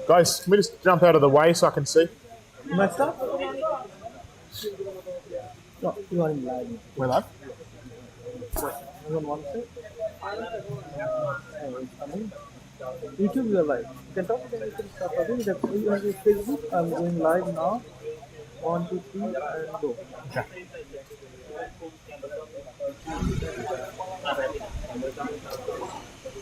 Guys, can we just jump out of the way so I can see? You might stop? No, you are in live. We're live? Anyone want to say? YouTube, you are live. You can talk, then you can start talking. You have Facebook. I'm going live now. 1, 2, 3, and go. Okay.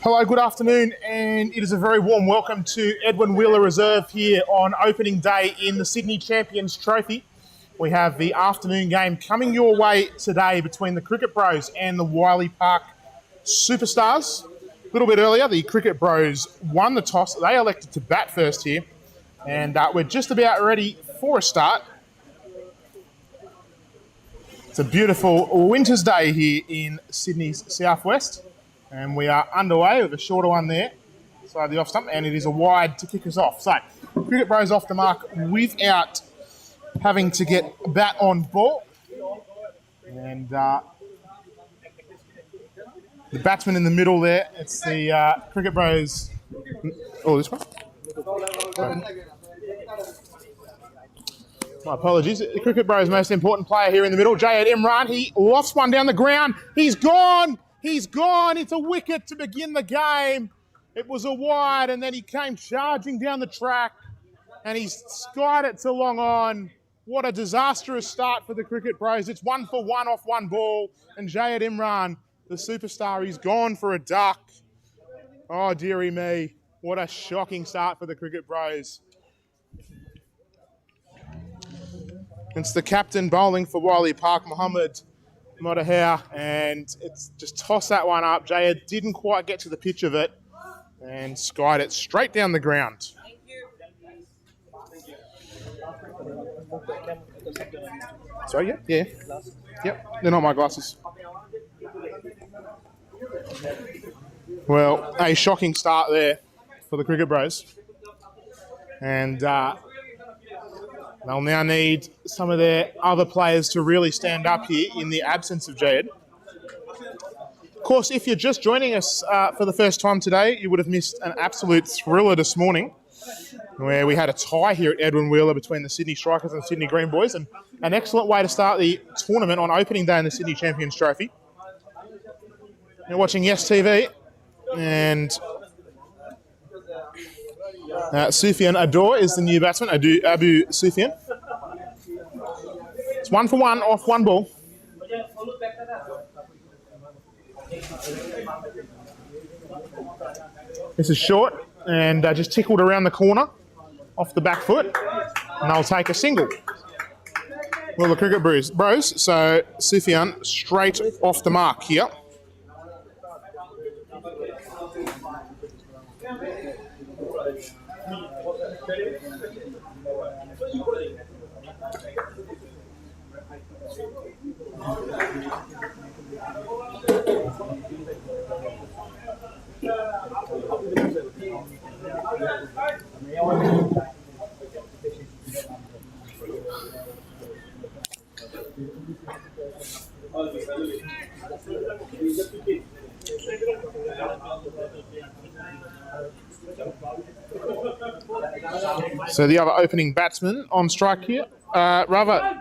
Hello, good afternoon, and it is a very warm welcome to Edwin Wheeler Reserve here on opening day in the Sydney Champions Trophy. We have the afternoon game coming your way today between the Cricket Bros and the Wiley Park Superstars. A little bit earlier, the Cricket Bros won the toss. They elected to bat first here, and we're just about ready for a start. It's a beautiful winter's day here in Sydney's southwest. And we are underway with a shorter one there, side of the off stump, and it is a wide to kick us off. So, Cricket Bros off the mark without having to get bat on ball. And the batsman in the middle there, it's the Cricket Bros. Oh, this one? My apologies. The Cricket Bros' most important player here in the middle, Jayed Imran. He lofts one down the ground. He's gone. He's gone. It's a wicket to begin the game. It was a wide, and then he came charging down the track, and he's skied it to long on. What a disastrous start for the Cricket Bros. It's 1 for 1 off one ball, and Jayed Imran, the superstar, he's gone for a duck. Oh, dearie me. What a shocking start for the Cricket Bros. It's the captain bowling for Wiley Park, Mohammed Modaher, and it's just tossed that one up. Jayed didn't quite get to the pitch of it and skied it straight down the ground. Sorry, yeah. Yep, they're not my glasses. Well, a shocking start there for the Cricket Bros. And they'll now need some of their other players to really stand up here in the absence of Jayed. Of course, if you're just joining us for the first time today, you would have missed an absolute thriller this morning where we had a tie here at Edwin Wheeler between the Sydney Strikers and Sydney Green Boys, and an excellent way to start the tournament on opening day in the Sydney Champions Trophy. You're watching Yes TV, and Sufyan Ador is the new batsman, Abu Sufyan. It's 1 for 1 off one ball. This is short and just tickled around the corner off the back foot, and they'll take a single. Well, the Cricket Bros, so Sufyan straight off the mark here. So the other opening batsman on strike here, rather,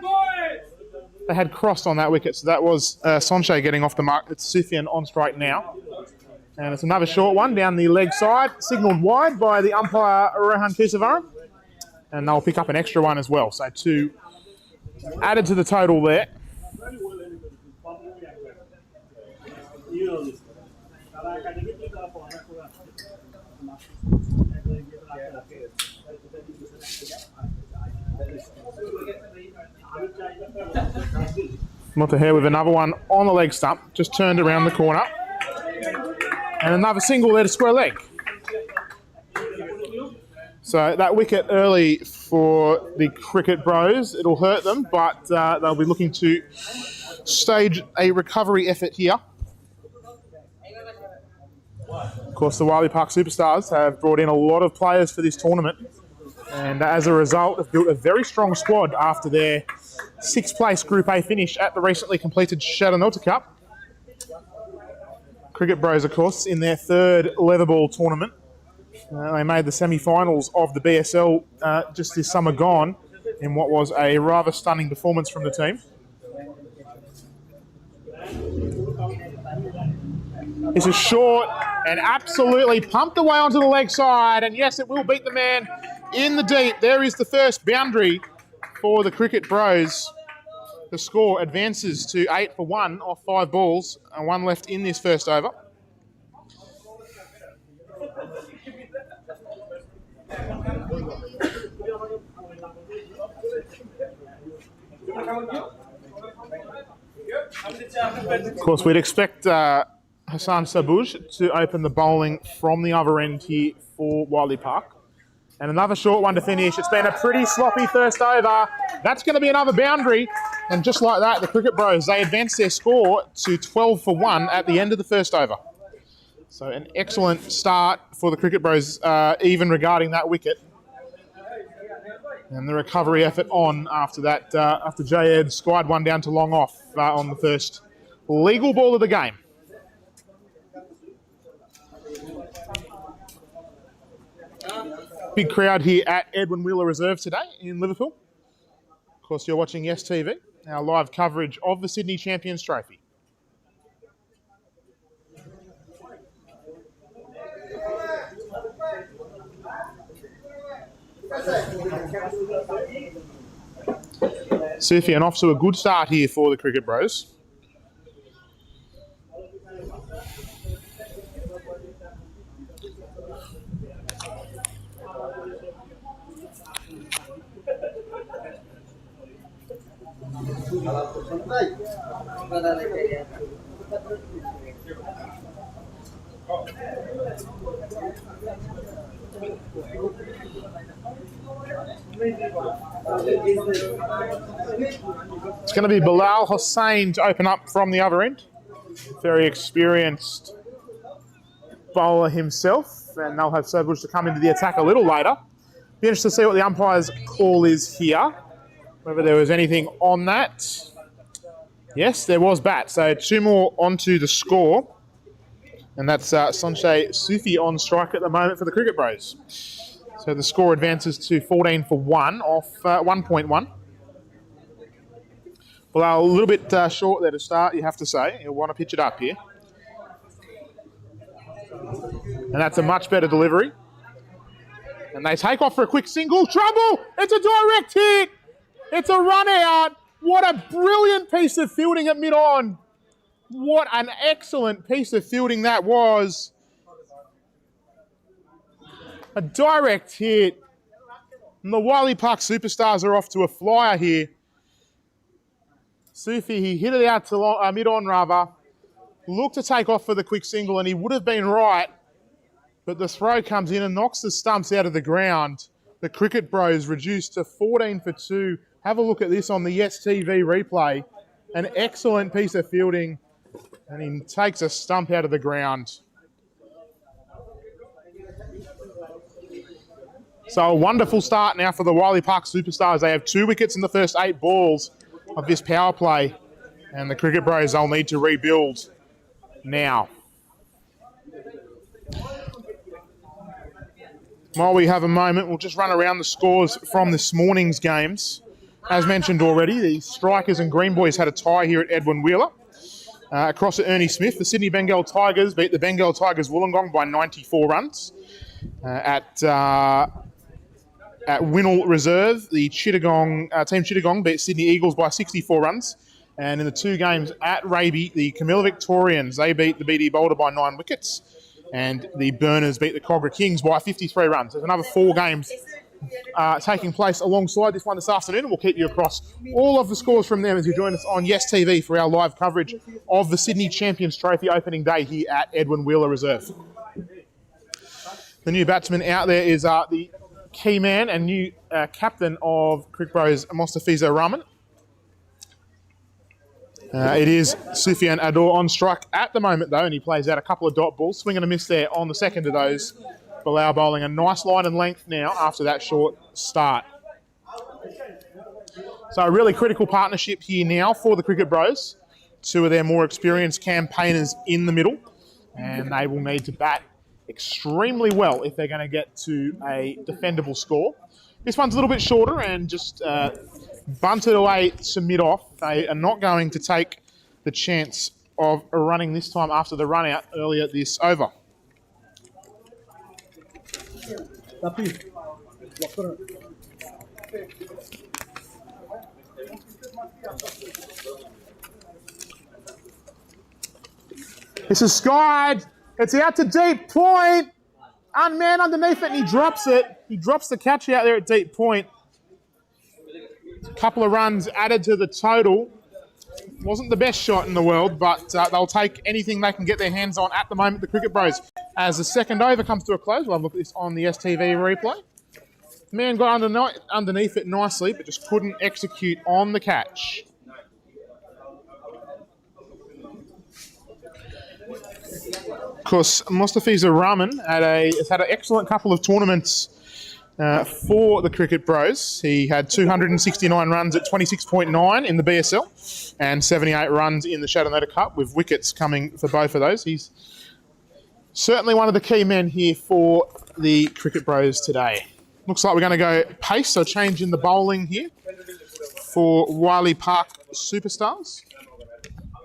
they had crossed on that wicket, so that was Sonche getting off the mark. It's Sufyan on strike now. And it's another short one down the leg side, signalled wide by the umpire, Rohan Kesavaram. And they'll pick up an extra one as well. So 2 added to the total there. Modaher with another one on the leg stump, just turned around the corner. And another single there to square leg. So that wicket early for the Cricket Bros, it'll hurt them, but they'll be looking to stage a recovery effort here. Of course, the Wiley Park Superstars have brought in a lot of players for this tournament, and as a result have built a very strong squad after their 6th place Group A finish at the recently completed Shadow Cup. Cricket Bros, of course, in their third leather ball tournament. They made the semi-finals of the BSL just this summer gone in what was a rather stunning performance from the team. This is short and absolutely pumped away onto the leg side. And yes, it will beat the man in the deep. There is the first boundary for the Cricket Bros. The score advances to 8 for 1 off 5 balls and 1 left in this first over. Of course, we'd expect Hassan Sabuj to open the bowling from the other end here for Wiley Park. And another short one to finish. It's been a pretty sloppy first over. That's going to be another boundary. And just like that, the Cricket Bros, they advance their score to 12 for 1 at the end of the first over. So an excellent start for the Cricket Bros, even regarding that wicket. And the recovery effort on after that, after J-Ed squired one down to long off on the first legal ball of the game. Big crowd here at Edwin Wheeler Reserve today in Liverpool. Of course, you're watching Yes TV, our live coverage of the Sydney Champions Trophy. Sufian off to a good start here for the Cricket Bros. It's going to be Bilal Hossain to open up from the other end. Very experienced bowler himself, and they'll have Sabuj to come into the attack a little later. Be interested to see what the umpire's call is here, whether there was anything on that. Yes, there was bat, so 2 more onto the score. And that's Sanjay Sufi on strike at the moment for the Cricket Bros. So the score advances to 14 for 1 off 1.1. Well, a little bit short there to start, you have to say. You'll want to pitch it up here. And that's a much better delivery. And they take off for a quick single. Trouble! It's a direct hit! It's a run out! What a brilliant piece of fielding at mid-on. What an excellent piece of fielding that was. A direct hit. And the Wiley Park Superstars are off to a flyer here. Sufi, he hit it out to mid-on rather. Looked to take off for the quick single and he would have been right. But the throw comes in and knocks the stumps out of the ground. The Cricket Bros reduced to 14 for 2. Have a look at this on the Yes TV replay. An excellent piece of fielding. And he takes a stump out of the ground. So a wonderful start now for the Wiley Park Superstars. They have 2 wickets in the first 8 balls of this power play. And the Cricket Bros, they'll need to rebuild now. While we have a moment, we'll just run around the scores from this morning's games. As mentioned already, the Strikers and Green Boys had a tie here at Edwin Wheeler. Across at Ernie Smith, the Sydney Bengal Tigers beat the Bengal Tigers Wollongong by 94 runs. At Winnell Reserve, the Team Chittagong beat Sydney Eagles by 64 runs. And in the 2 games at Raby, the Camilla Victorians, they beat the BD Boulder by 9 wickets. And the Burners beat the Cogra Kings by 53 runs. There's another 4 games taking place alongside this one this afternoon, and we'll keep you across all of the scores from them as you join us on Yes TV for our live coverage of the Sydney Champions Trophy opening day here at Edwin Wheeler Reserve. The new batsman out there is the key man and new captain of Crick Bros, Mostafizo Rahman. It is Sufian Ador on strike at the moment, though, and he plays out a couple of dot balls. Swing and a miss there on the second of those. Bilal bowling a nice line and length now after that short start. So a really critical partnership here now for the Cricket Bros. 2 of their more experienced campaigners in the middle. and they will need to bat extremely well if they're going to get to a defendable score. This one's a little bit shorter and just bunted away to mid-off. They are not going to take the chance of running this time after the run out earlier this over. This is skied. It's out to deep point. Unmanned underneath it, and he drops it. He drops the catch out there at deep point. A couple of runs added to the total. Wasn't the best shot in the world, but they'll take anything they can get their hands on at the moment, the Cricket Bros. As the second over comes to a close, we'll have a look at this on the STV replay. The man got underneath it nicely, but just couldn't execute on the catch. Of course, Mustafiza Rahman has had an excellent couple of tournaments for the Cricket Bros. He had 269 runs at 26.9 in the BSL and 78 runs in the Shadow Cup, with wickets coming for both of those. He's certainly one of the key men here for the Cricket Bros today. Looks like we're going to go pace, so change in the bowling here for Wiley Park Superstars.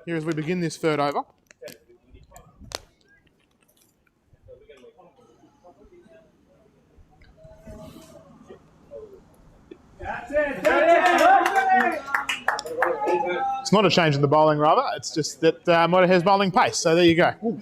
Here as we begin this third over. It's not a change in the bowling, rather. It's just that Motorhead's bowling pace. So there you go. Ooh,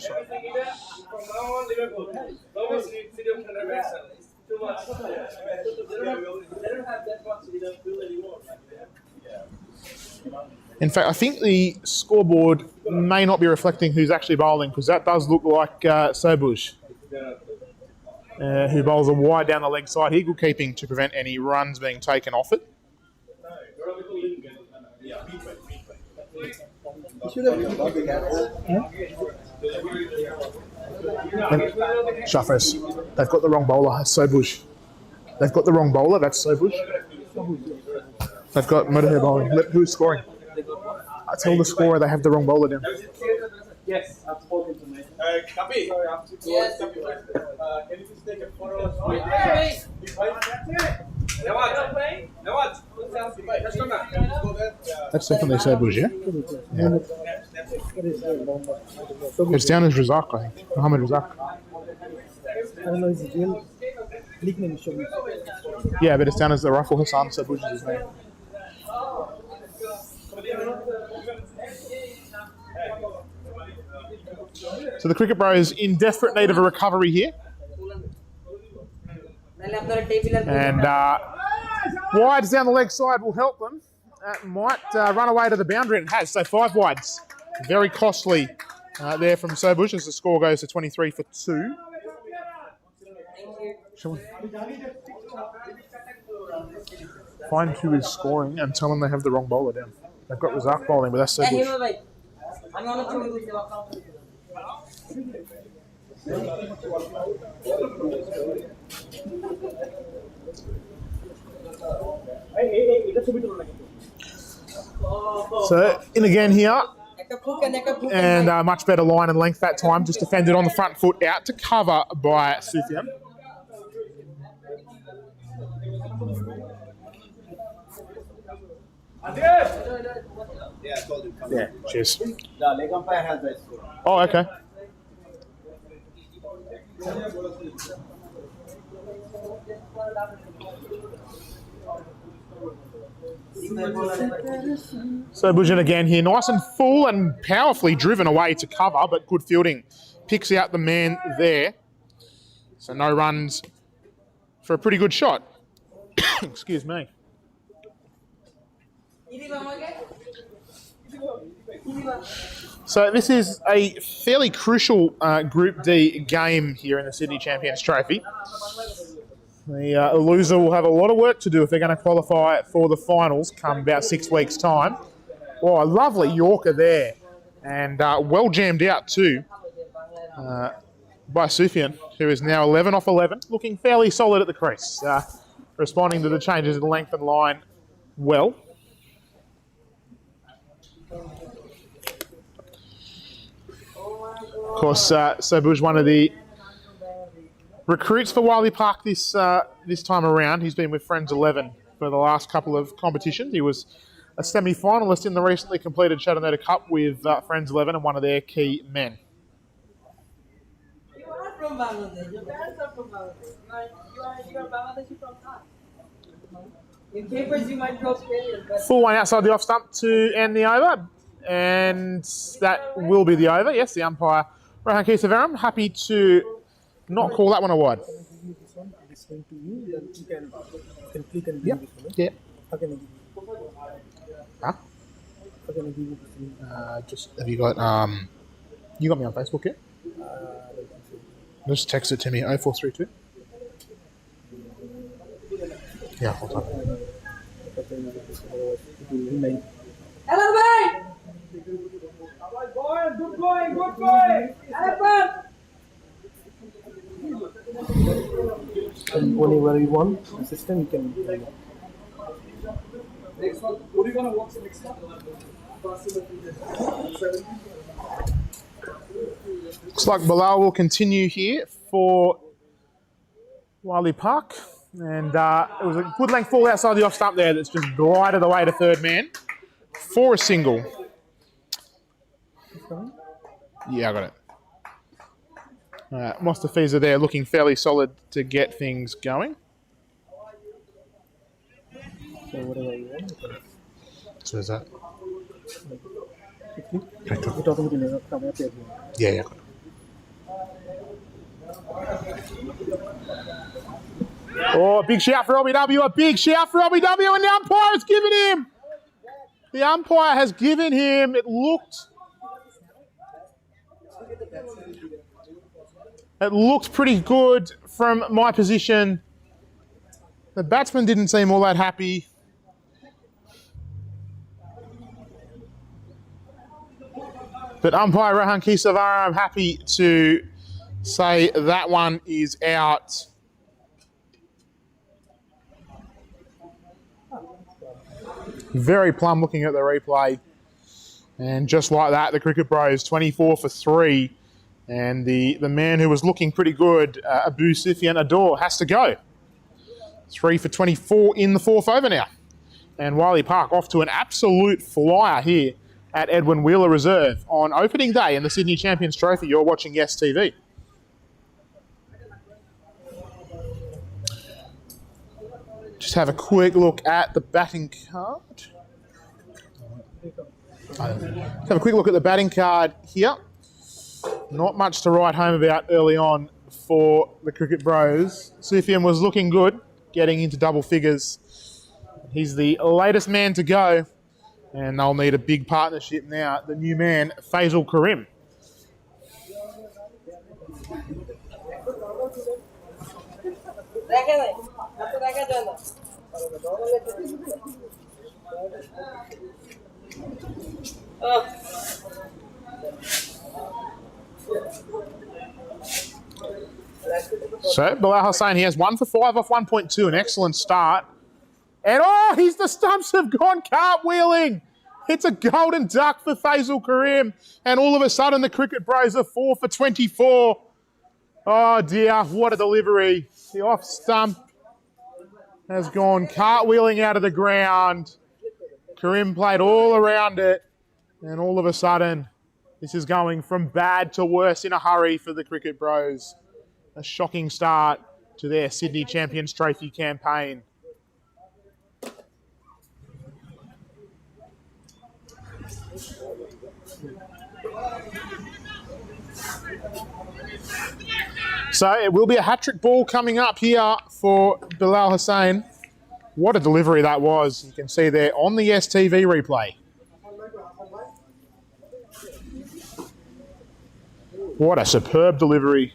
in fact, I think the scoreboard may not be reflecting who's actually bowling, because that does look like Sobush, who bowls a wide down the leg side here, good keeping to prevent any runs being taken off it. Shuffers, they've got the wrong bowler, Sobush. They've got the wrong bowler, that's Sobush. They've got Motorhead bowling. Who's scoring? I tell the scorer they have the wrong bowler down. Yes, I've spoken to me. Copy. Yes. Can you please take a photo of me? That's definitely Sobush, yeah? Yeah. It's down as Razak, I think. Mohammed Razak. I don't know his real nickname. Yeah, but it's down as the Rifle Hassan Sobush is his name. So the Cricket Bros in desperate need of a recovery here. And wides down the leg side will help them. Might run away to the boundary, and it has. So 5 wides. Very costly there from Sobush as the score goes to 23 for 2. Find who is scoring and tell them they have the wrong bowler down. They've got Razak bowling, but that's Sobush. So in again here, and a much better line and length that time, just defended on the front foot, out to cover by Sufyan. Yeah, cheers. The leg umpire has the score. Oh, okay. So Bujan again here, nice and full and powerfully driven away to cover, but good fielding. Picks out the man there. So no runs for a pretty good shot. Excuse me. So this is a fairly crucial Group D game here in the Sydney Champions Trophy. The loser will have a lot of work to do if they're going to qualify for the finals come about 6 weeks' time. Oh, a lovely Yorker there. And well jammed out too by Sufyan, who is now 11 off 11, looking fairly solid at the crease, responding to the changes in length and line well. course, Sobu's one of the recruits for Wiley Park this time around. He's been with Friends 11 for the last couple of competitions. He was a semi-finalist in the recently completed Chattanooga Cup with Friends 11 and one of their key men. You are from Bangladesh. Your parents are from Bangladesh. You are Bangladeshi from Thai. In papers, you might be Australian. But Full one outside the off stump to end the over. And that will be the over. Yes, the umpire, Rohan Kesavaram, happy to not call that one a wide. This one to you, then you can click and Yep. this one. Yeah. How can I give you? Huh? How can I give you this one? Just have you got you got me on Facebook yet? Just text it to me 0432. Yeah, hold on. hello, mate. Good going. Elephant. And whenever you want the system, you can. Next one. What are you gonna watch next one? Looks like Bilal will continue here for Wiley Park. And it was a good length ball outside the off stump there that's just glided away to third man for a single. Yeah, I got it. Mostafiza there looking fairly solid to get things going. So whatever you want. So is that? It automatically come up here. Yeah. Oh, big shout for LBW, a big shout for LBW, and the umpire has given him. The umpire has given him, it looked pretty good from my position. The batsman didn't seem all that happy. But umpire Rohan Kesavaram, I'm happy to say that one is out. Very plumb looking at the replay. And just like that, the Cricket Bros 24 for 3. And the man who was looking pretty good, Abu Sufyan Ador, has to go. 3 for 24 in the fourth over now. And Wiley Park off to an absolute flyer here at Edwin Wheeler Reserve on opening day in the Sydney Champions Trophy. You're watching Yes TV. Just have a quick look at the batting card. Just have a quick look at the batting card here. Not much to write home about early on for the Cricket Bros. Sufyan was looking good, getting into double figures. He's the latest man to go, and they'll need a big partnership now. The new man, Faisal Karim. So, Bilal Hussain, he has 1 for 5 off 1.2, an excellent start. And the stumps have gone cartwheeling. It's a golden duck for Faisal Karim. And all of a sudden, the Cricket Bros are 4 for 24. Oh dear, what a delivery. The off stump has gone cartwheeling out of the ground. Karim played all around it. And all of a sudden, this is going from bad to worse in a hurry for the Cricket Bros. A shocking start to their Sydney Champions Trophy campaign. So it will be a hat-trick ball coming up here for Bilal Hussain. What a delivery that was. You can see there on the STV replay. What a superb delivery.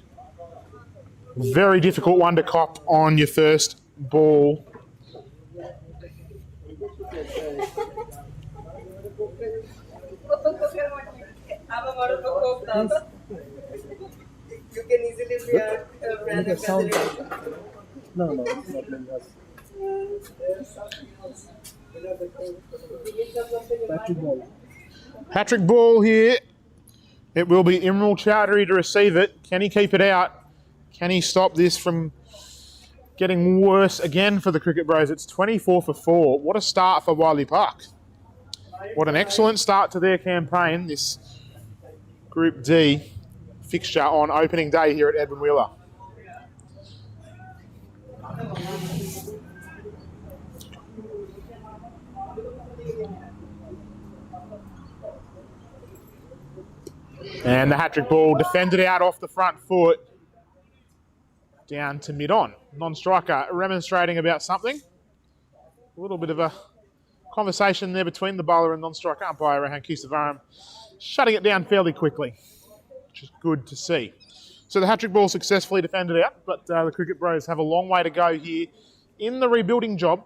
Very difficult one to cop on your first ball. You can easily be a brand ambassador. No, it's not like that. Patrick ball. Hat-trick ball here It will be Imral Chowdhury to receive it. Can he keep it out? Can he stop this from getting worse again for the Cricket Bros? It's 24 for 4. What a start for Wiley Park. What an excellent start to their campaign, this Group D fixture on opening day here at Edwin Wheeler. And the hat-trick ball defended out off the front foot down to mid-on. Non-striker remonstrating about something. A little bit of a conversation there between the bowler and non-striker umpire Rehan Kisavaram, shutting it down fairly quickly, which is good to see. So the hat-trick ball successfully defended out, but the Cricket Bros have a long way to go here in the rebuilding job.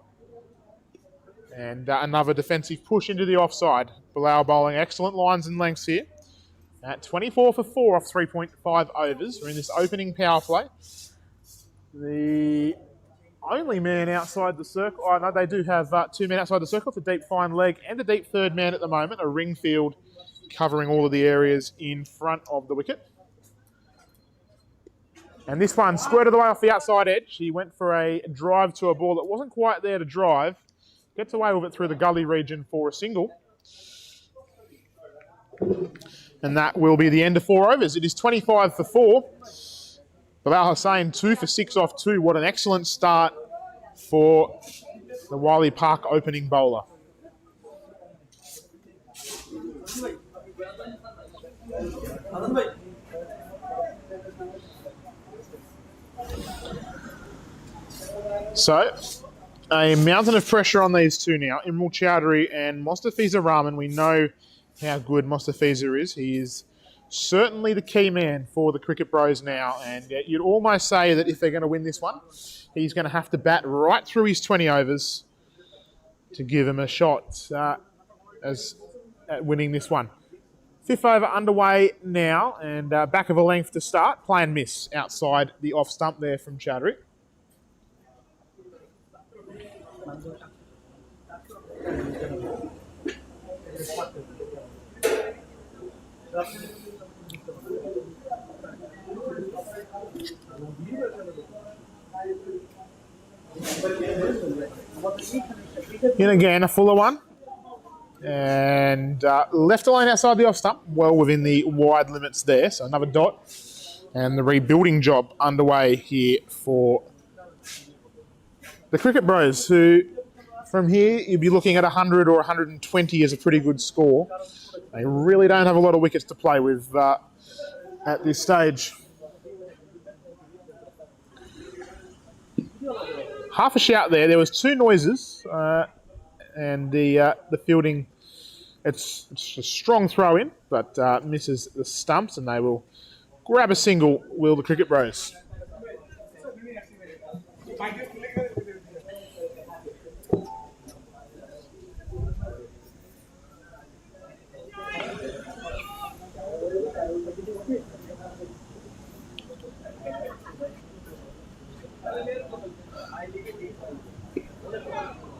And another defensive push into the offside. Bilal bowling excellent lines and lengths here. At 24 for 4 off 3.5 overs. We're in this opening power play. The only man outside the circle. Oh, no, they do have 2 men outside the circle. It's a deep fine leg and a deep third man at the moment. A ring field covering all of the areas in front of the wicket. And this one squirted away off the outside edge. He went for a drive to a ball that wasn't quite there to drive. Gets away with it through the gully region for a single. And that will be the end of 4 overs. It is 25 for 4. Bilal Hussain 2 for 6 off 2. What an excellent start for the Wiley Park opening bowler. So, a mountain of pressure on these two now. Imral Chowdhury and Mostafiza Rahman. We know how good Mostafiza is. He is certainly the key man for the Cricket Bros now. And you'd almost say that if they're going to win this one, he's going to have to bat right through his 20 overs to give him a shot at winning this one. 5th over underway now, and back of a length to start. Play and miss outside the off stump there from Chowdhury. In again, a fuller one. And left alone outside the off stump, well within the wide limits there. So another dot. And the rebuilding job underway here for the Cricket Bros, who from here you'd be looking at 100 or 120 as a pretty good score. They really don't have a lot of wickets to play with at this stage. Half a shout there. There was 2 noises, and the fielding. It's a strong throw in, but misses the stumps, and they will grab a single. Will the Cricket Bros?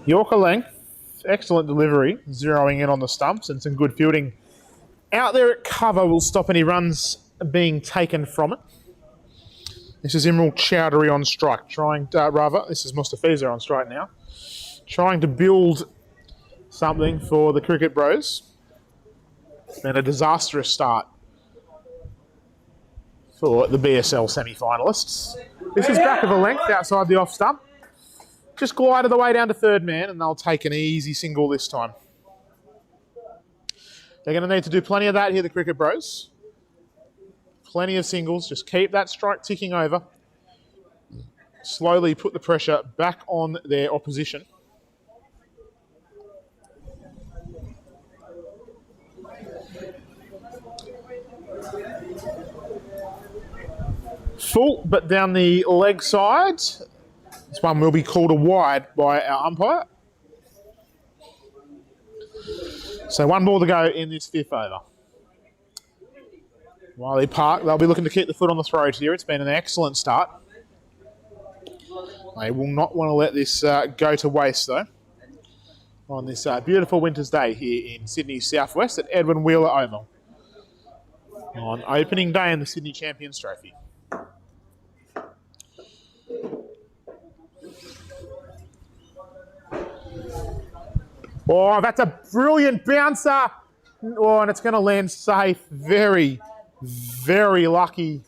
Yorker length, excellent delivery, zeroing in on the stumps, and some good fielding out there at cover will stop any runs being taken from it. This is Imral Chowdhury on strike, this is Mostafiza on strike now, trying to build something for the Cricket Bros. It's been a disastrous start for the BSL semi-finalists. This is back of a length outside the off stump. Just glided the way down to third man, and they'll take an easy single this time. They're going to need to do plenty of that here, the Cricket Bros. Plenty of singles. Just keep that strike ticking over. Slowly put the pressure back on their opposition. Full, but down the leg side. This one will be called a wide by our umpire. So 1 ball to go in this 5th over. Wiley Park, they'll be looking to keep the foot on the throat here. It's been an excellent start. They will not want to let this go to waste, though, on this beautiful winter's day here in Sydney's southwest at Edwin Wheeler Oval. on opening day in the Sydney Champions Trophy. Oh, that's a brilliant bouncer. Oh, and it's going to land safe. Very, very lucky.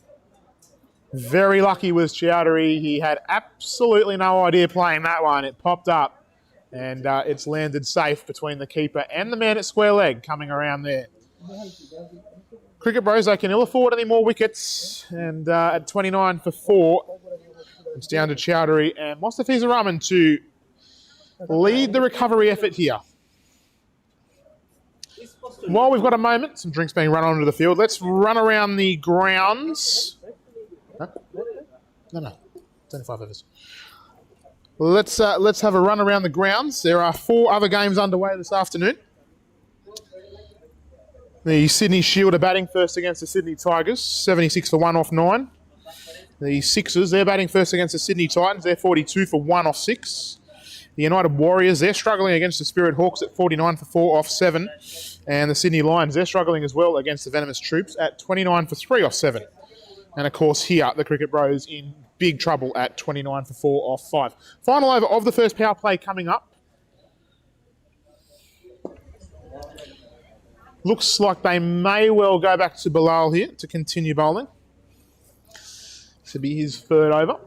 Very lucky was Chowdhury. He had absolutely no idea playing that one. It popped up and it's landed safe between the keeper and the man at square leg coming around there. Cricket Bros, they can ill afford any more wickets. And at 29 for 4, it's down to Chowdhury and Mostafiz Rahman to lead the recovery effort here. While we've got a moment, some drinks being run onto the field, let's run around the grounds. Huh? No, it's only 5 overs. Let's have a run around the grounds. There are 4 other games underway this afternoon. The Sydney Shield are batting first against the Sydney Tigers, 76 for 1 off 9. The Sixers, they're batting first against the Sydney Titans, they're 42 for 1 off 6. The United Warriors, they're struggling against the Spirit Hawks at 49 for 4 off 7. And the Sydney Lions, they're struggling as well against the Venomous Troops at 29 for 3 off 7. And of course here, the Cricket Bros in big trouble at 29 for 4 off 5. Final over of the first power play coming up. Looks like they may well go back to Bilal here to continue bowling. This will be his 3rd over.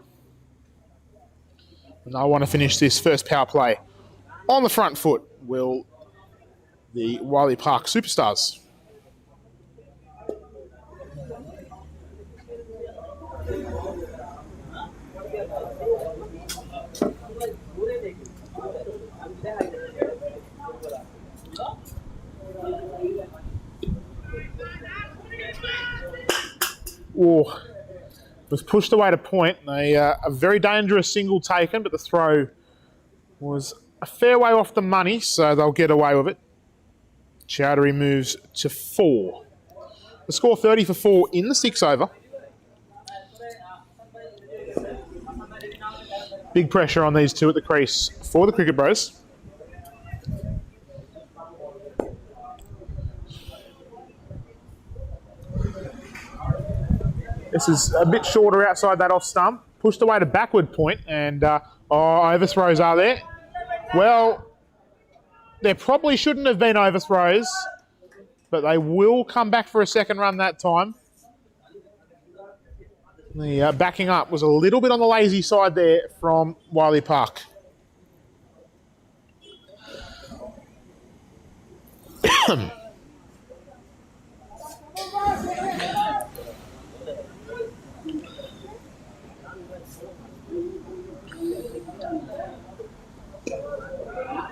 And I want to finish this first power play on the front foot. Will the Wiley Park Superstars. Oh, was pushed away to point. A very dangerous single taken, but the throw was a fair way off the money, so they'll get away with it. Chowdhury moves to 4. The score 30 for 4 in the 6 over. Big pressure on these two at the crease for the Cricket Bros. This is a bit shorter outside that off stump. Pushed away to backward point and overthrows are there. Well, there probably shouldn't have been overthrows, but they will come back for a second run that time. The backing up was a little bit on the lazy side there from Wiley Park.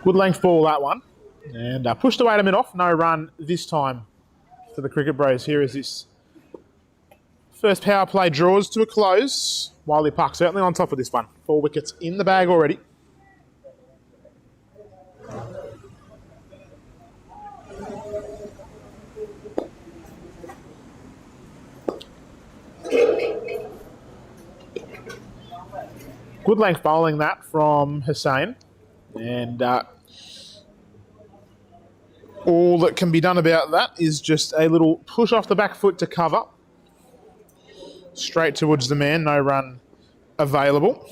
Good length ball, that one. And pushed away to mid-off. No run this time for the Cricket Bros. Here is this first power play draws to a close. Wiley Park certainly on top of this one. 4 wickets in the bag already. Good length bowling that from Hussain. And all that can be done about that is just a little push off the back foot to cover. Straight towards the man, no run available.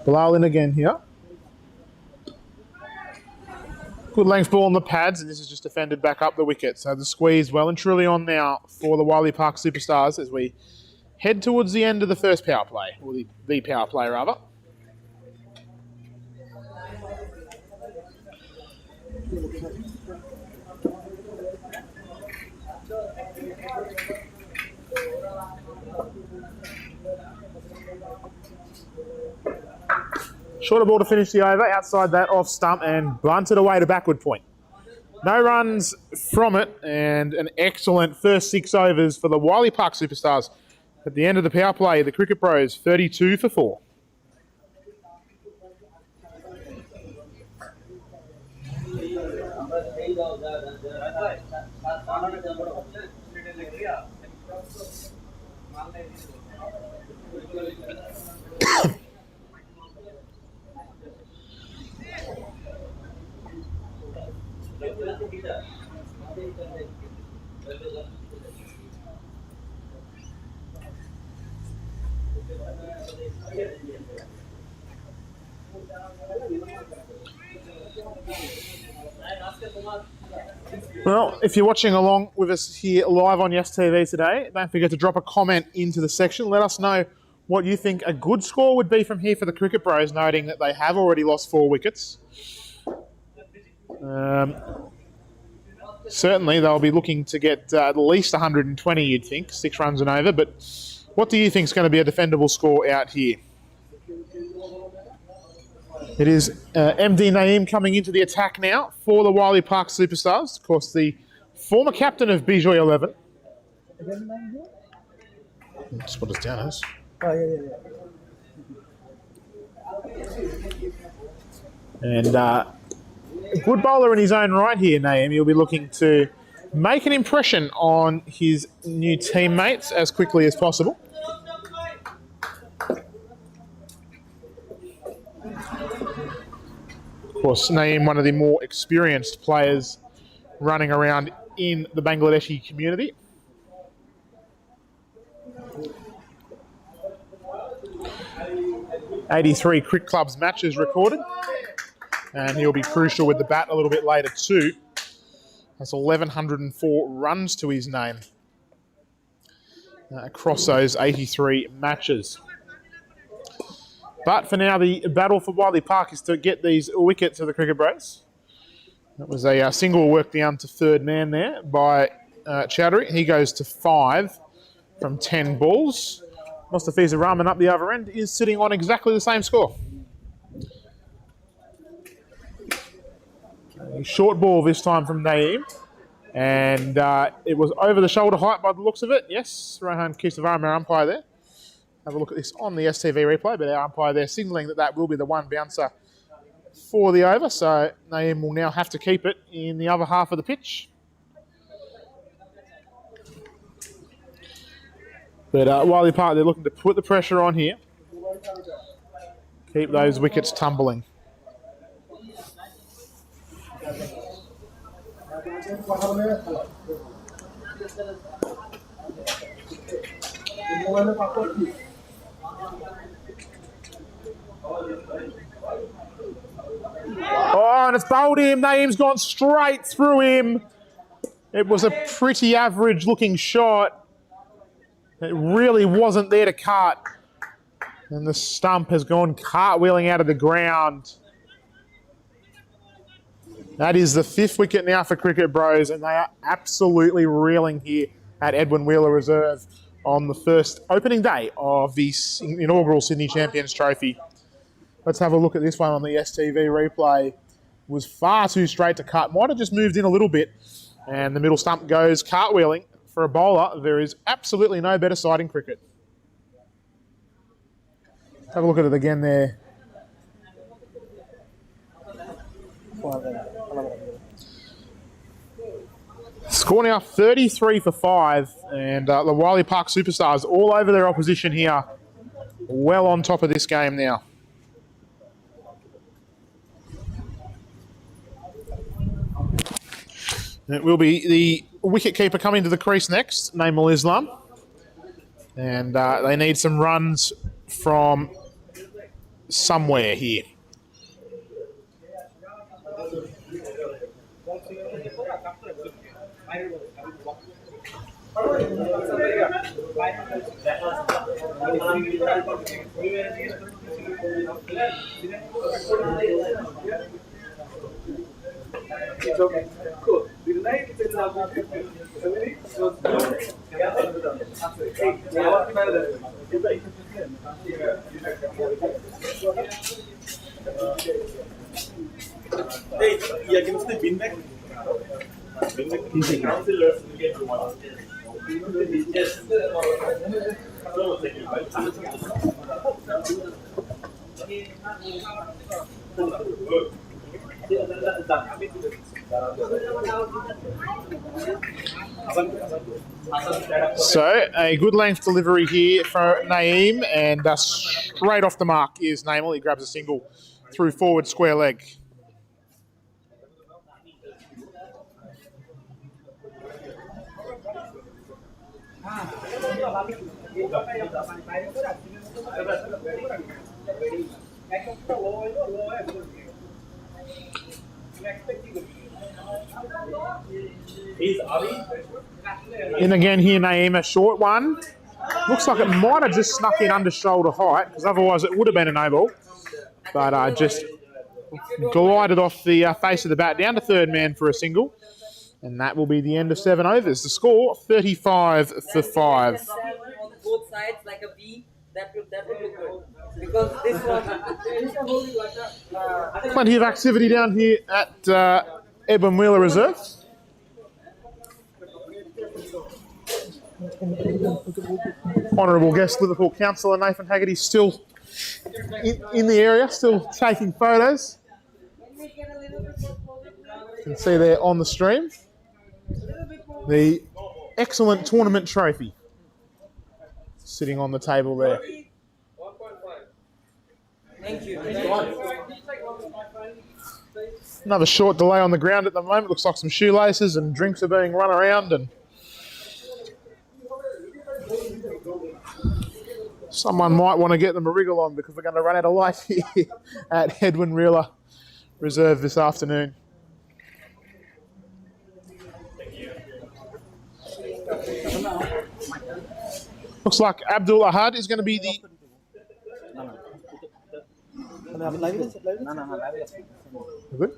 Bilal in again here. Good length ball on the pads, and this is just defended back up the wicket. So the squeeze well and truly on now for the Wiley Park Superstars as we head towards the end of the first power play, or the power play rather. Shorter ball to finish the over, outside that off stump and bunted away to backward point. No runs from it and an excellent first 6 overs for the Wiley Park Superstars. At the end of the power play, the Cricket Bros 32 for 4. Well, if you're watching along with us here live on Yes TV today, don't forget to drop a comment into the section. Let us know what you think a good score would be from here for the Cricket Bros, noting that they have already lost 4 wickets. Certainly, they'll be looking to get at least 120, you'd think, 6 runs and over. But what do you think is going to be a defendable score out here? It is MD Naeem coming into the attack now for the Wiley Park Superstars. Of course, the former captain of Bijoy 11. That's what it's down as. Oh, yeah. And a good bowler in his own right here, Naeem. He'll be looking to make an impression on his new teammates as quickly as possible. Of course, Naeem, one of the more experienced players running around in the Bangladeshi community. '83 Cric Club's matches recorded, and he'll be crucial with the bat a little bit later too. That's 1,104 runs to his name across those 83 matches. But for now, the battle for Wiley Park is to get these wickets to the Cricket Bros. That was a single work down to third man there by Chowdhury. He goes to 5 from 10 balls. Mustafiza Rahman up the other end is sitting on exactly the same score. A short ball this time from Naeem. And it was over the shoulder height by the looks of it. Yes, Rohan Kesavaram, our umpire there. Have a look at this on the STV replay, but our umpire there signalling that that will be the one bouncer for the over. So Naeem will now have to keep it in the other half of the pitch. But Wiley Park, they're looking to put the pressure on here. Keep those wickets tumbling. Oh, and it's bowled him. Naeem's gone straight through him. It was a pretty average looking shot. It really wasn't there to cut. And the stump has gone cartwheeling out of the ground. That is the 5th wicket now for Cricket Bros, and they are absolutely reeling here at Edwin Wheeler Reserve on the first opening day of the inaugural Sydney Champions Trophy. Let's have a look at this one on the STV replay. It was far too straight to cut. Might have just moved in a little bit, and the middle stump goes cartwheeling. For a bowler, there is absolutely no better side in cricket. Have a look at it again there. Score now 33 for 5, and the Wiley Park Superstars all over their opposition here. Well on top of this game now. It will be the wicketkeeper coming to the crease next, Naeemul Islam. And they need some runs from somewhere here. It's okay. Cool. The night it's hey, yeah, can you say bin back? Bin back. Councillors will get to one. Yes. So a good length delivery here for Naeem, and straight off the mark is Naeem. He grabs a single through forward square leg. In again here, Naeem, a short one. Looks like it might have just snuck in under shoulder height, because otherwise it would have been a no ball. But just glided off the face of the bat down to third man for a single. And that will be the end of 7 overs. The score, 35 for 5. On both sides like a V, that would look good. Because this one... Plenty of activity down here at Edwin Wheeler Reserve. Honourable guest Liverpool Councillor Nathan Haggerty still in the area, still taking photos. You can see there on the stream the excellent tournament trophy sitting on the table there. Thank you. Another short delay on the ground at the moment. Looks like some shoelaces and drinks are being run around, and someone might want to get them a wriggle on because we're going to run out of light here at Edwin Wheeler Reserve this afternoon. Looks like Abdul Ahad is going to be the... Good.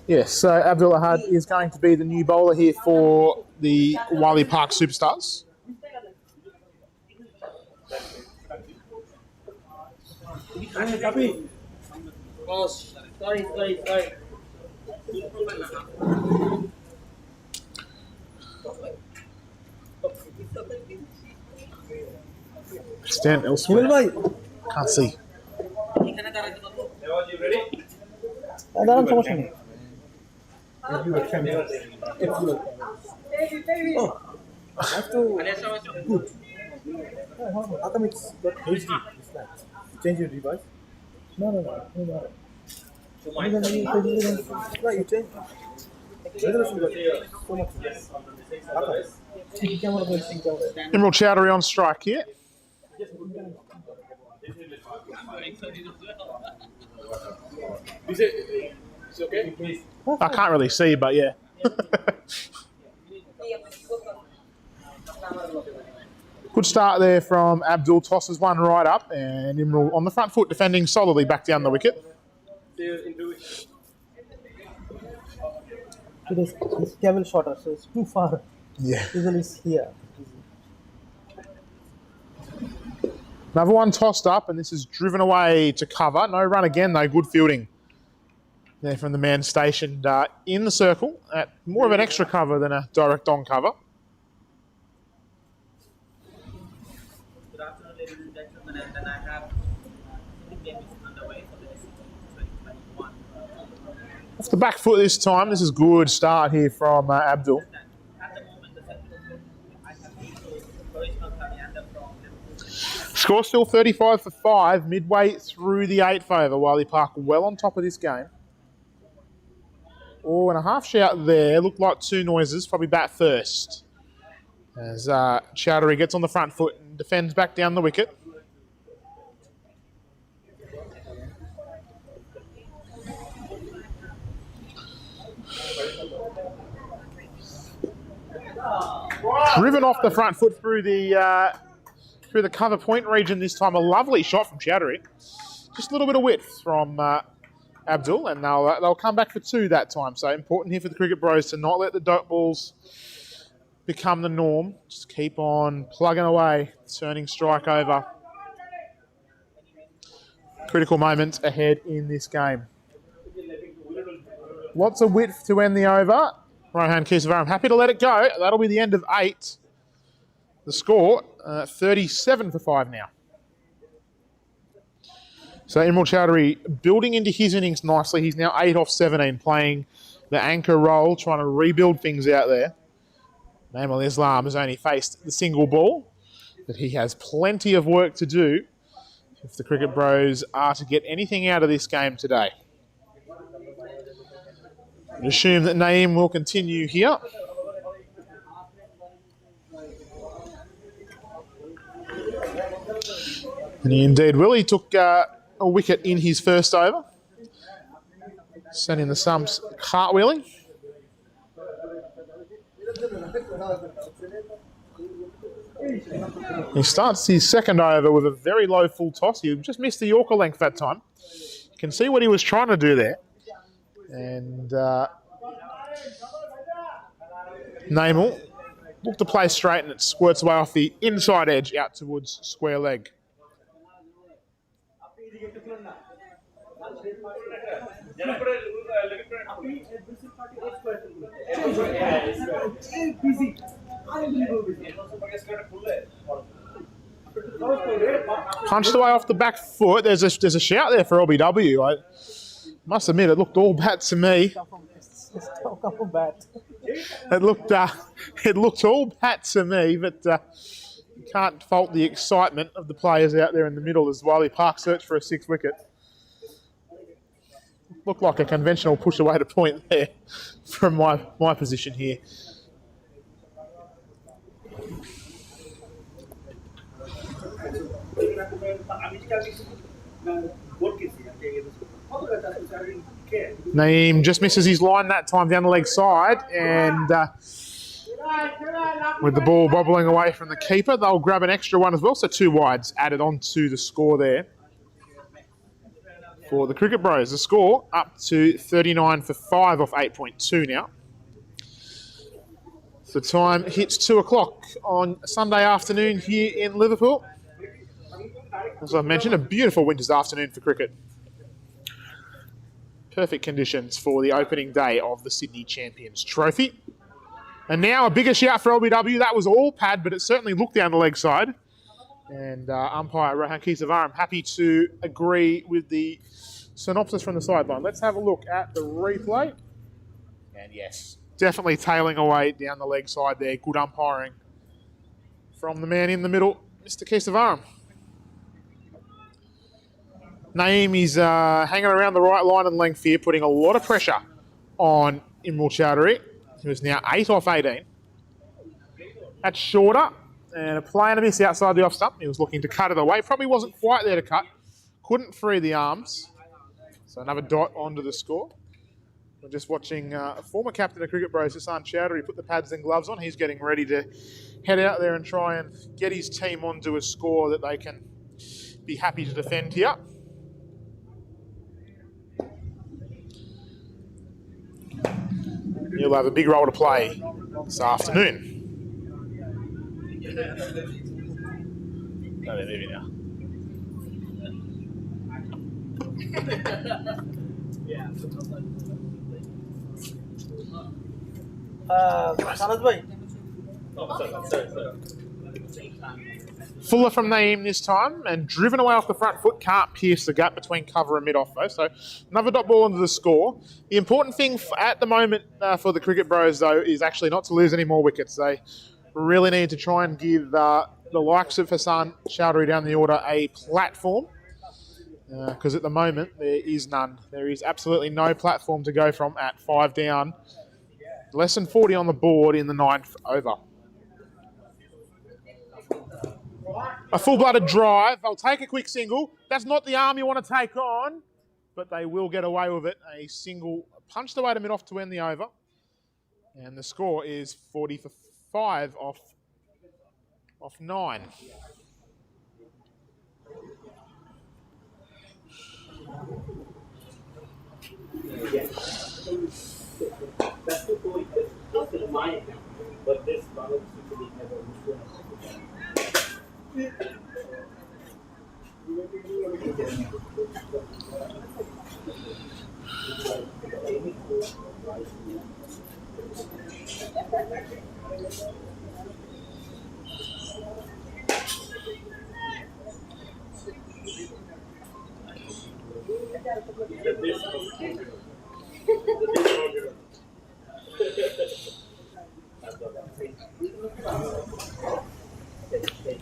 Yes, so Abdul Ahad is going to be the new bowler here for the Wiley Park Superstars. Oh, sorry. Stand elsewhere. Can't see. How come it's got HD? It's like change your device? No. You change. Resolution got so much. Emerald Chowdhury on strike here. Is it okay? I can't really see, but yeah. Good start there from Abdul. Tosses one right up, and Emerald on the front foot defending solidly back down the wicket. It is cable shorter, so it's too far. Yeah. Usually it's here. Another one tossed up, and this is driven away to cover. No run again, though. Good fielding there from the man stationed in the circle at more of an extra cover than a direct on cover. Good afternoon, ladies and gentlemen, and I have the game is underway for the SCT 2021. Off the back foot this time. This is good start here from Abdul. At the moment, the second I have original Kamianda from Liverpool. Score still 35 for 5, midway through the 8th over. Wiley Park well on top of this game. Oh, and a half shout there. Looked like two noises. Probably bat first. As Chowdhury gets on the front foot and defends back down the wicket. Driven off the front foot through the cover point region this time. A lovely shot from Chowdhury. Just a little bit of width from Abdul, and they'll come back for 2 that time. So important here for the Cricket Bros to not let the dot balls become the norm. Just keep on plugging away, turning strike over. Critical moments ahead in this game. Lots of width to end the over. Rohan Kesavaram happy to let it go. That'll be the end of 8. The score, 37 for 5 now. So Imran Chowdhury building into his innings nicely. He's now 8 off 17, playing the anchor role, trying to rebuild things out there. Namal Islam has only faced the single ball, but he has plenty of work to do if the Cricket Bros are to get anything out of this game today. I assume that Naeem will continue here. And he indeed will. He took a wicket in his first over, sending the Sums cartwheeling. He starts his second over with a very low full toss. He just missed the Yorker length that time. You can see what he was trying to do there. And Naeem looked to play straight, and it squirts away off the inside edge out towards square leg. Punched away off the back foot. There's a shout there for LBW. I must admit, it looked all bat to me. It looked all bat to me, but you can't fault the excitement of the players out there in the middle as Wiley Park search for a 6th wicket. Looked like a conventional push away to point there from my position here. Naeem just misses his line that time down the leg side, and with the ball bobbling away from the keeper, they'll grab an extra one as well. So 2 wides added on to the score there for the Cricket Bros. The score up to 39 for 5 off 8.2 now. The time hits 2 o'clock on Sunday afternoon here in Liverpool. As I mentioned, a beautiful winter's afternoon for cricket. Perfect conditions for the opening day of the Sydney Champions Trophy. And now a bigger shout for LBW. That was all pad, but it certainly looked down the leg side. And umpire Rohan Kesavaram happy to agree with the synopsis from the sideline. Let's have a look at the replay. And yes, definitely tailing away down the leg side there. Good umpiring from the man in the middle, Mr. Kesavaram. Naeem is hanging around the right line and length here, putting a lot of pressure on Imran Chowdhury, who is now 8 off 18. That's shorter, and a play and a miss outside the off stump. He was looking to cut it away. Probably wasn't quite there to cut. Couldn't free the arms. So another dot onto the score. We're just watching former captain of Cricket Bros, Hassan Chowdhury, put the pads and gloves on. He's getting ready to head out there and try and get his team onto a score that they can be happy to defend here. He'll have a big role to play this afternoon. No, they're moving now. Fuller from Naeem this time, and driven away off the front foot, can't pierce the gap between cover and mid-off though, so another dot ball into the score. The important thing at the moment for the Cricket Bros though is actually not to lose any more wickets. They really need to try and give the likes of Hassan Chowdhury down the order a platform, because at the moment there is none. There is absolutely no platform to go from at 5 down. Less than 40 on the board in the 9th over. A full-blooded drive. They'll take a quick single. That's not the arm you want to take on, but they will get away with it. A single punched away to mid-off to end the over. And the score is 40 for 5 off 9. That's the point. It's not mine, but this one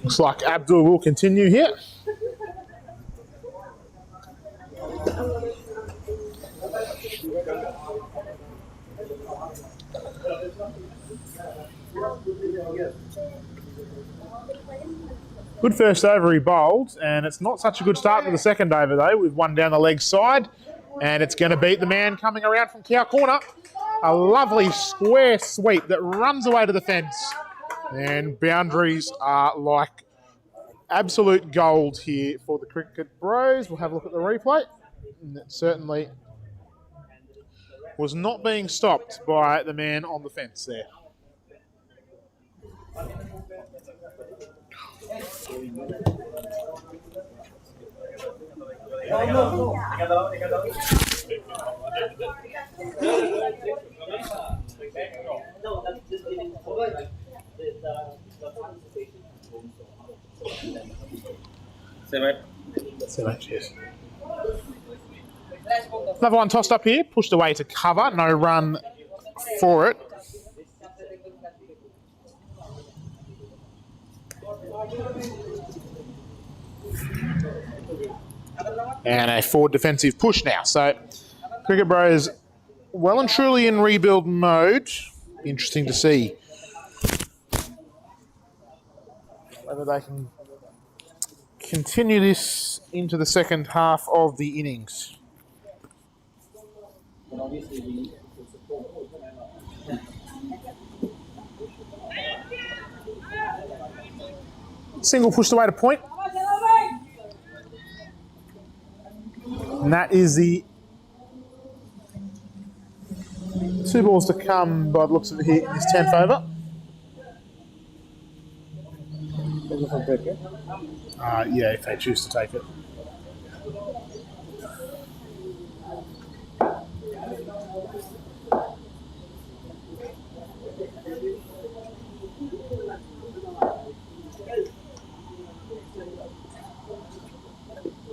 Looks like Abdul will continue here. Good first over he bowled, and it's not such a good start for the second over though, with one down the leg side, and it's going to beat the man coming around from cow corner. A lovely square sweep that runs away to the fence, and boundaries are like absolute gold here for the Cricket Bros. We'll have a look at the replay, and it certainly was not being stopped by the man on the fence there. Yes. Another one tossed up here, pushed away to cover, no run for it. And a forward defensive push now. So Cricket Bros well and truly in rebuild mode. Interesting to see whether they can continue this into the second half of the innings. Single pushed away to point. And that is the 2 balls to come by the looks of it here in this 10th over. Yeah, if they choose to take it.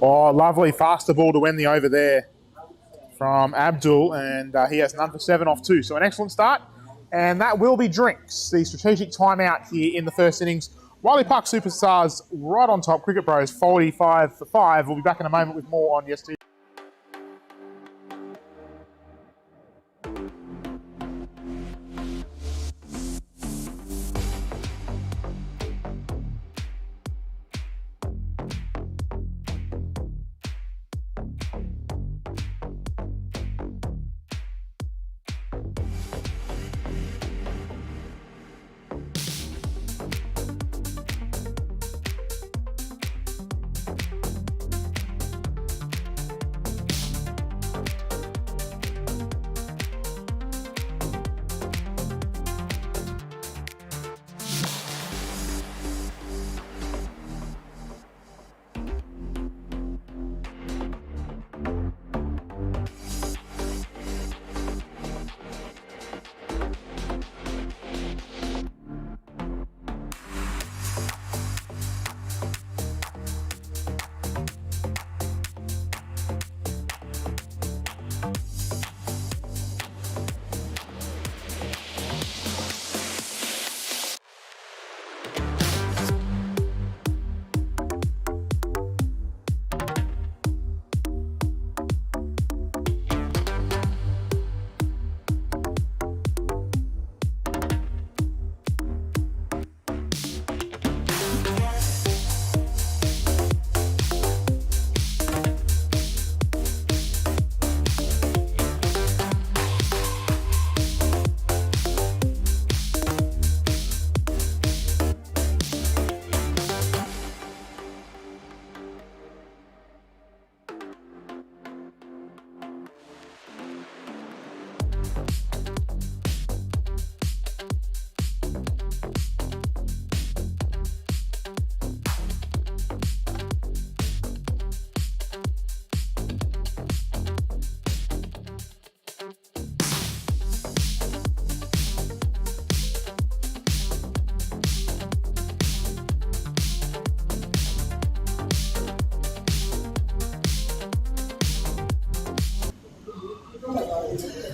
Oh, lovely faster ball to end the over there from Abdul, and he has none for 7 off 2. So an excellent start, and that will be drinks. The strategic timeout here in the first innings. Wiley Park Superstars right on top. Cricket Bros 45 for 5. We'll be back in a moment with more on Yes TV.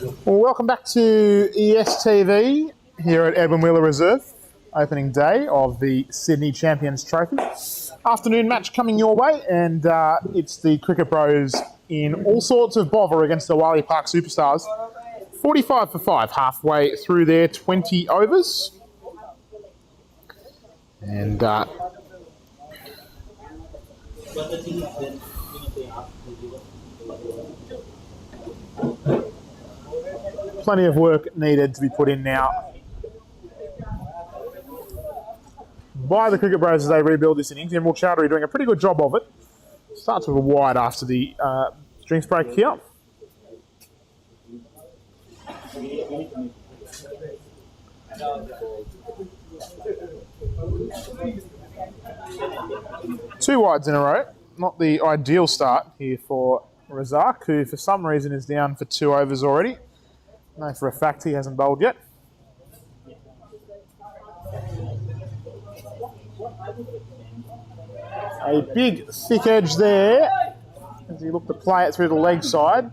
Well, welcome back to ESTV here at Edwin Wheeler Reserve, opening day of the Sydney Champions Trophy. Afternoon match coming your way, and it's the Cricket Bros in all sorts of bother against the Wally Park Superstars. 45 for 5, halfway through their 20 overs. And plenty of work needed to be put in now by the Cricket Bros as they rebuild this innings. Emerald Chowdhury doing a pretty good job of it. Starts with a wide after the drinks break here. Two wides in a row. Not the ideal start here for Razak, who for some reason is down for 2 overs already. No, for a fact he hasn't bowled yet. A big thick edge there as he looked to play it through the leg side.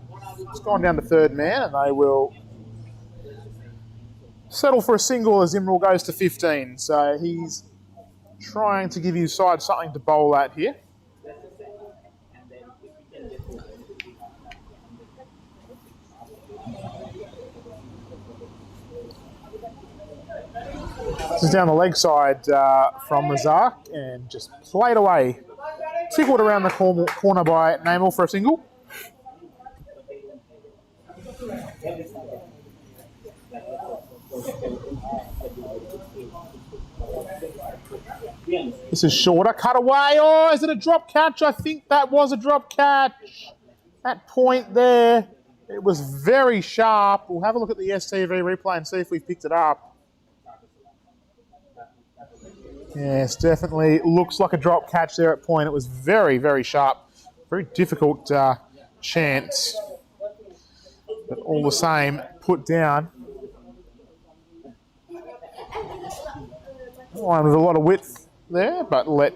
It's gone down to third man, and they will settle for a single as Imral goes to 15. So he's trying to give his side something to bowl at here. This is down the leg side from Razak and just played away. Tickled around the corner by Namel for a single. This is shorter, cut away. Oh, is it a drop catch? I think that was a drop catch. That point there, it was very sharp. We'll have a look at the STV replay and see if we've picked it up. Yes, definitely looks like a drop catch there at point. It was very, very sharp. Very difficult chance. But all the same, put down. One with a lot of width there, but let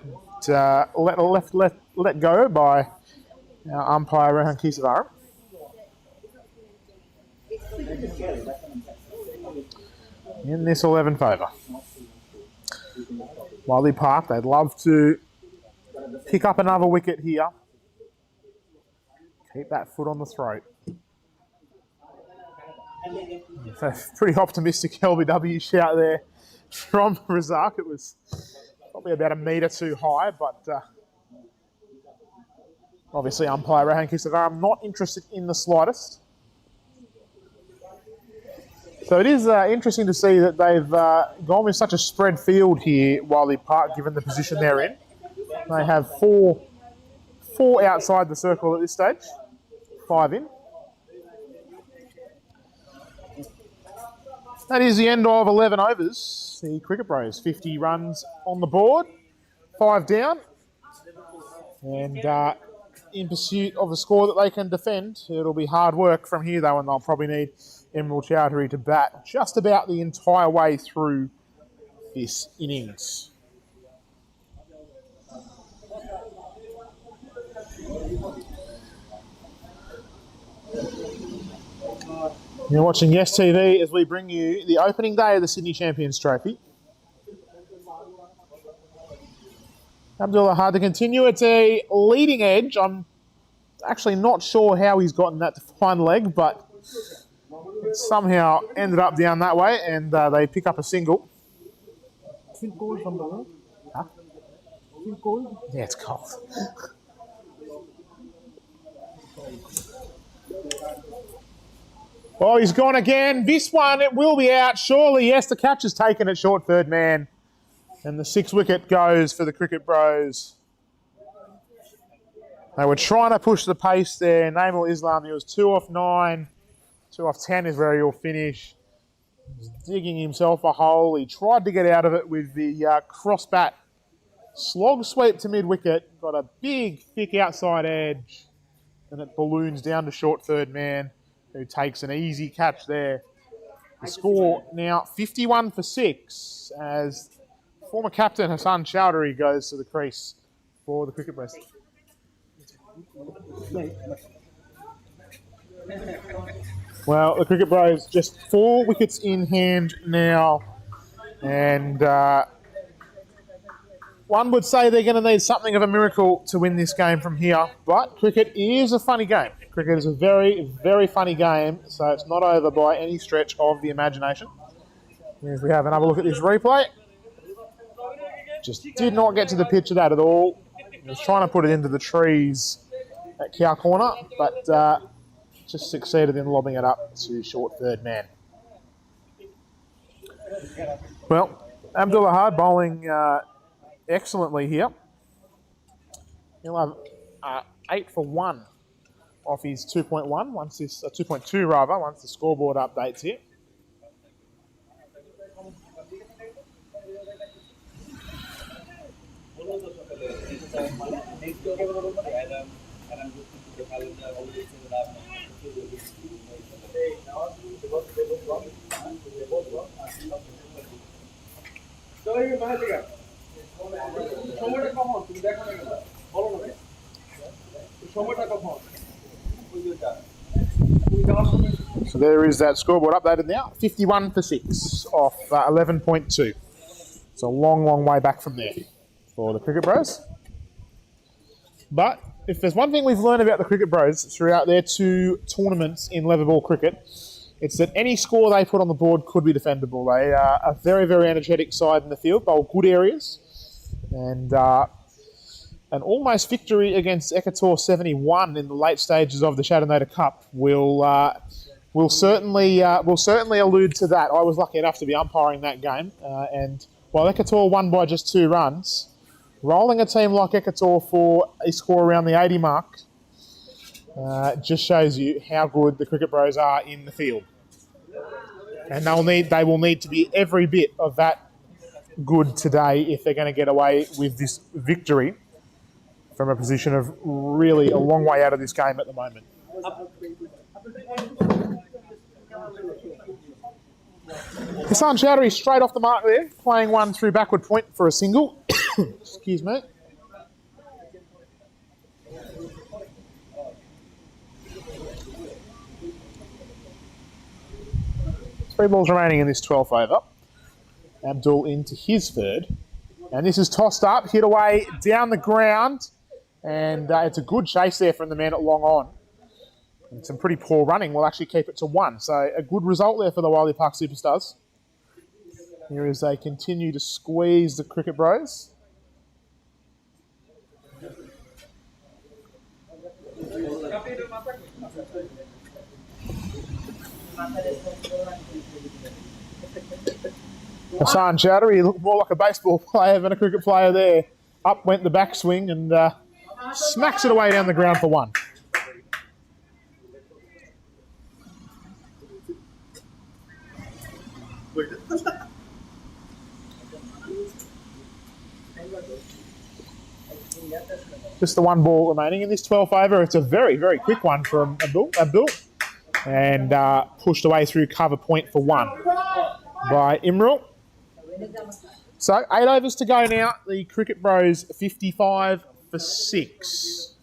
go by our umpire Rehan Kisavaram. In this 11 favour. Wally Park, they'd love to pick up another wicket here. Keep that foot on the throat. So pretty optimistic LBW shout there from Razak. It was probably about a metre too high, but obviously umpire Rehan Kisavaram not interested in the slightest. So it is interesting to see that they've gone with such a spread field here, Wally Park, given the position they're in. They have four outside the circle at this stage, 5 in. That is the end of 11 overs. The Cricket Bros, 50 runs on the board, 5 down. And in pursuit of a score that they can defend, it'll be hard work from here though, and they'll probably need Emerald Chowdhury to bat just about the entire way through this innings. You're watching Yes TV as we bring you the opening day of the Sydney Champions Trophy. Abdullah hard to continue. It's a leading edge. I'm actually not sure how he's gotten that to fine leg, but it somehow ended up down that way, and they pick up a single. Feel cold from the road? Huh? Feel cold? Yeah, it's cold. Oh, he's gone again. This one, it will be out. Surely, yes, the catch is taken at short third man. And the 6th wicket goes for the Cricket Bros. They were trying to push the pace there. Namal Islam, he was 2 off 9. 2 off 10 is where he'll finish. He's digging himself a hole. He tried to get out of it with the cross bat. Slog sweep to mid-wicket. Got a big, thick outside edge. And it balloons down to short third man, who takes an easy catch there. The score now 51 for 6 as former captain Hassan Chowdhury goes to the crease for the Cricket Bros. Well, the Cricket Bros just 4 wickets in hand now, and one would say they're going to need something of a miracle to win this game from here, but cricket is a funny game. Cricket is a very, very funny game, so it's not over by any stretch of the imagination. If we have another look at this replay, just did not get to the pitch of that at all. He was trying to put it into the trees at Cow Corner, but just succeeded in lobbing it up to short third man. Well, Abdullah Hard bowling excellently here. He'll have 8 for 1 off his 2.1, once this 2.2 rather, once the scoreboard updates here. So there is that scoreboard updated now. 51 for 6 off 11.2. It's a long, long way back from there for the Cricket Bros. But if there's one thing we've learned about the Cricket Bros throughout their 2 tournaments in leather ball cricket, it's that any score they put on the board could be defendable. They are a very, very energetic side in the field, bowl good areas, and an almost victory against Ecuador 71 in the late stages of the Shadow Cup will certainly allude to that. I was lucky enough to be umpiring that game, and while Ecuador won by just 2 runs, rolling a team like Ecuador for a score around the 80 mark just shows you how good the Cricket Bros are in the field. And they will need to be every bit of that good today if they're going to get away with this victory from a position of really a long way out of this game at the moment. Hassan Chowdhury straight off the mark there, playing one through backward point for a single. Excuse me. 3 balls remaining in this 12th over. Abdul into his third. And this is tossed up, hit away down the ground. And it's a good chase there from the man at long on. And some pretty poor running will actually keep it to 1. So a good result there for the Wiley Park Superstars. Here as they continue to squeeze the Cricket Bros. Hassan Chowdhury, he looked more like a baseball player than a cricket player there. Up went the backswing and smacks it away down the ground for 1. Just the 1 ball remaining in this 12th over. It's a very, very quick one from Abdul. And pushed away through cover point for 1 by Imrul. So 8 overs to go now. The Cricket Bros 55 for 6.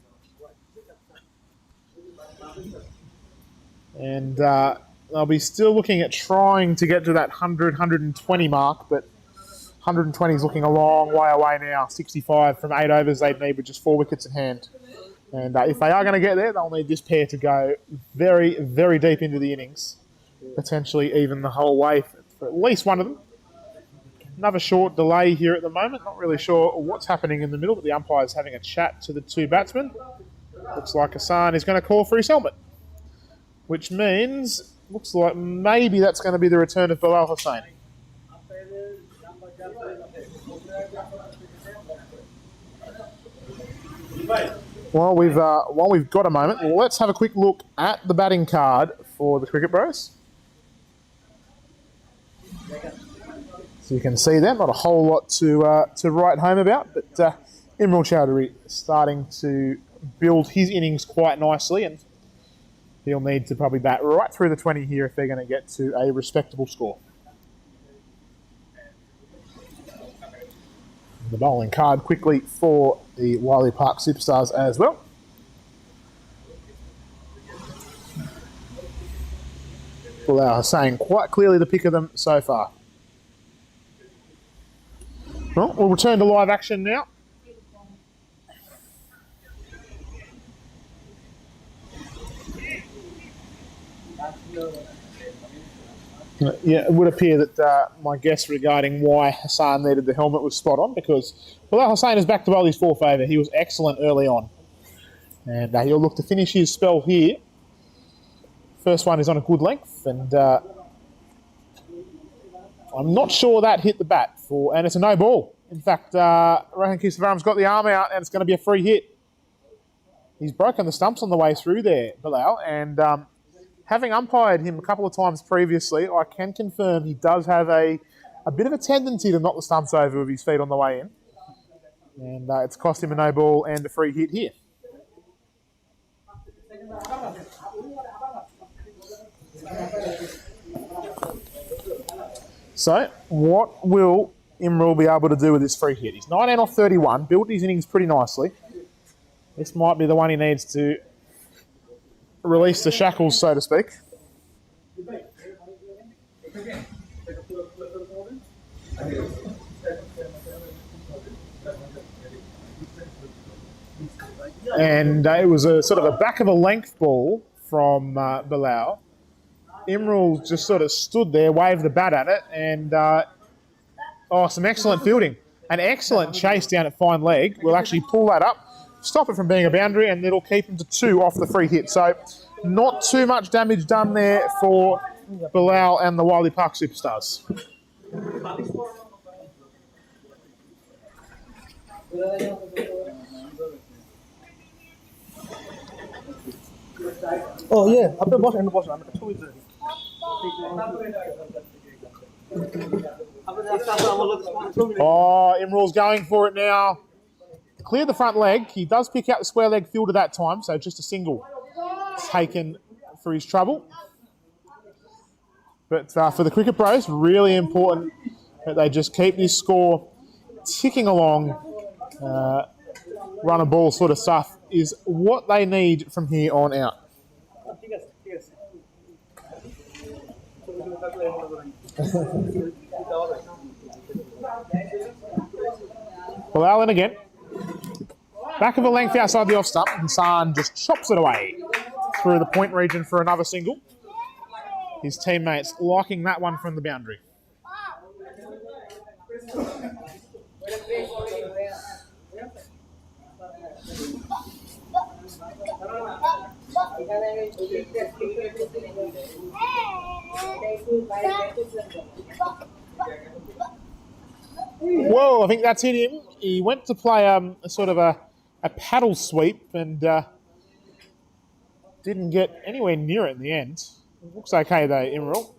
And they'll be still looking at trying to get to that 100, 120 mark, but 120 is looking a long way away now. 65 from 8 overs they'd need with just 4 wickets in hand. And if they are going to get there, they'll need this pair to go very, very deep into the innings. Potentially even the whole way for at least one of them. Another short delay here at the moment. Not really sure what's happening in the middle, but the umpire's having a chat to the 2 batsmen. Looks like Hassan is going to call for his helmet. Which means, looks like maybe that's going to be the return of Bilal Hussain. While we've got a moment, let's have a quick look at the batting card for the Cricket Bros. So you can see that, not a whole lot to write home about, but Imrul Chowdhury starting to build his innings quite nicely, and he'll need to probably bat right through the 20 here if they're going to get to a respectable score. The bowling card quickly for the Wiley Park Superstars as well. Bilal Hussein quite clearly the pick of them so far. Well, we'll return to live action now. Yeah, it would appear that my guess regarding why Hassan needed the helmet was spot on, because Bilal Hussein is back to bowl his fourth over. He was excellent early on. And he'll look to finish his spell here. First one is on a good length, and I'm not sure that hit the bat, and it's a no ball. In fact, Rohan Kisavaram's got the arm out, and it's going to be a free hit. He's broken the stumps on the way through there, Bilal, and having umpired him a couple of times previously, I can confirm he does have a bit of a tendency to knock the stumps over with his feet on the way in. And it's cost him a no ball and a free hit here. So, what will Imrul be able to do with this free hit? He's 19 off 31, built his innings pretty nicely. This might be the one he needs to release the shackles, so to speak. And it was a sort of a back of a length ball from Bilal. Imrul just sort of stood there, waved the bat at it, and some excellent fielding. An excellent chase down at fine leg. We'll actually pull that up, stop it from being a boundary, and it'll keep him to 2 off the free hit. So not too much damage done there for Bilal and the Wiley Park Superstars. Oh yeah, after boss and boss, I'm going to Imrul's going for it now. Cleared the front leg. He does pick out the square leg fielder that time, so just a single taken for his trouble. But for the Cricket Bros, really important that they just keep this score ticking along. Run and ball sort of stuff is what they need from here on out. Well, Allen again. Back of a length outside the off stump. Hassan just chops it away through the point region for another single. His teammates liking that one from the boundary. Whoa, I think that's hit him. He went to play a sort of a paddle sweep and didn't get anywhere near it in the end. Looks okay though, Imrul.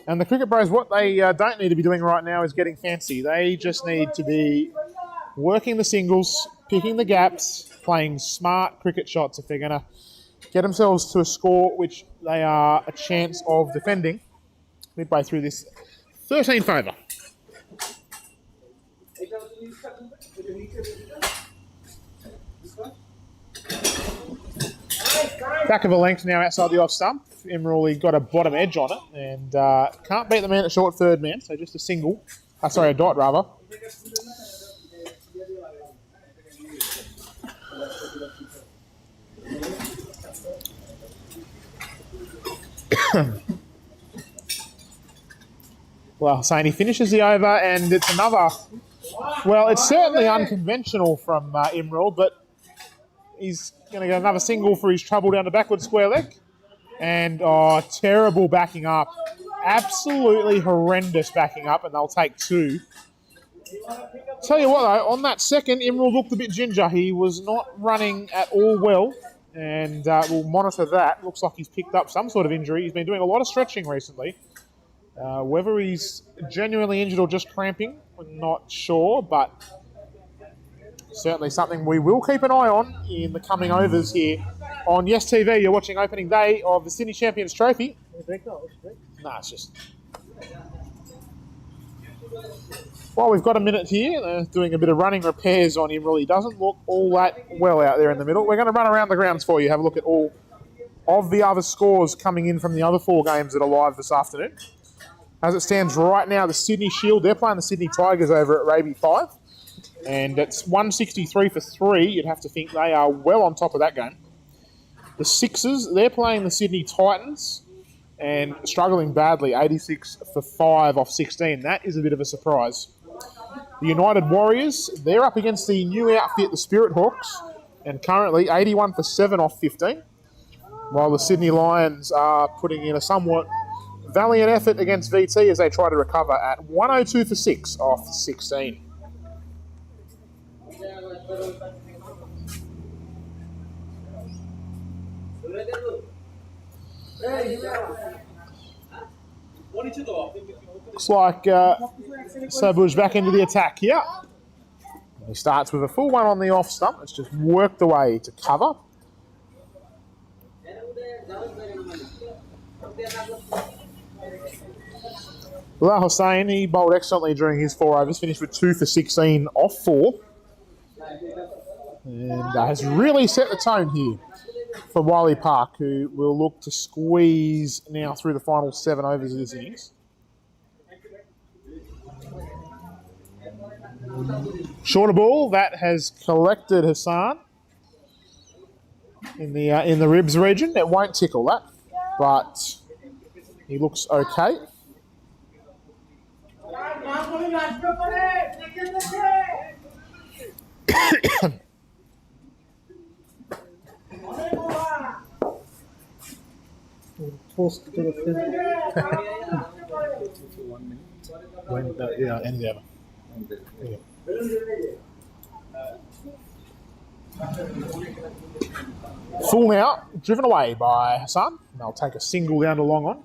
And the Cricket Bros, what they don't need to be doing right now is getting fancy. They just need to be working the singles, picking the gaps, playing smart cricket shots if they're going to get themselves to a score which they are a chance of defending midway through this 13th over. Back of a length now outside the off stump. Imrul got a bottom edge on it and can't beat the man at short third man, so just a single. A dot rather. Well, saying he finishes the over and it's another, well, it's certainly unconventional from Imrul, but he's going to get another single for his trouble down the backward square leg. And terrible backing up. Absolutely horrendous backing up, and they'll take 2. Tell you what, though, on that second, Imrul looked a bit ginger. He was not running at all well, and we'll monitor that. Looks like he's picked up some sort of injury. He's been doing a lot of stretching recently. Whether he's genuinely injured or just cramping, we're not sure, but certainly something we will keep an eye on in the coming overs here on Yes TV. You're watching opening day of the Sydney Champions Trophy. No, it's just... Well, we've got a minute here. Doing a bit of running repairs on him. Really doesn't look all that well out there in the middle. We're going to run around the grounds for you, have a look at all of the other scores coming in from the other 4 games that are live this afternoon. As it stands right now, the Sydney Shield, they're playing the Sydney Tigers over at Raby 5. And it's 163 for 3. You'd have to think they are well on top of that game. The Sixers, they're playing the Sydney Titans and struggling badly, 86 for 5 off 16. That is a bit of a surprise. The United Warriors, they're up against the new outfit, the Spirit Hawks, and currently 81 for 7 off 15, while the Sydney Lions are putting in a somewhat valiant effort against VT as they try to recover at 102 for 6 off 16. Looks like Sabush back into the attack here. He starts with a full one on the off stump. It's just worked away to cover. Bilal Hussain, he bowled excellently during his 4 overs, finished with 2 for 16 off 4. And has really set the tone here for Wiley Park, who will look to squeeze now through the final 7 overs of this innings. Shorter ball, that has collected Hassan in the ribs region. It won't tickle that, but he looks okay. Post to the field. End the other. Yeah. Full now, driven away by Hassan. They'll take a single down to long on.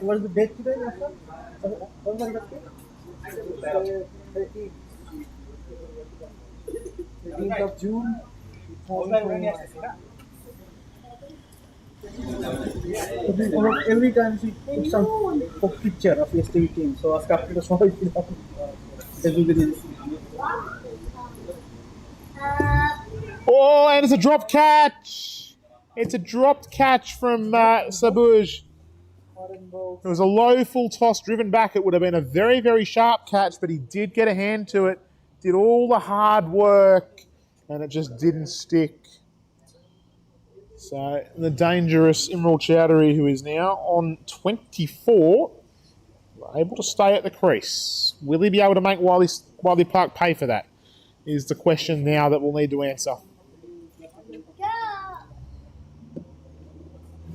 What is the date today? 13th of June. Every time she put some picture of yesterday team, so ask after the song. Oh, and it's a drop catch. It's a dropped catch from Sabuj. It was a low full toss driven back. It would have been a very, very sharp catch, but he did get a hand to it, did all the hard work, and it just didn't stick. So the dangerous Imral Chowdhury, who is now on 24, able to stay at the crease. Will he be able to make Wiley Park pay for that? Is the question now that we'll need to answer.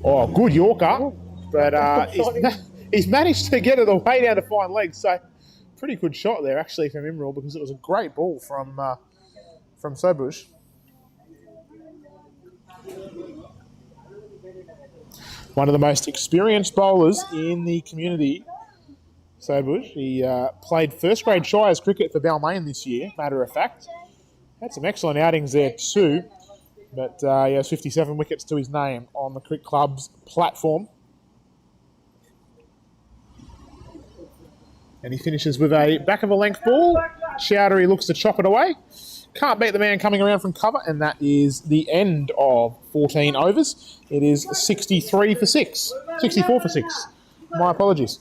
Oh, good Yorker, but he's managed to get it away down to fine legs. So pretty good shot there, actually, from Imral, because it was a great ball from Sobush. One of the most experienced bowlers in the community, Sobush. He played first grade Shires cricket for Balmain this year, matter of fact. Had some excellent outings there too, but he has 57 wickets to his name on the Cric Club's platform. And he finishes with a back of a length ball. Chowdhury looks to chop it away. Can't beat the man coming around from cover, and that is the end of 14 overs. It is 63 for 6. 64 for 6. My apologies.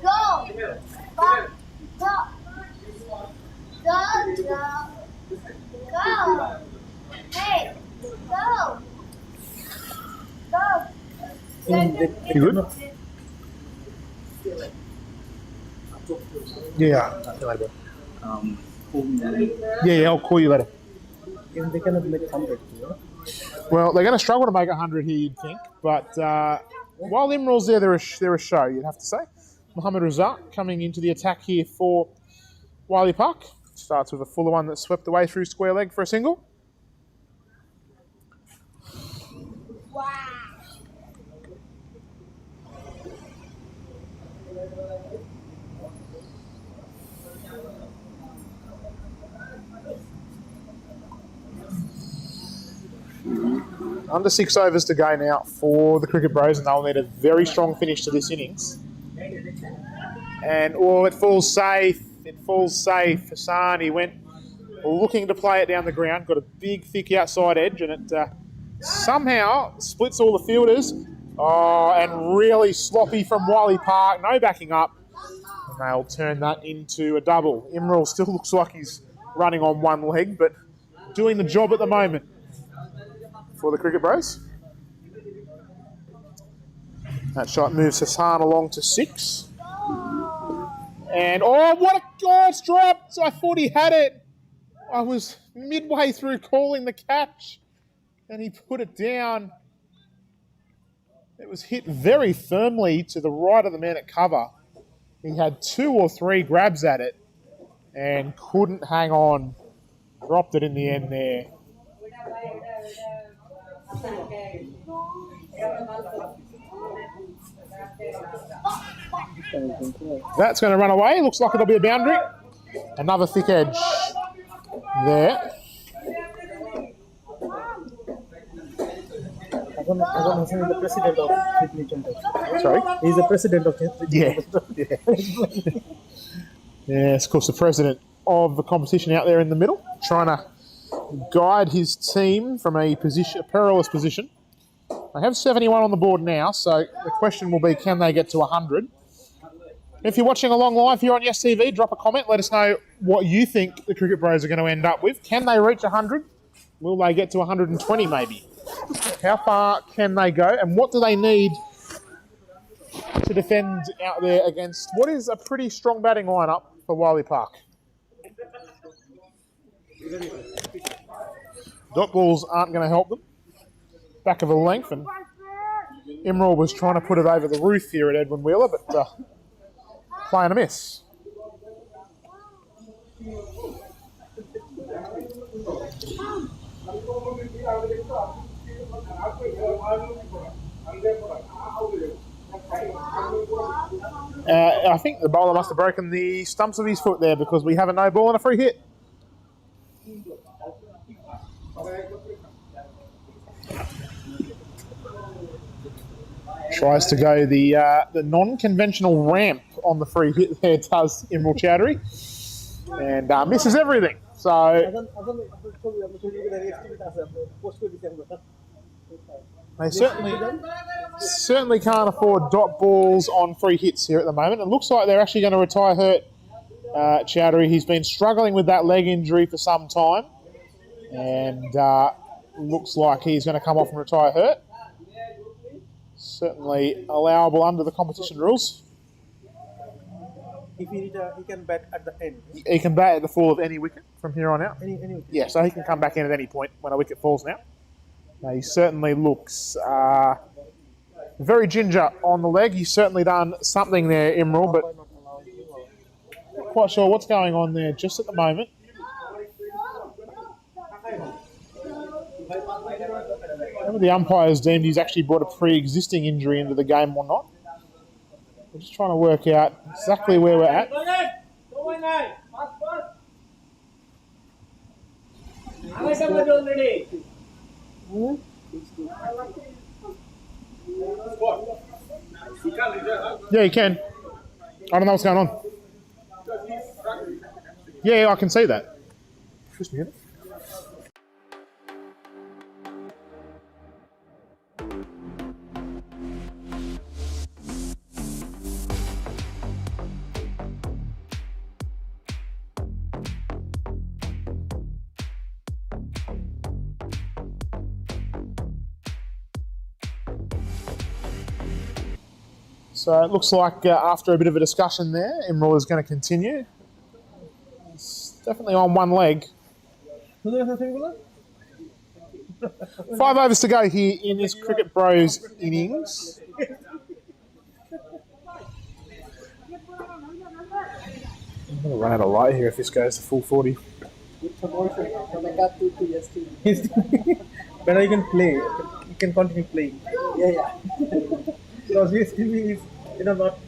Go! Hey, go! You good? Yeah, I feel like that. Yeah, I'll call you later. Even they cannot make 100, you know? Well, they're going to struggle to make 100 here, you'd think. But while Imral's there, they're a show, you'd have to say. Mohammed Razak coming into the attack here for Wiley Park. Starts with a fuller one that's swept away through square leg for a single. Under 6 overs to go now for the Cricket Bros, and they'll need a very strong finish to this innings. And, it falls safe. It falls safe. Hassan, he went looking to play it down the ground, got a big, thick outside edge, and it somehow splits all the fielders. Oh, and really sloppy from Wiley Park. No backing up. And they'll turn that into a double. Imral still looks like he's running on one leg, but doing the job at the moment for the Cricket Bros. That shot moves Hassan along to 6. And, what a goal! It's dropped! I thought he had it. I was midway through calling the catch, and he put it down. It was hit very firmly to the right of the man at cover. He had 2 or 3 grabs at it and couldn't hang on. Dropped it in the end there. That's going to run away. Looks like it'll be a boundary. Another thick edge there. Azam Hassan is the president of Sydney Tenders. Sorry? He's the president of Sydney. Yeah. Yes, of course, the president of the competition out there in the middle, trying to guide his team from a perilous position. They have 71 on the board now, so the question will be, can they get to 100? If you're watching along live here on Yes TV, drop a comment. Let us know what you think the Cricket Bros are going to end up with. Can they reach 100? Will they get to 120 maybe? How far can they go? And what do they need to defend out there against what is a pretty strong batting lineup for Wiley Park? Dot balls aren't going to help them. Back of a length, and Imral was trying to put it over the roof here at Edwin Wheeler, but playing a miss. I think the bowler must have broken the stumps of his foot there because we have a no ball and a free hit. Tries to go the non-conventional ramp on the free hit there, does Imral Chowdhury, and misses everything. So they certainly can't afford dot balls on free hits here at the moment. It looks like they're actually going to retire hurt Chowdhury. He's been struggling with that leg injury for some time, and looks like he's going to come off and retire hurt. Certainly allowable under the competition rules. If he can bat at the end. He can bat at the fall of any wicket from here on out. Any wicket. Yeah, so he can come back in at any point when a wicket falls now. He certainly looks very ginger on the leg. He's certainly done something there, Imral, but not quite sure what's going on there just at the moment. Whether the umpires deemed he's actually brought a pre-existing injury into the game or not. We're just trying to work out exactly where we're at. Yeah, you can. I don't know what's going on. Yeah, I can see that. Just a minute. So it looks like after a bit of a discussion there, Imral is going to continue. It's definitely on one leg. 5 overs to go here in this Cricket Bros innings. going to run out of light here if this goes to full 40. But you can play. You can continue playing. Yeah. Because VSTV is, not.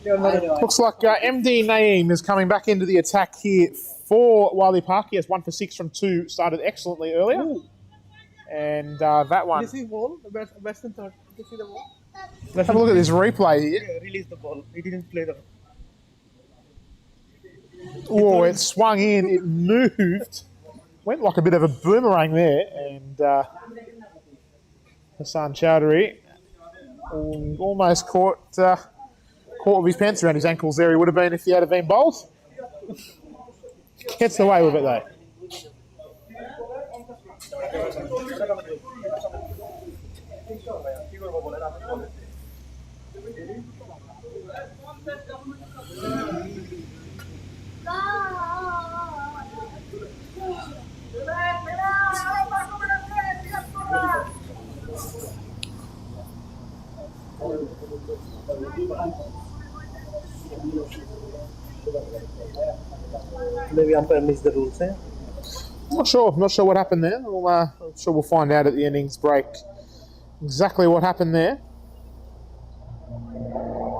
Looks like MD Naeem is coming back into the attack here for Wali Park. He has 1 for 6 from 2, started excellently earlier. Ooh. And that one. Did you see ball? The batsman thought. Did you see the ball? Let's have a look at this replay here. Yeah, release the ball. He didn't play the. Oh, it swung in, it moved. Went like a bit of a boomerang there. And Hassan Chowdhury almost caught with his pants around his ankles there. He would have been if he had been bowled. Gets away with it though. Maybe umpire missed the rules, eh? Not sure what happened there. I'm sure we'll find out at the innings break exactly what happened there.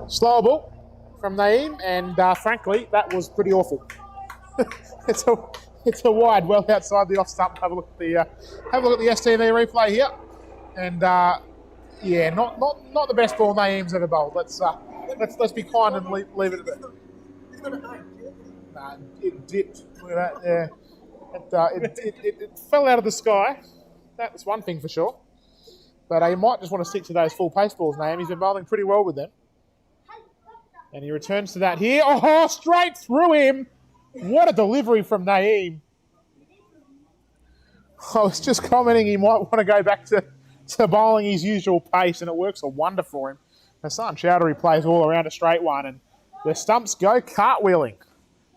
Slower ball from Naeem, and frankly, that was pretty awful. It's a wide, well outside the off stump. Have a look at the STV replay here, and yeah, not the best ball Naeem's ever bowled. Let's be kind and leave it at that. Nah, it dipped. Look at that. Yeah, it fell out of the sky. That's one thing for sure. But he might just want to stick to those full pace balls, Naeem. He's been bowling pretty well with them. And he returns to that here. Oh, straight through him. What a delivery from Naeem. I was just commenting he might want to go back to bowling his usual pace, and it works a wonder for him. Hassan Chowdhury plays all around a straight one, and the stumps go cartwheeling.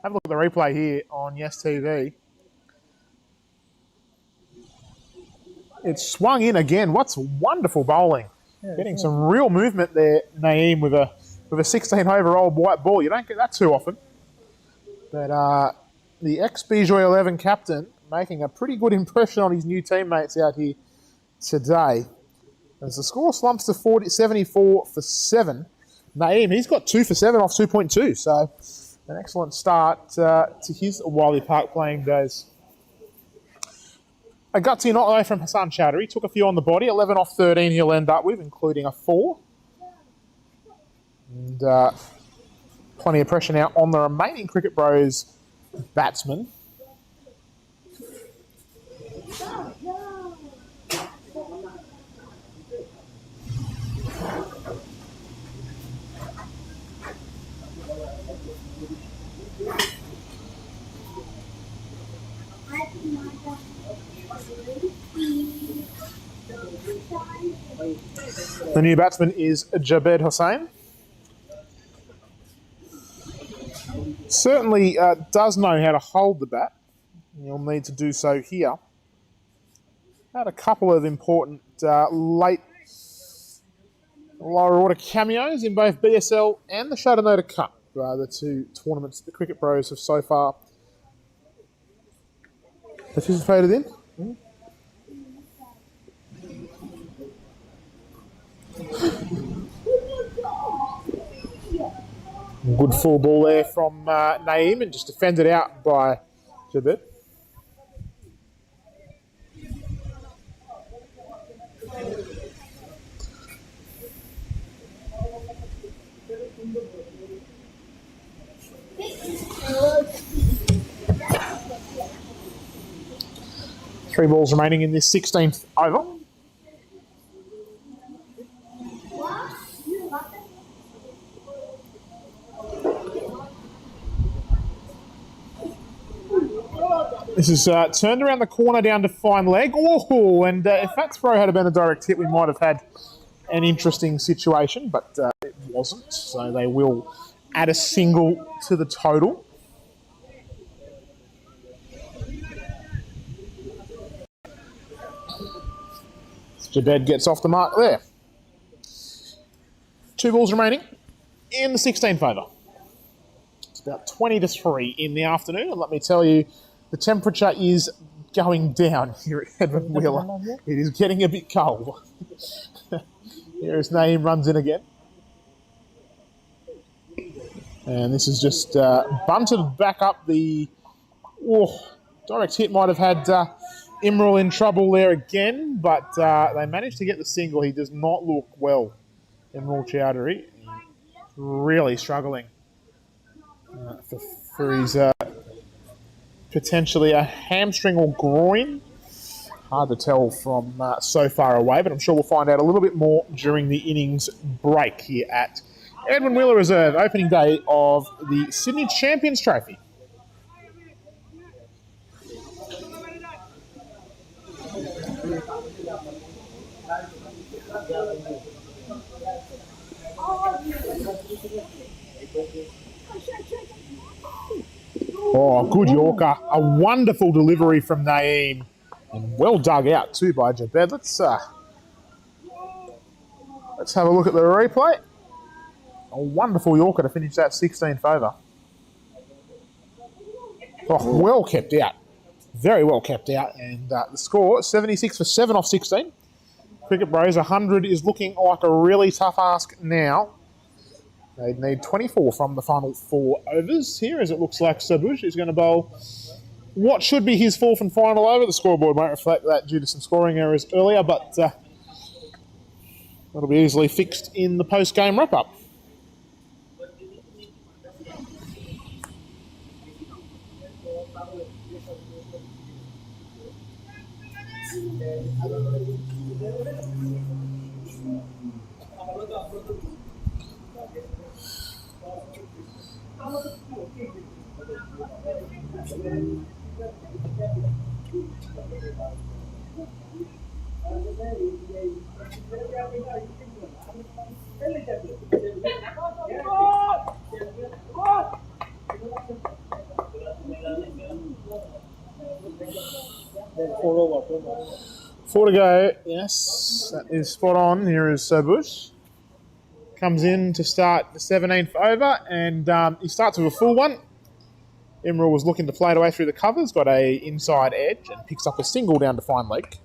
Have a look at the replay here on Yes TV. It swung in again. What's wonderful bowling. Yeah, getting some real movement there, Naeem, with a 16-over-old white ball. You don't get that too often. But the ex-Bijoy 11 captain making a pretty good impression on his new teammates out here today. As the score slumps to 74 for 7. Naeem, he's got 2 for 7 off 2.2. So an excellent start to his Wali Park playing days. A gutsy not away from Hassan Chowdhury. Took a few on the body. 11 off 13 he'll end up with, including a 4. And plenty of pressure now on the remaining Cricket Bros batsmen. The new batsman is Jabed Hossain. Certainly does know how to hold the bat. He'll need to do so here. Had a couple of important late lower order cameos in both BSL and the Shadow Cup, the two tournaments the Cricket Bros have so far participated in. Good full ball there from Naeem, and just defended out by Jabed. Three balls remaining in this 16th over. This is turned around the corner down to fine leg. Oh, and if that throw had been a direct hit, we might have had an interesting situation, but it wasn't. So they will add a single to the total. Jabed gets off the mark there. 2 balls remaining in the 16th over. It's about 20 to 3 in the afternoon. And let me tell you, the temperature is going down here at Edmund Wheeler. It is getting a bit cold. Here as Naeem runs in again. And this is just bunted back up the... direct hit might have had Imral in trouble there again, but they managed to get the single. He does not look well, Imral Chowdhury. Really struggling for his potentially a hamstring or groin. Hard to tell from so far away, but I'm sure we'll find out a little bit more during the innings break here at Edmund Wheeler Reserve, opening day of the Sydney Champions Trophy. Oh, good Yorker. A wonderful delivery from Naeem. And well dug out too by Jabed. Let's have a look at the replay. A wonderful Yorker to finish that 16th over. Oh, well kept out. Very well kept out. And the score, 76 for 7 off 16. Cricket Bros, 100 is looking like a really tough ask now. They'd need 24 from the final 4 overs here, as it looks like Sabush is going to bowl what should be his 4th and final over. The scoreboard won't reflect that due to some scoring errors earlier, but that'll be easily fixed in the post-game wrap-up. Four to go, yes, that is spot on. Here is Bush. Comes in to start the 17th over, and he starts with a full one. Imral was looking to play it away through the covers, got a inside edge, and picks up a single down to fine leg.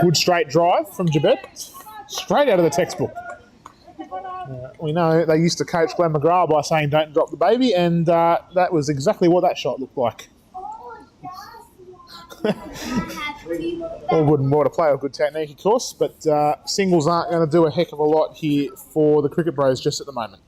Good straight drive from Jabet, straight out of the textbook. We know they used to coach Glenn McGrath by saying don't drop the baby, and that was exactly what that shot looked like. All good and more to play, or good technique, of course, but singles aren't going to do a heck of a lot here for the Cricket Bros just at the moment.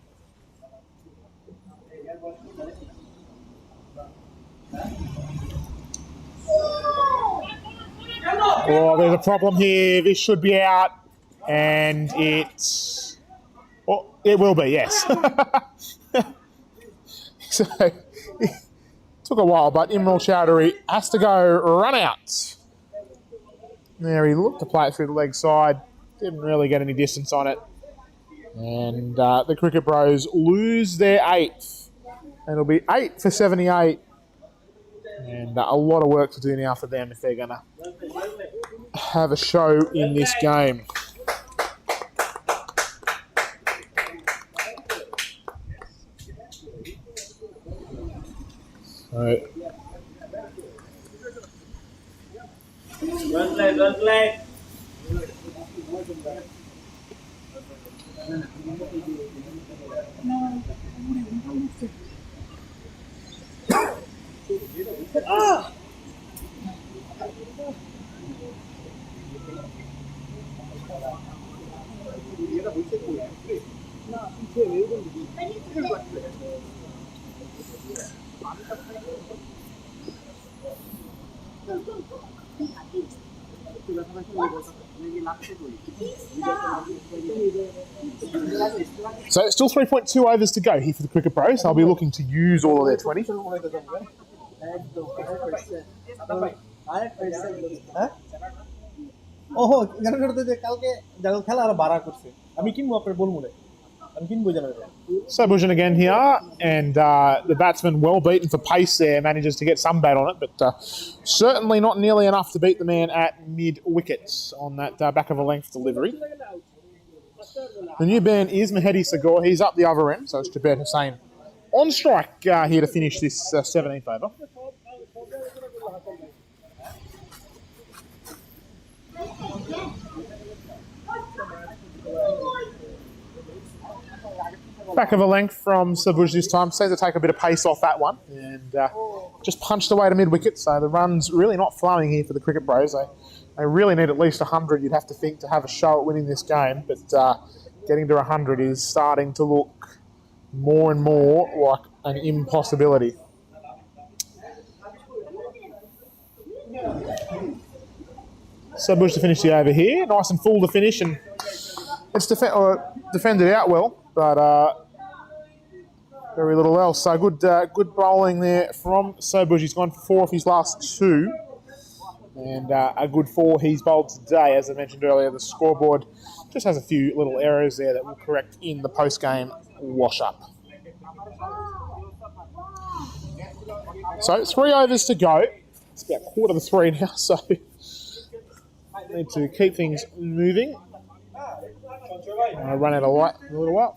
Oh, there's a problem here. This should be out, and it's... Well, it will be, yes. So, it took a while, but Imral Chowdhury has to go run out. There, he looked to play it through the leg side. Didn't really get any distance on it. And the Cricket Bros lose their 8th. And it'll be 8 for 78. And a lot of work to do now for them if they're going to have a show in this game. So, Don't play. So it's still 3.2 overs to go here for the Cricket Bros. They'll be looking to use all of their 20. হ্যাঁ ওহো এখানে করতে যে কালকে যারা খেলা আর ভাড়া করছে আমি কিনবো আপনার বলবো না আমি কিনবো জানা Sobhujan again here, and the batsman well beaten for pace there, manages to get some bat on it, but certainly not nearly enough to beat the man at mid-wickets on that back of a length delivery. The new man is Mahedi Sagor. He's up the other end, so it's Jabed Hussain on strike here to finish this 17th over. Back of a length from Sabuj this time. Seems to take a bit of pace off that one and just punched away to mid-wicket. So the run's really not flowing here for the Cricket Bros. They really need at least 100, you'd have to think, to have a show at winning this game. But getting to 100 is starting to look more and more like an impossibility. Sabuj to finish the over here. Nice and full to finish, and it's defended out well, but very little else. So good bowling there from Sabuj. He's gone for 4 off his last 2. And a good 4 he's bowled today. As I mentioned earlier, the scoreboard just has a few little errors there that we'll correct in the post-game wash-up. So 3 overs to go. It's about 2:45 now, so need to keep things moving. Run out of light in a little while.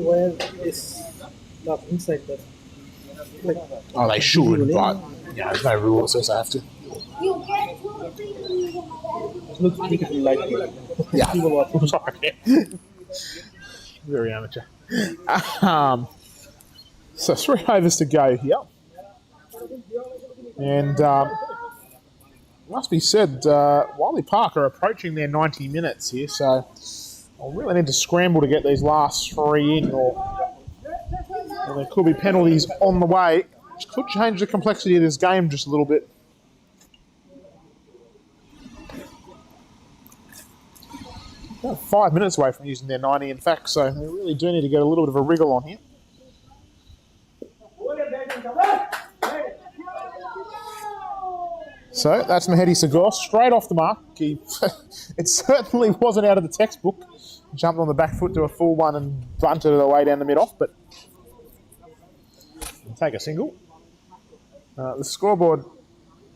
where is not inside that Oh, they should, but there's no rule that says they have to. looks beautifully like Yeah, sorry. Very amateur. So 3 overs to go here. And must be said, Wiley Park are approaching their 90 minutes here, so I'll really need to scramble to get these last 3 in, or there could be penalties on the way, which could change the complexity of this game just a little bit. About 5 minutes away from using their 90, in fact, so they really do need to get a little bit of a wriggle on here. So that's Mahedi Sagor, straight off the mark. It certainly wasn't out of the textbook. Jumped on the back foot to a full one and bunted it away down the mid-off, but take a single. The scoreboard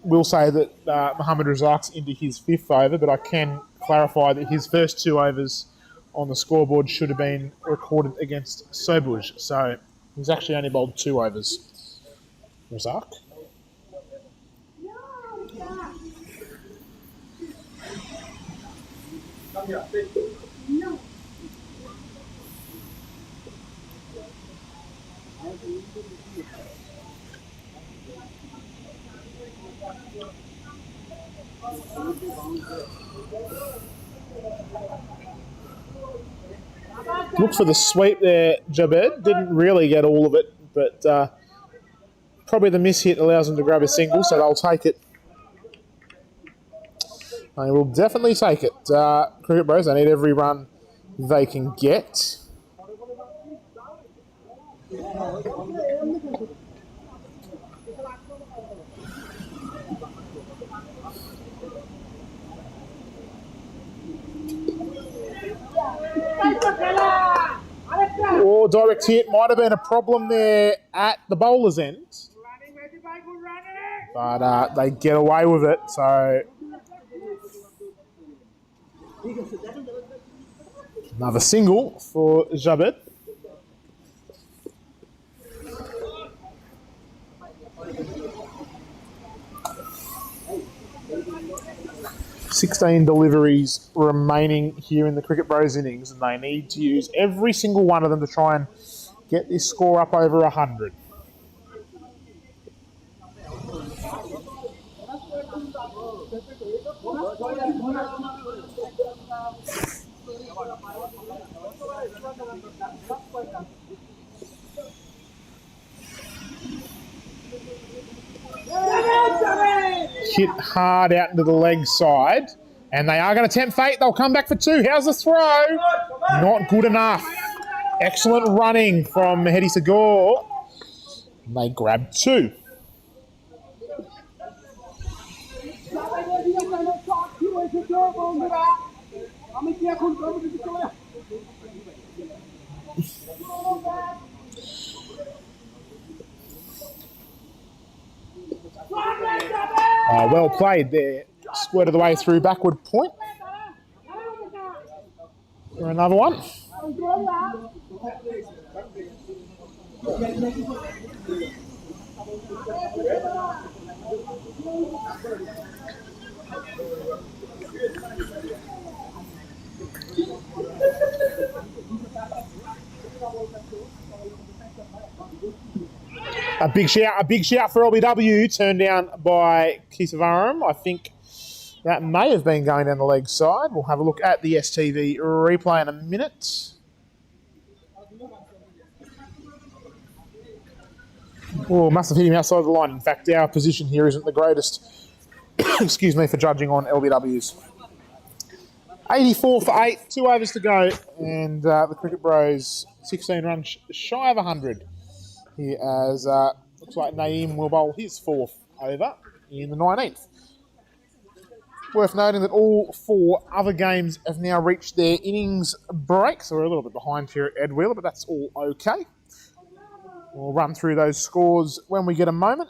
will say that Mohammad Razak's into his 5th over, but I can clarify that his first 2 overs on the scoreboard should have been recorded against Sabuj. So he's actually only bowled 2 overs. Razak. Look for the sweep there, Jabed. Didn't really get all of it, but probably the miss hit allows them to grab a single, so they'll take it. They will definitely take it. Cricket Bros, they need every run they can get. Oh, direct hit might have been a problem there at the bowler's end. But they get away with it, so another single for Jabed. $16 deliveries remaining here in the Cricket Bros innings, and they need to use every single one of them to try and get this score up over 100. Hit hard out into the leg side, and they are going to tempt fate. They'll come back for 2. How's the throw? Not good enough. Excellent running from Mehdi Segor. They grab 2. Well played there. Squirted the way through backward point. For another one. A big shout for LBW, turned down by Kisavaram. I think that may have been going down the leg side. We'll have a look at the STV replay in a minute. Oh, must have hit him outside the line. In fact, our position here isn't the greatest, excuse me, for judging on LBWs. 84 for 8, 2 overs to go, and the Cricket Bros 16 runs shy of 100. Here as looks like Naeem will bowl his 4th over in the 19th. Worth noting that all 4 other games have now reached their innings break, so we're a little bit behind here at Ed Wheeler, but that's all okay. We'll run through those scores when we get a moment.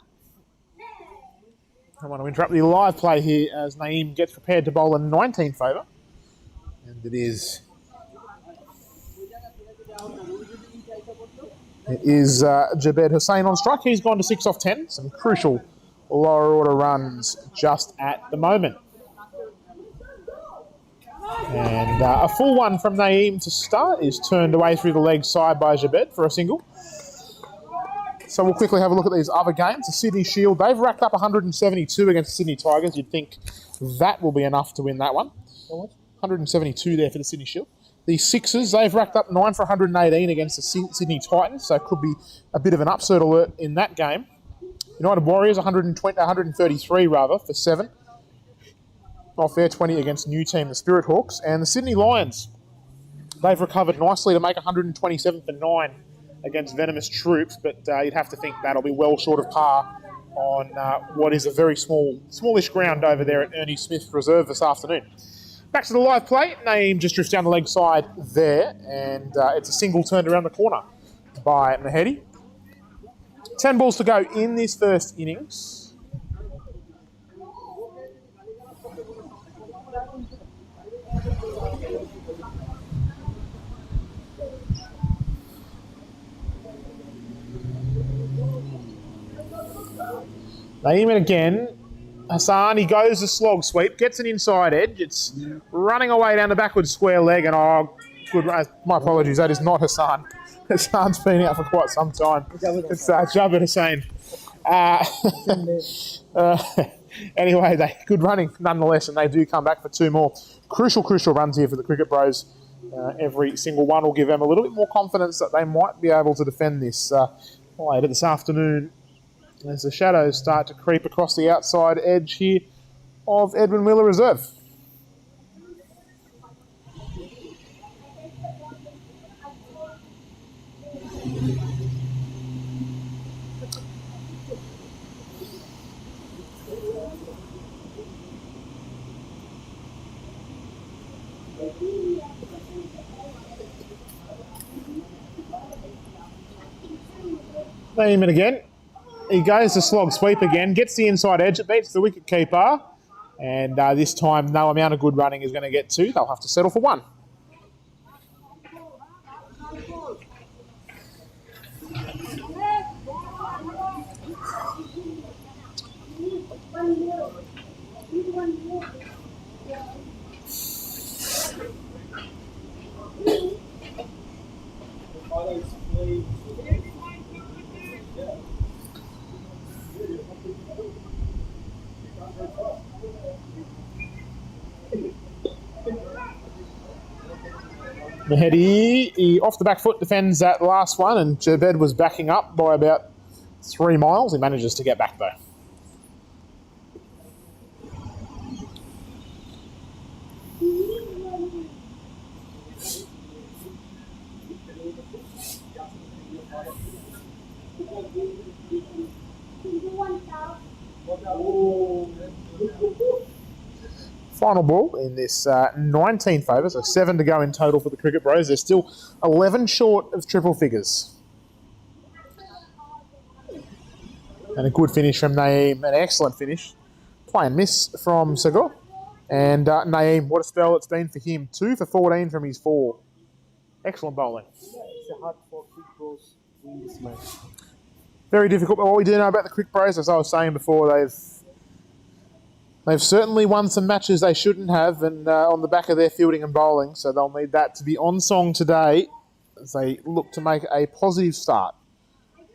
I want to interrupt the live play here as Naeem gets prepared to bowl a 19th over. And it is Jabed Hussain on strike. He's gone to 6 off 10. Some crucial lower order runs just at the moment. And a full one from Naeem to start is turned away through the leg side by Jabed for a single. So we'll quickly have a look at these other games. The Sydney Shield, they've racked up 172 against the Sydney Tigers. You'd think that will be enough to win that one. 172 there for the Sydney Shield. The Sixers, they've racked up 9 for 118 against the Sydney Titans, so it could be a bit of an upset alert in that game. United Warriors, 133 rather, for 7. Off their 20 against new team, the Spirit Hawks. And the Sydney Lions, they've recovered nicely to make 127 for 9 against Venomous Troops, but you'd have to think that'll be well short of par on what is a very smallish ground over there at Ernie Smith Reserve this afternoon. Back to the live play. Naeem just drifts down the leg side there, and it's a single turned around the corner by Mehdi. 10 balls to go in this first innings. Naeem again. Hassan, he goes the slog sweep, gets an inside edge. It's running away down the backward square leg, and my apologies, that is not Hassan. Hassan's been out for quite some time. It's Jabed Hussain. Anyway, good running nonetheless, and they do come back for 2 more. Crucial runs here for the Cricket Bros. Every single one will give them a little bit more confidence that they might be able to defend this later this afternoon, as the shadows start to creep across the outside edge here of Edwin Wheeler Reserve. Naeem it again. He goes to slog sweep again, gets the inside edge, it beats the wicket keeper, and this time no amount of good running is going to get 2. They'll have to settle for 1. Mehdi, he off the back foot defends that last one, and Jabed was backing up by about 3 miles. He manages to get back though. Final ball in this 19th over, so 7 to go in total for the Cricket Bros. They're still 11 short of triple figures. And a good finish from Naeem, an excellent finish. Play and miss from Sagor. And Naeem, what a spell it's been for him. 2 for 14 from his 4. Excellent bowling. It's a hard for Cric Bros in this match. Very difficult, but what we do know about the Cric Bros, as I was saying before, they've certainly won some matches they shouldn't have, and on the back of their fielding and bowling, so they'll need that to be on song today as they look to make a positive start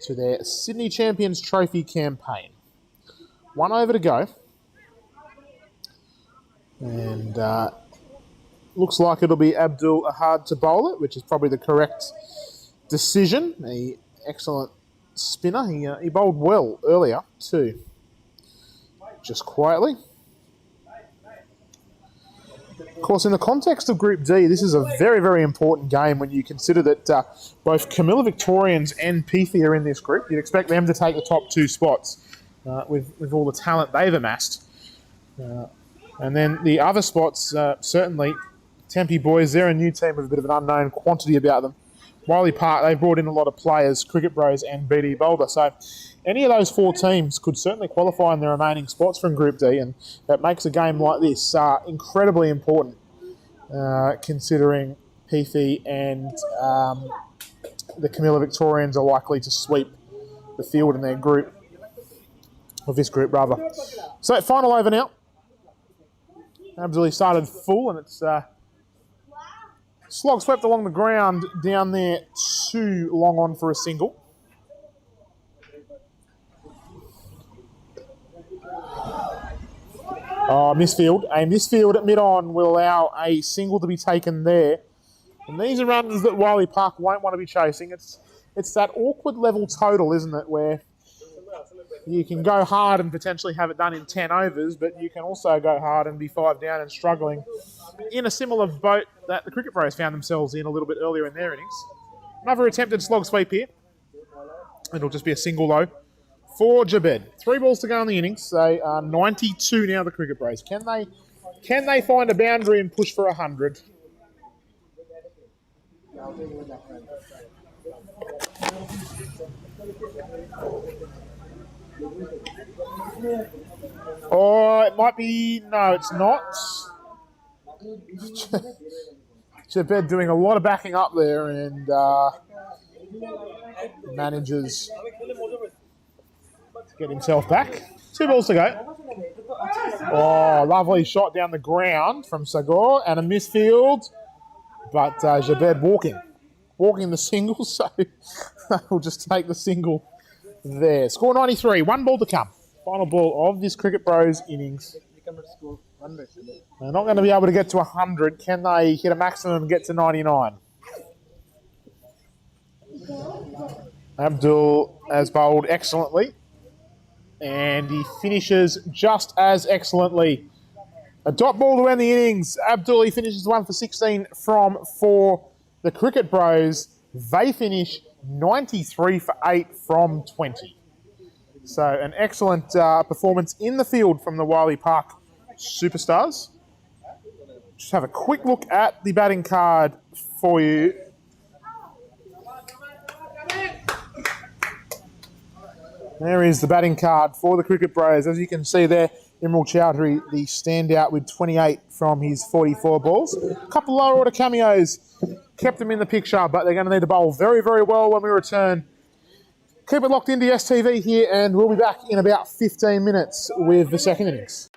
to their Sydney Champions Trophy campaign. 1 over to go. And looks like it'll be Abdul Ahad to bowl it, which is probably the correct decision. An excellent spinner. He bowled well earlier too. Just quietly. Of course, in the context of Group D, this is a very, very important game when you consider that both Camilla Victorians and Peafy are in this group. You'd expect them to take the top 2 spots with all the talent they've amassed. And then the other spots, certainly, Tempe Boys, they're a new team with a bit of an unknown quantity about them. Wiley Park, they've brought in a lot of players, Cricket Bros and BD Boulder. So any of those 4 teams could certainly qualify in the remaining spots from Group D, and that makes a game like this incredibly important, considering Peafy and the Camilla Victorians are likely to sweep the field in their group, or this group rather. So final over now. Absolutely started full, and it's slog swept along the ground down there, too long on for a single. Oh, misfield. A misfield at mid-on will allow a single to be taken there. And these are runs that Wiley Park won't want to be chasing. It's that awkward level total, isn't it, where you can go hard and potentially have it done in 10 overs, but you can also go hard and be 5 down and struggling in a similar boat that the Cricket Bros found themselves in a little bit earlier in their innings. Another attempted slog sweep here. It'll just be a single though for Jabed. 3 balls to go in the innings. They are 92 now, the Cricket Bros. Can they find a boundary and push for 100? Oh, it might be... No, it's not. Jabed doing a lot of backing up there, and manages to get himself back. 2 balls to go. Oh, lovely shot down the ground from Sagor, and a misfield. But Jabed walking the single, so we'll just take the single there. Score 93, 1 ball to come. Final ball of this Cricket Bros innings. They're not going to be able to get to 100. Can they hit a maximum and get to 99? Abdul has bowled excellently, and he finishes just as excellently. A dot ball to end the innings. Abdul, he finishes 1 for 16 from 4. The Cricket Bros, they finish 93 for 8 from 20. So an excellent performance in the field from the Wiley Park superstars. Just have a quick look at the batting card for you. There is the batting card for the Cricket Bros. As you can see there, Imral Chowdhury, the standout with 28 from his 44 balls. A couple lower order cameos kept them in the picture, but they're going to need to bowl very, very well when we return. Keep it locked into STV here, and we'll be back in about 15 minutes with the second innings.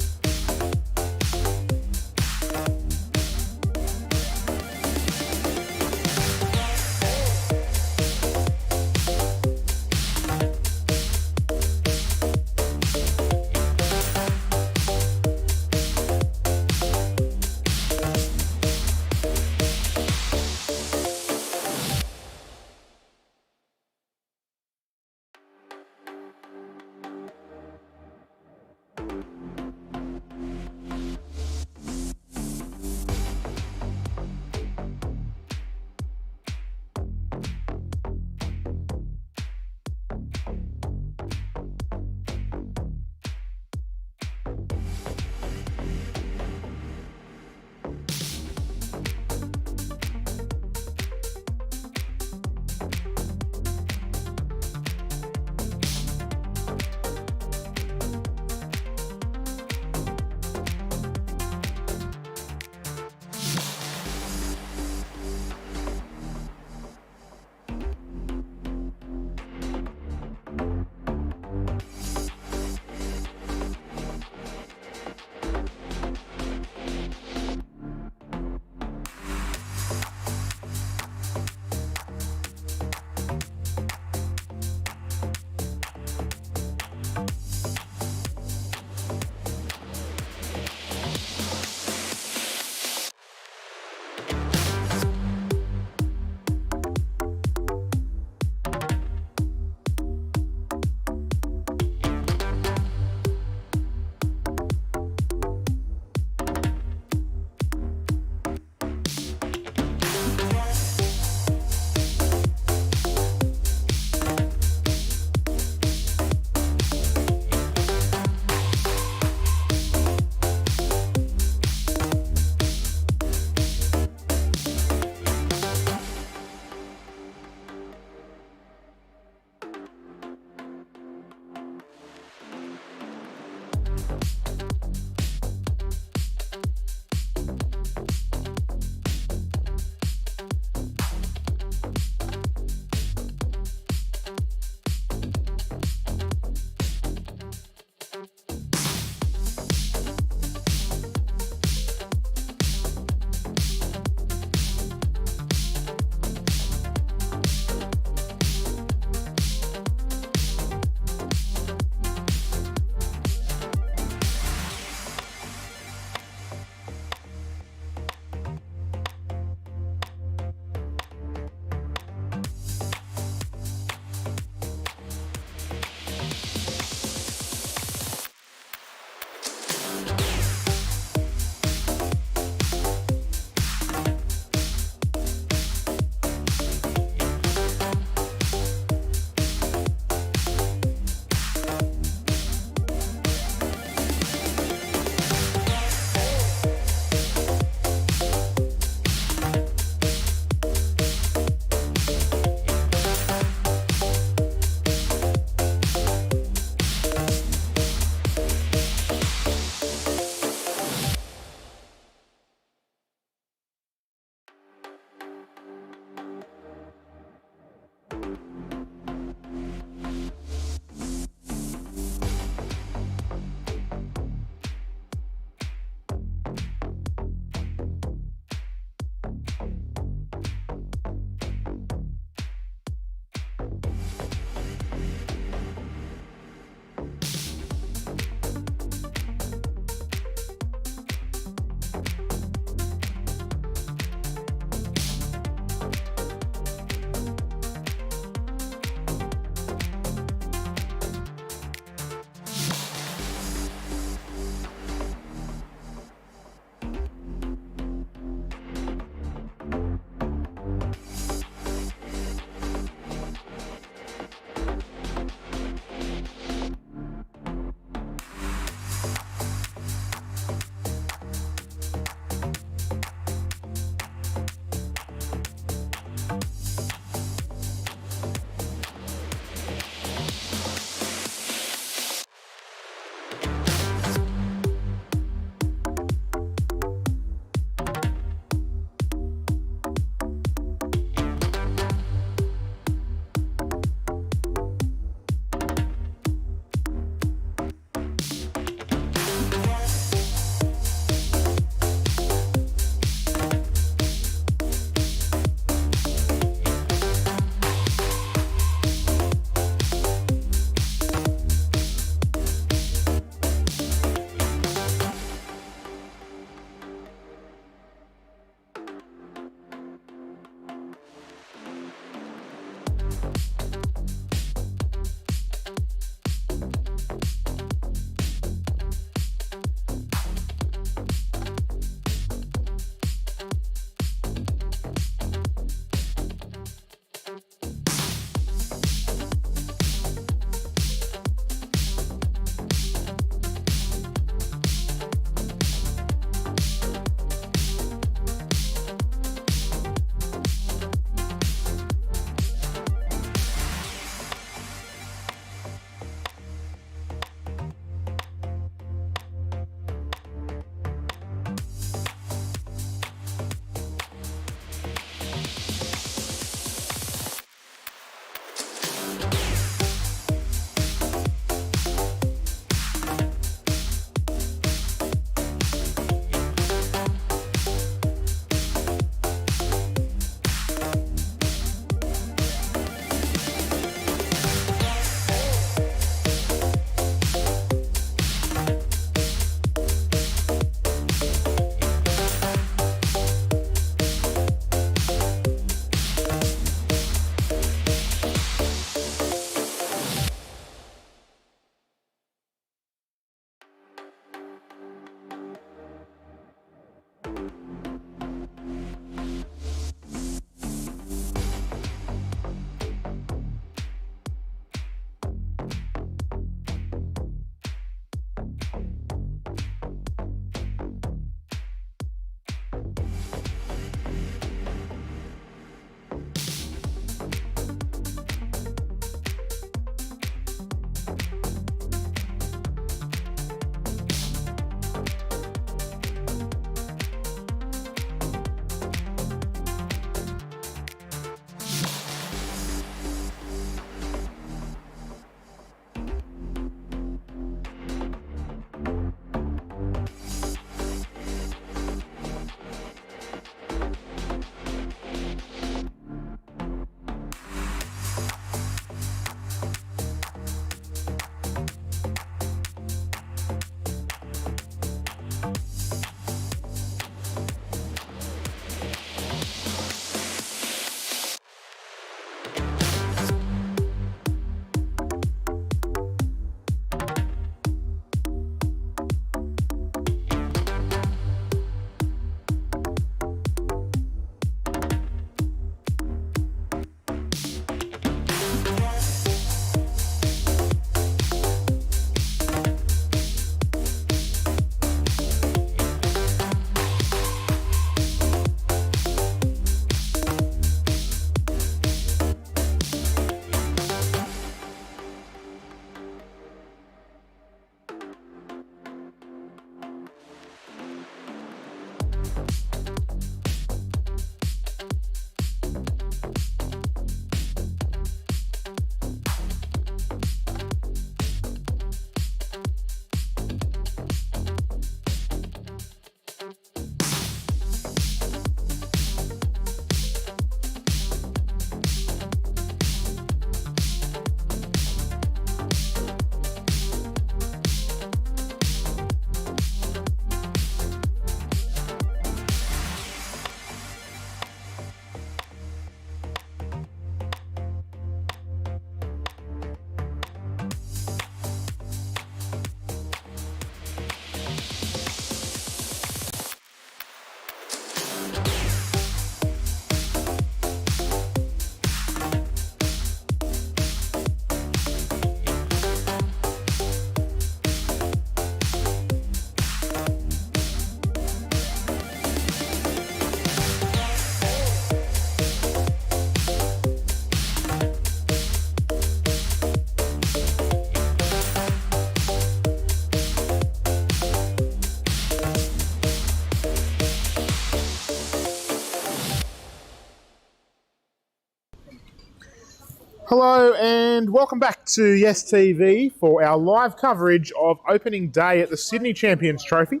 Hello and welcome back to Yes TV for our live coverage of opening day at the Sydney Champions Trophy.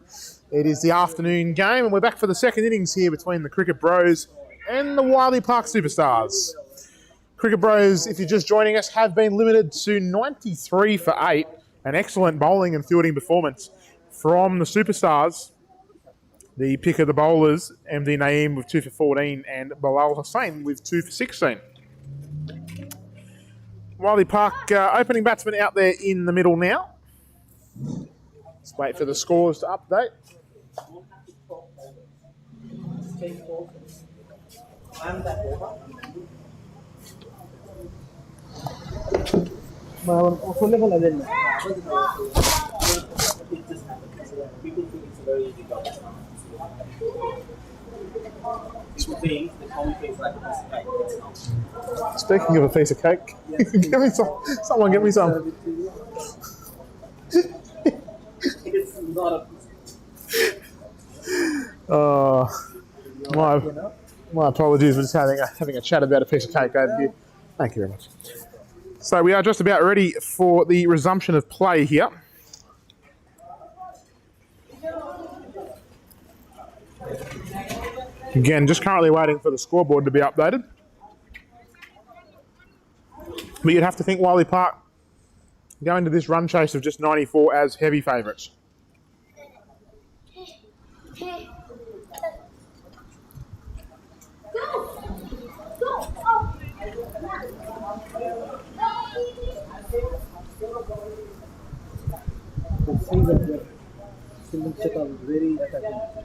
It is the afternoon game and we're back for the second innings here between the Cricket Bros and the Wiley Park Superstars. Cricket Bros, if you're just joining us, have been limited to 93 for 8, an excellent bowling and fielding performance from the Superstars. The pick of the bowlers, MD Naeem with 2 for 14 and Bilal Hussain with 2 for 16. Wiley Park opening batsman out there in the middle now. Let's wait for the scores to update. Speaking of a piece of cake, give me some. Someone give me some. My apologies for just having a chat about a piece of cake over here. Thank you very much. So we are just about ready for the resumption of play here. Again, just currently waiting for the scoreboard to be updated. But you'd have to think Wiley Park go into this run chase of just 94 as heavy favourites. Very attacking.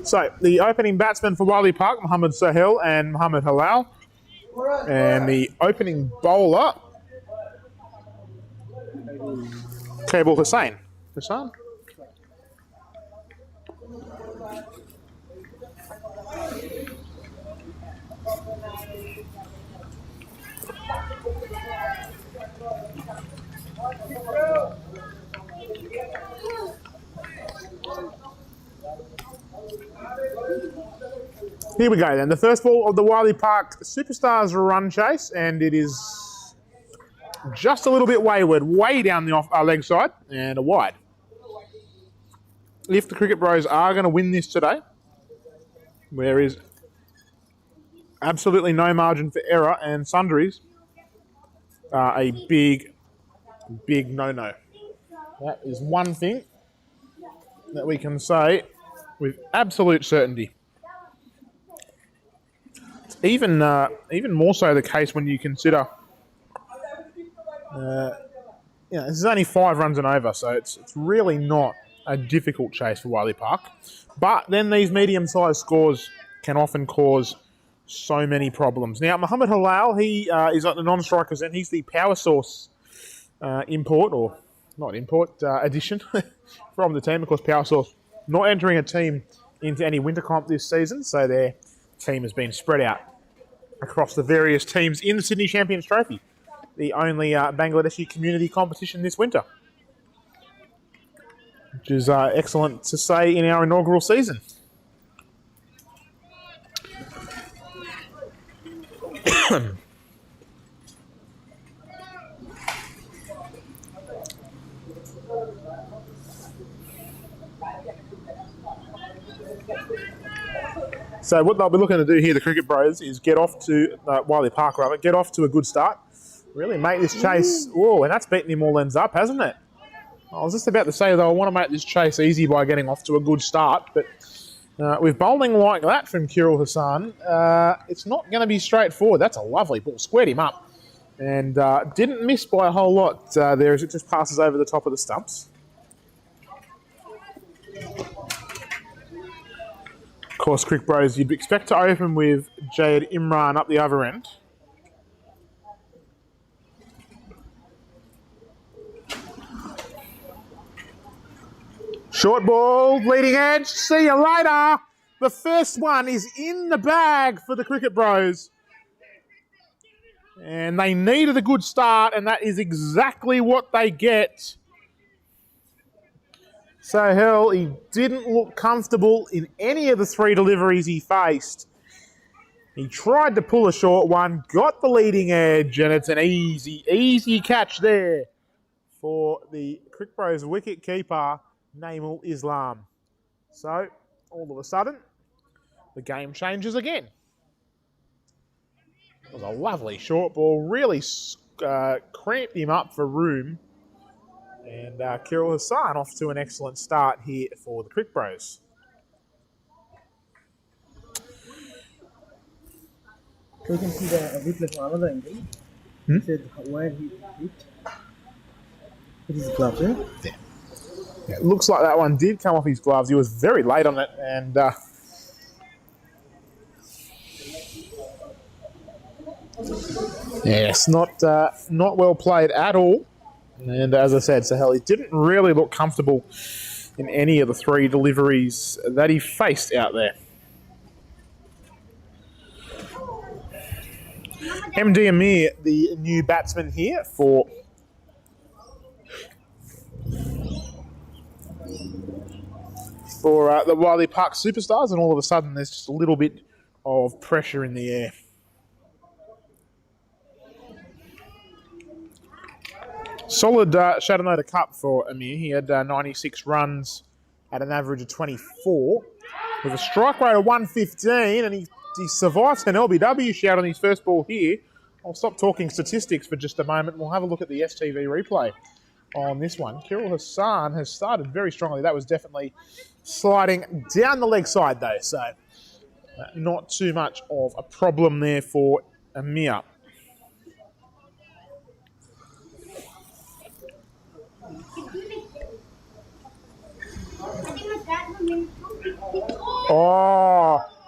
So, the opening batsmen for Wiley Park, Mohammed Sahel and Mohammed Halal. And the opening bowler, Cable Hussain. Hassan? Here we go then. The first ball of the Wiley Park Superstars run chase, and it is just a little bit wayward, way down the off leg side, and a wide. If the Cricket Bros are going to win this today, there is absolutely no margin for error, and sundries are a big, big no-no. That is one thing that we can say with absolute certainty. Even more so the case when you consider, this is only 5 runs and over, so it's really not a difficult chase for Wiley Park. But then these medium-sized scores can often cause so many problems. Now, Mohammed Halal, he is at the non-strikers and he's the power source addition from the team. Of course, power source not entering a team into any winter comp this season, so their team has been spread out across the various teams in the Sydney Champions Trophy, the only Bangladeshi community competition this winter, which is excellent to say in our inaugural season. So what they'll be looking to do here, the Cricket Bros, is get off to Wiley Park, rather, get off to a good start. Really make this chase. Whoa, and that's beaten him all ends up, hasn't it? I was just about to say, though, I want to make this chase easy by getting off to a good start, but with bowling like that from Kiril Hassan, it's not going to be straightforward. That's a lovely ball. Squared him up. And didn't miss by a whole lot there as it just passes over the top of the stumps. Of course, Crick Bros, you'd expect to open with Jayed Imran up the other end. Short ball, leading edge, see you later. The first one is in the bag for the Cricket Bros. And they needed a good start, and that is exactly what they get. So, hell, he didn't look comfortable in any of the 3 deliveries he faced. He tried to pull a short one, got the leading edge, and it's an easy catch there for the Cric Bros wicket keeper, Naimul Islam. So, all of a sudden, the game changes again. It was a lovely short ball, really cramped him up for room. And Kirill Hassan off to an excellent start here for the Cric Bros. So you can see the replay from another angle. He said where he hit. It is glove, eh? Yeah, it looks like that one did come off his gloves. He was very late on it, and yes, not well played at all. And as I said, Sahel, he didn't really look comfortable in any of the 3 deliveries that he faced out there. MD Amir, the new batsman here for the Wiley Park Superstars, and all of a sudden there's just a little bit of pressure in the air. Solid Shadow Cup for Amir. He had 96 runs at an average of 24 with a strike rate of 115, and he survives an LBW shout on his first ball here. I'll stop talking statistics for just a moment. We'll have a look at the STV replay on this one. Kirill Hassan has started very strongly. That was definitely sliding down the leg side though, so not too much of a problem there for Amir.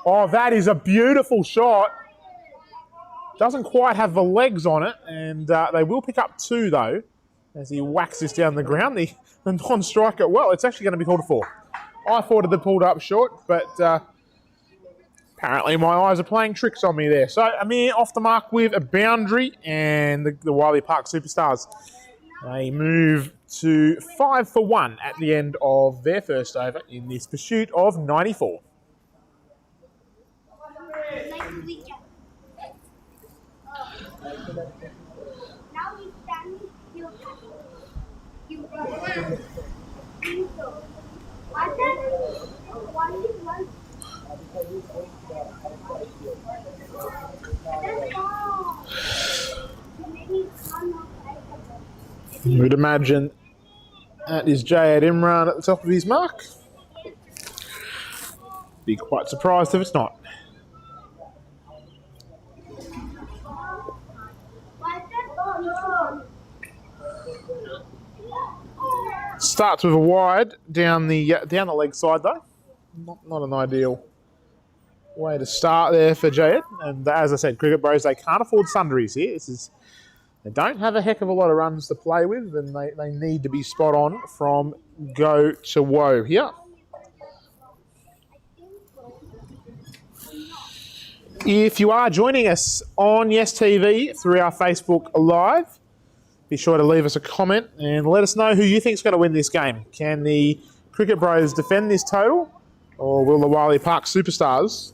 Oh, that is a beautiful shot. Doesn't quite have the legs on it, and they will pick up 2 though, as he whacks this down the ground. The non-striker, well, it's actually going to be called a 4. I thought it had pulled up short, but apparently my eyes are playing tricks on me there. So Amir off the mark with a boundary, and the Wiley Park Superstars, they move to 5 for 1 at the end of their first over in this pursuit of 94. You'd imagine that is Jayad Imran at the top of his mark. Be quite surprised if it's not. Starts with a wide down the leg side though. Not an ideal way to start there for Jayad. And as I said, Cricket Bros, they can't afford sundries here. They don't have a heck of a lot of runs to play with, and they need to be spot on from go to woe here. If you are joining us on Yes TV through our Facebook Live, be sure to leave us a comment and let us know who you think is going to win this game. Can the Cricket Bros defend this total, or will the Wiley Park Superstars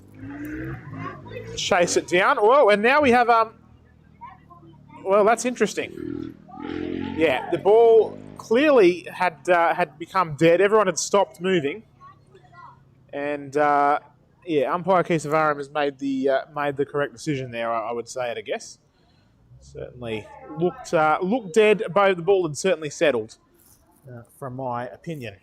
chase it down? Whoa, and now we have... well, that's interesting. Yeah, the ball clearly had become dead. Everyone had stopped moving. And, umpire Keith Savaram has made the correct decision there, I would say, I guess. Certainly looked dead, but the ball had certainly settled, from my opinion.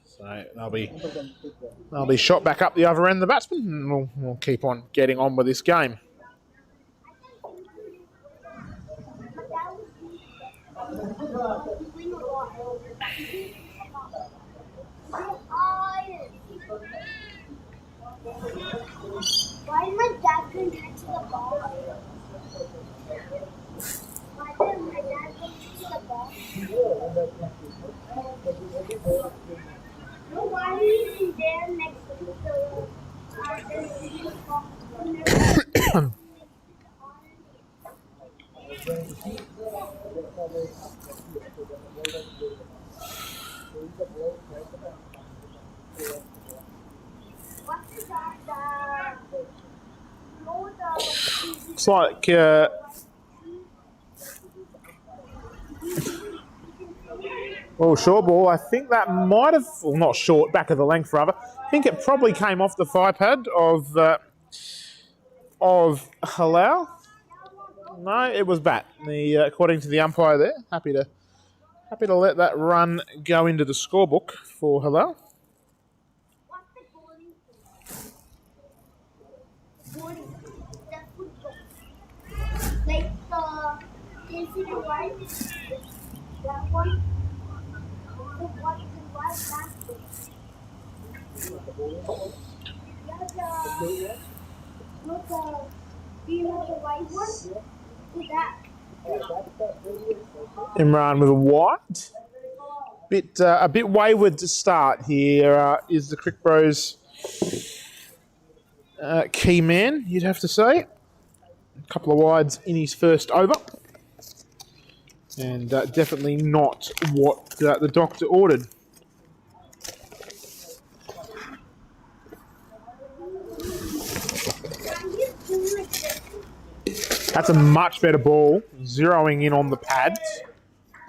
So they'll be shot back up the other end, the batsman, and we'll keep on getting on with this game. Why did my dad couldn't catch the ball? Why did my dad couldn't catch the ball? No, why are you there next to the looks like short ball. I think that might have, well, not short, back of the length rather. I think it probably came off the thigh pad of Halal. No, it was bat. According to the umpire there, happy to let that run go into the scorebook for Halal. Like the white, that one, the white and white basket. Not the green or the white one. So that. Imran with a white. A bit wayward to start here is the Cric Bros key man, you'd have to say. A couple of wides in his first over. And definitely not what the doctor ordered. That's a much better ball, zeroing in on the pads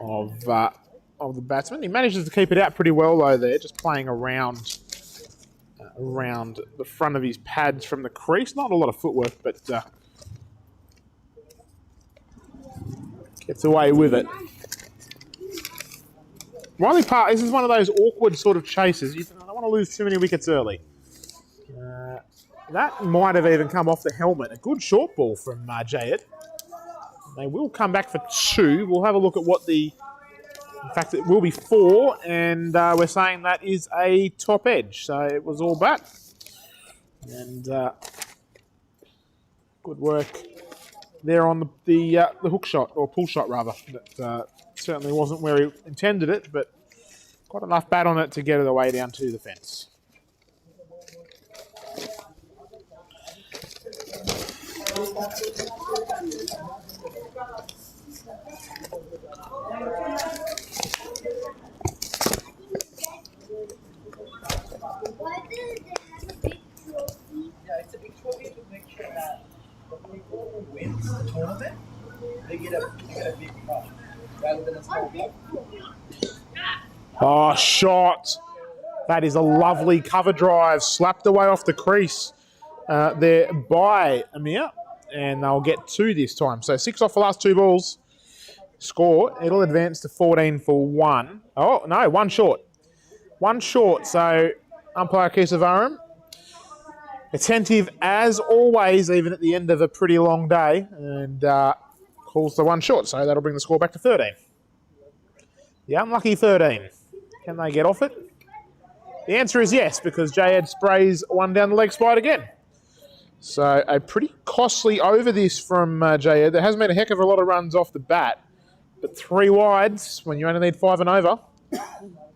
of the batsman. He manages to keep it out pretty well though there, just playing around the front of his pads from the crease. Not a lot of footwork, but gets away with it. Riley Park, this is one of those awkward sort of chases. You don't want to lose too many wickets early. That might have even come off the helmet. A good short ball from Jayed. They will come back for 2. We'll have a look at what in fact, it will be 4, and we're saying that is a top edge. So it was all bat. And good work there on the hook shot, or pull shot rather. That certainly wasn't where he intended it, but got enough bat on it to get it away down to the fence. Why did they have a big trophy? Yeah, it's a big trophy to make sure that the people who wins the tournament, they get a big prize rather than a small What cup. big Oh, shot. That is a lovely cover drive, slapped away off the crease there by Amir, and they'll get 2 this time. So 6 off the last 2 balls. Score, it'll advance to 14 for 1. Oh, no, 1 short. 1 short, so umpire Kesavaram, attentive as always, even at the end of a pretty long day, and calls the 1 short, so that'll bring the score back to 13. The unlucky 13. Can they get off it? The answer is yes, because Jayed sprays 1 down the leg spine again. So a pretty costly over this from Jayed. There hasn't been a heck of a lot of runs off the bat, but 3 wides when you only need 5 and over,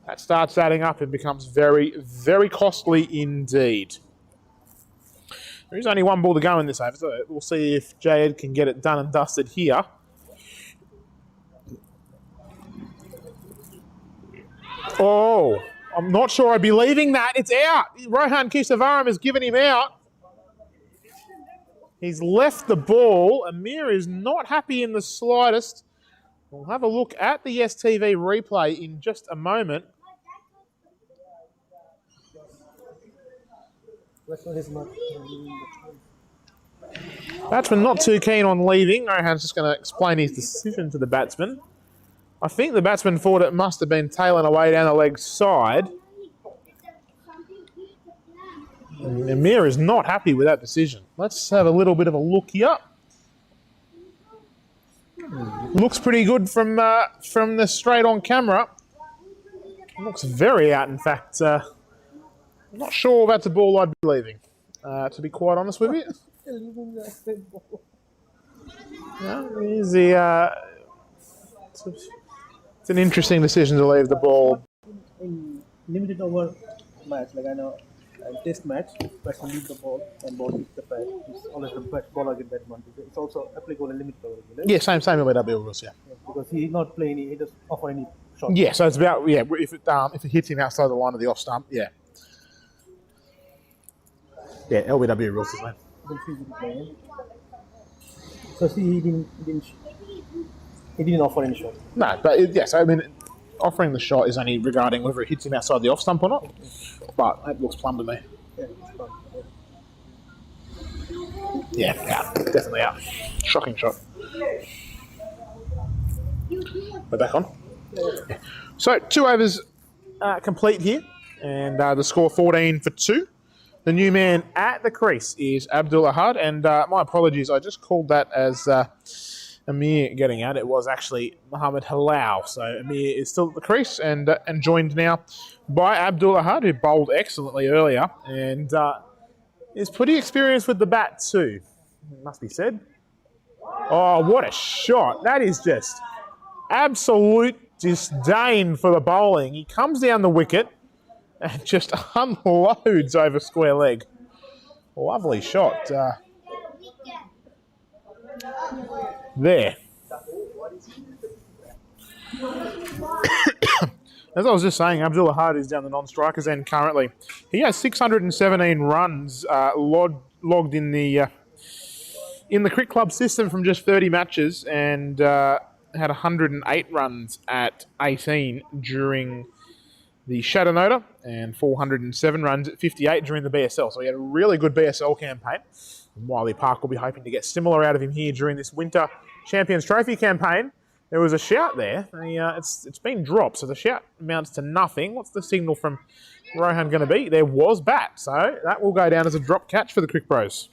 that starts adding up and becomes very, very costly indeed. There is only 1 ball to go in this over, so we'll see if Jayed can get it done and dusted here. Oh, I'm not sure I'd be leaving that. It's out. Rohan Kesavaram has given him out. He's left the ball. Amir is not happy in the slightest. We'll have a look at the STV replay in just a moment. Batsman not too keen on leaving. Rohan's just going to explain his decision to the batsman. I think the batsman thought it must have been tailing away down the leg side. And Amir is not happy with that decision. Let's have a little bit of a look here. Looks pretty good from the straight on camera. Looks very out, in fact. I'm not sure that's a ball I'd be leaving, to be quite honest with you. Yeah, it's an interesting decision to leave the ball. In limited over match, like I know, test match, person leave the ball and ball hits the pad. It's always the ball against that one. It's also applicable in limited over. Right? Yeah, same WPSS rules, yeah. Because he's not playing, he doesn't offer any shot. Yeah, so it's about, yeah, if it hits him outside the line of the off stump, yeah. Yeah, LBW rules, isn't it? So see, he didn't offer any shot. No, but yes, I mean, offering the shot is only regarding whether it hits him outside the off stump or not. But it looks plumb to me. Yeah, it's fine. Yeah, out. Definitely out. Shocking shot. We're back on. Yeah. So 2 overs complete here, and the score 14 for 2. The new man at the crease is Abdul Ahad, and my apologies, I just called that as Amir getting out. It was actually Mohammed Halal. So Amir is still at the crease and joined now by Abdul Ahad, who bowled excellently earlier and is pretty experienced with the bat too, it must be said. Oh, what a shot. That is just absolute disdain for the bowling. He comes down the wicket and just unloads over square leg. Lovely shot. There. As I was just saying, Abdul Ahad is down the non-strikers end currently. He has 617 runs logged in the Cric Club system from just 30 matches, and had 108 runs at 18 during the Shadow and 407 runs at 58 during the BSL. So he had a really good BSL campaign. And Wiley Park will be hoping to get similar out of him here during this Winter Champions Trophy campaign. There was a shout there. It's been dropped, so the shout amounts to nothing. What's the signal from Rohan going to be? There was bat, so that will go down as a drop catch for the Cric Bros.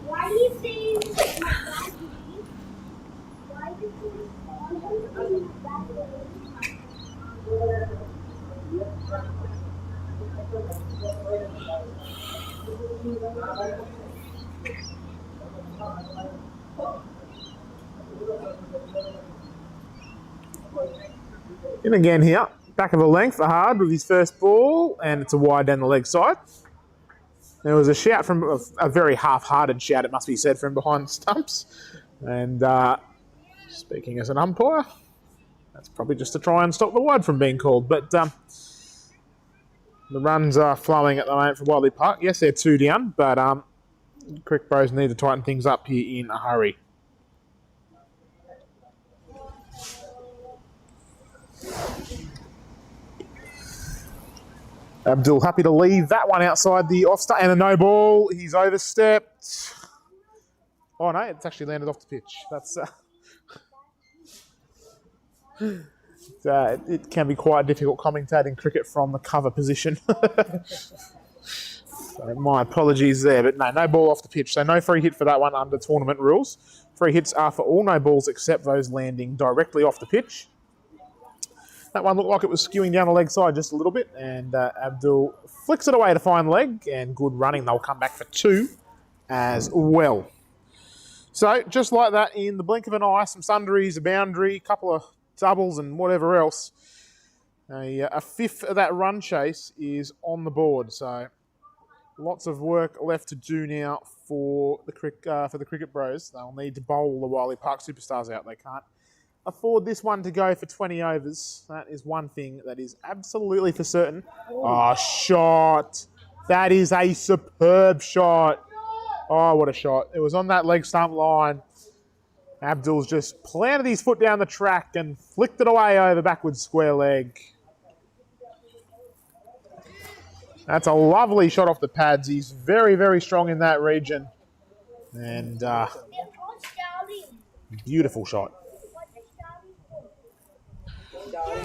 Why do you say why do In again here, back of the length, Ahad with his first ball, and it's a wide down the leg side. There was a shout from a very half-hearted shout, it must be said, from behind the stumps. And speaking as an umpire, that's probably just to try and stop the wide from being called. But the runs are flowing at the moment for Wiley Park. Yes, they're 2 down, but Cric Bros need to tighten things up here in a hurry. Abdul happy to leave that one outside the off stump, and a no ball. He's overstepped. Oh no, it's actually landed off the pitch. That's it can be quite difficult commentating cricket from the cover position. So my apologies there, but no ball off the pitch. So no free hit for that one under tournament rules. Free hits are for all no balls except those landing directly off the pitch. That one looked like it was skewing down the leg side just a little bit, and Abdul flicks it away to find leg, and good running. They'll come back for 2 as well. So just like that, in the blink of an eye, some sundries, a boundary, a couple of doubles and whatever else, a fifth of that run chase is on the board. So lots of work left to do now for the Cricket Bros. They'll need to bowl the Wiley Park superstars out. They can't afford this one to go for 20 overs. That is one thing that is absolutely for certain. Oh, shot. That is a superb shot. Oh, what a shot. It was on that leg stump line. Abdul's just planted his foot down the track and flicked it away over backwards square leg. That's a lovely shot off the pads. He's very, very strong in that region. And beautiful shot.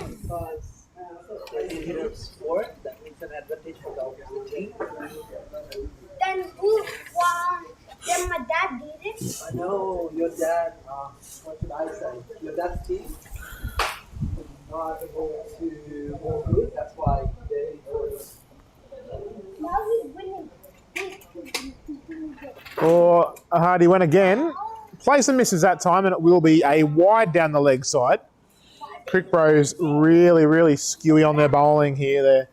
Because when you hit a score, that means an advantage for the opposite team. then then my dad did it? I know your dad, what should I say? Your dad's team is not able to go good, that's why they Now he's winning. Or Hardy went again. Plays and misses that time, and it will be a wide down the leg side. Cric Bros really, really skewy on their bowling here. They're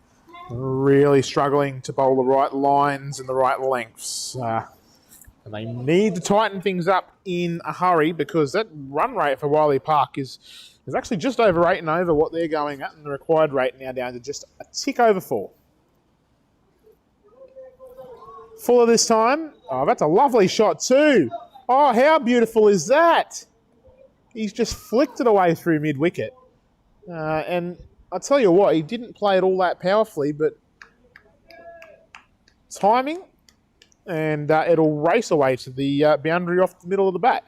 really struggling to bowl the right lines and the right lengths. And they need to tighten things up in a hurry because that run rate for Wiley Park is is actually just over 8 and over what they're going at, and the required rate now down to just a tick over 4. Fuller this time. Oh, that's a lovely shot too. Oh, how beautiful is that? He's just flicked it away through mid-wicket. And I tell you what, he didn't play it all that powerfully, but timing, and it'll race away to the boundary off the middle of the bat.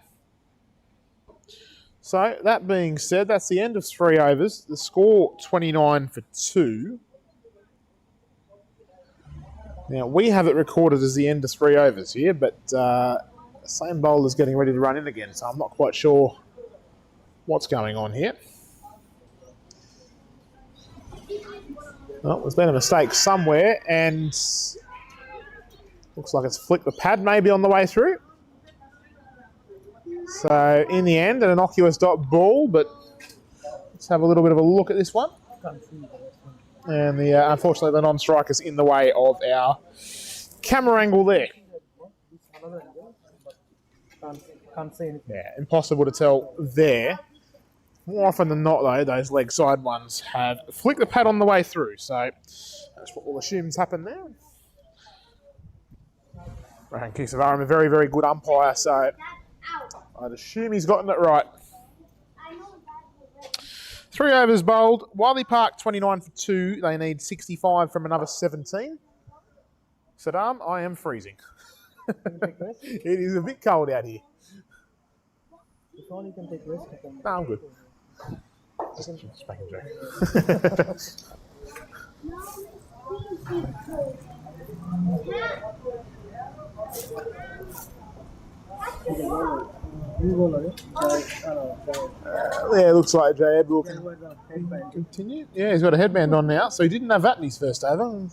So, that being said, that's the end of 3 overs. The score, 29 for 2. Now, we have it recorded as the end of 3 overs here, but the same bowler's getting ready to run in again, so I'm not quite sure what's going on here. Well, there's been a mistake somewhere, and looks like it's flicked the pad maybe on the way through. So, in the end, an innocuous dot ball, but let's have a little bit of a look at this one. And unfortunately, the non-striker's in the way of our camera angle there. Can't say anything. Yeah, impossible to tell there. More often than not, though, those leg side ones have flicked the pad on the way through. So that's what we'll assume has happened there. Rahan Keesavar, a very, very good umpire, so I'd assume he's gotten it right. 3 overs bowled. Wiley Park, 29 for 2. They need 65 from another 17. Saddam, I am freezing. It is a bit cold out here. If only you can take rest, you can. No, I'm good. Just making a joke. Yeah, it looks like J.Ed will continue. Yeah, he's got a headband on now, so he didn't have that in his first over.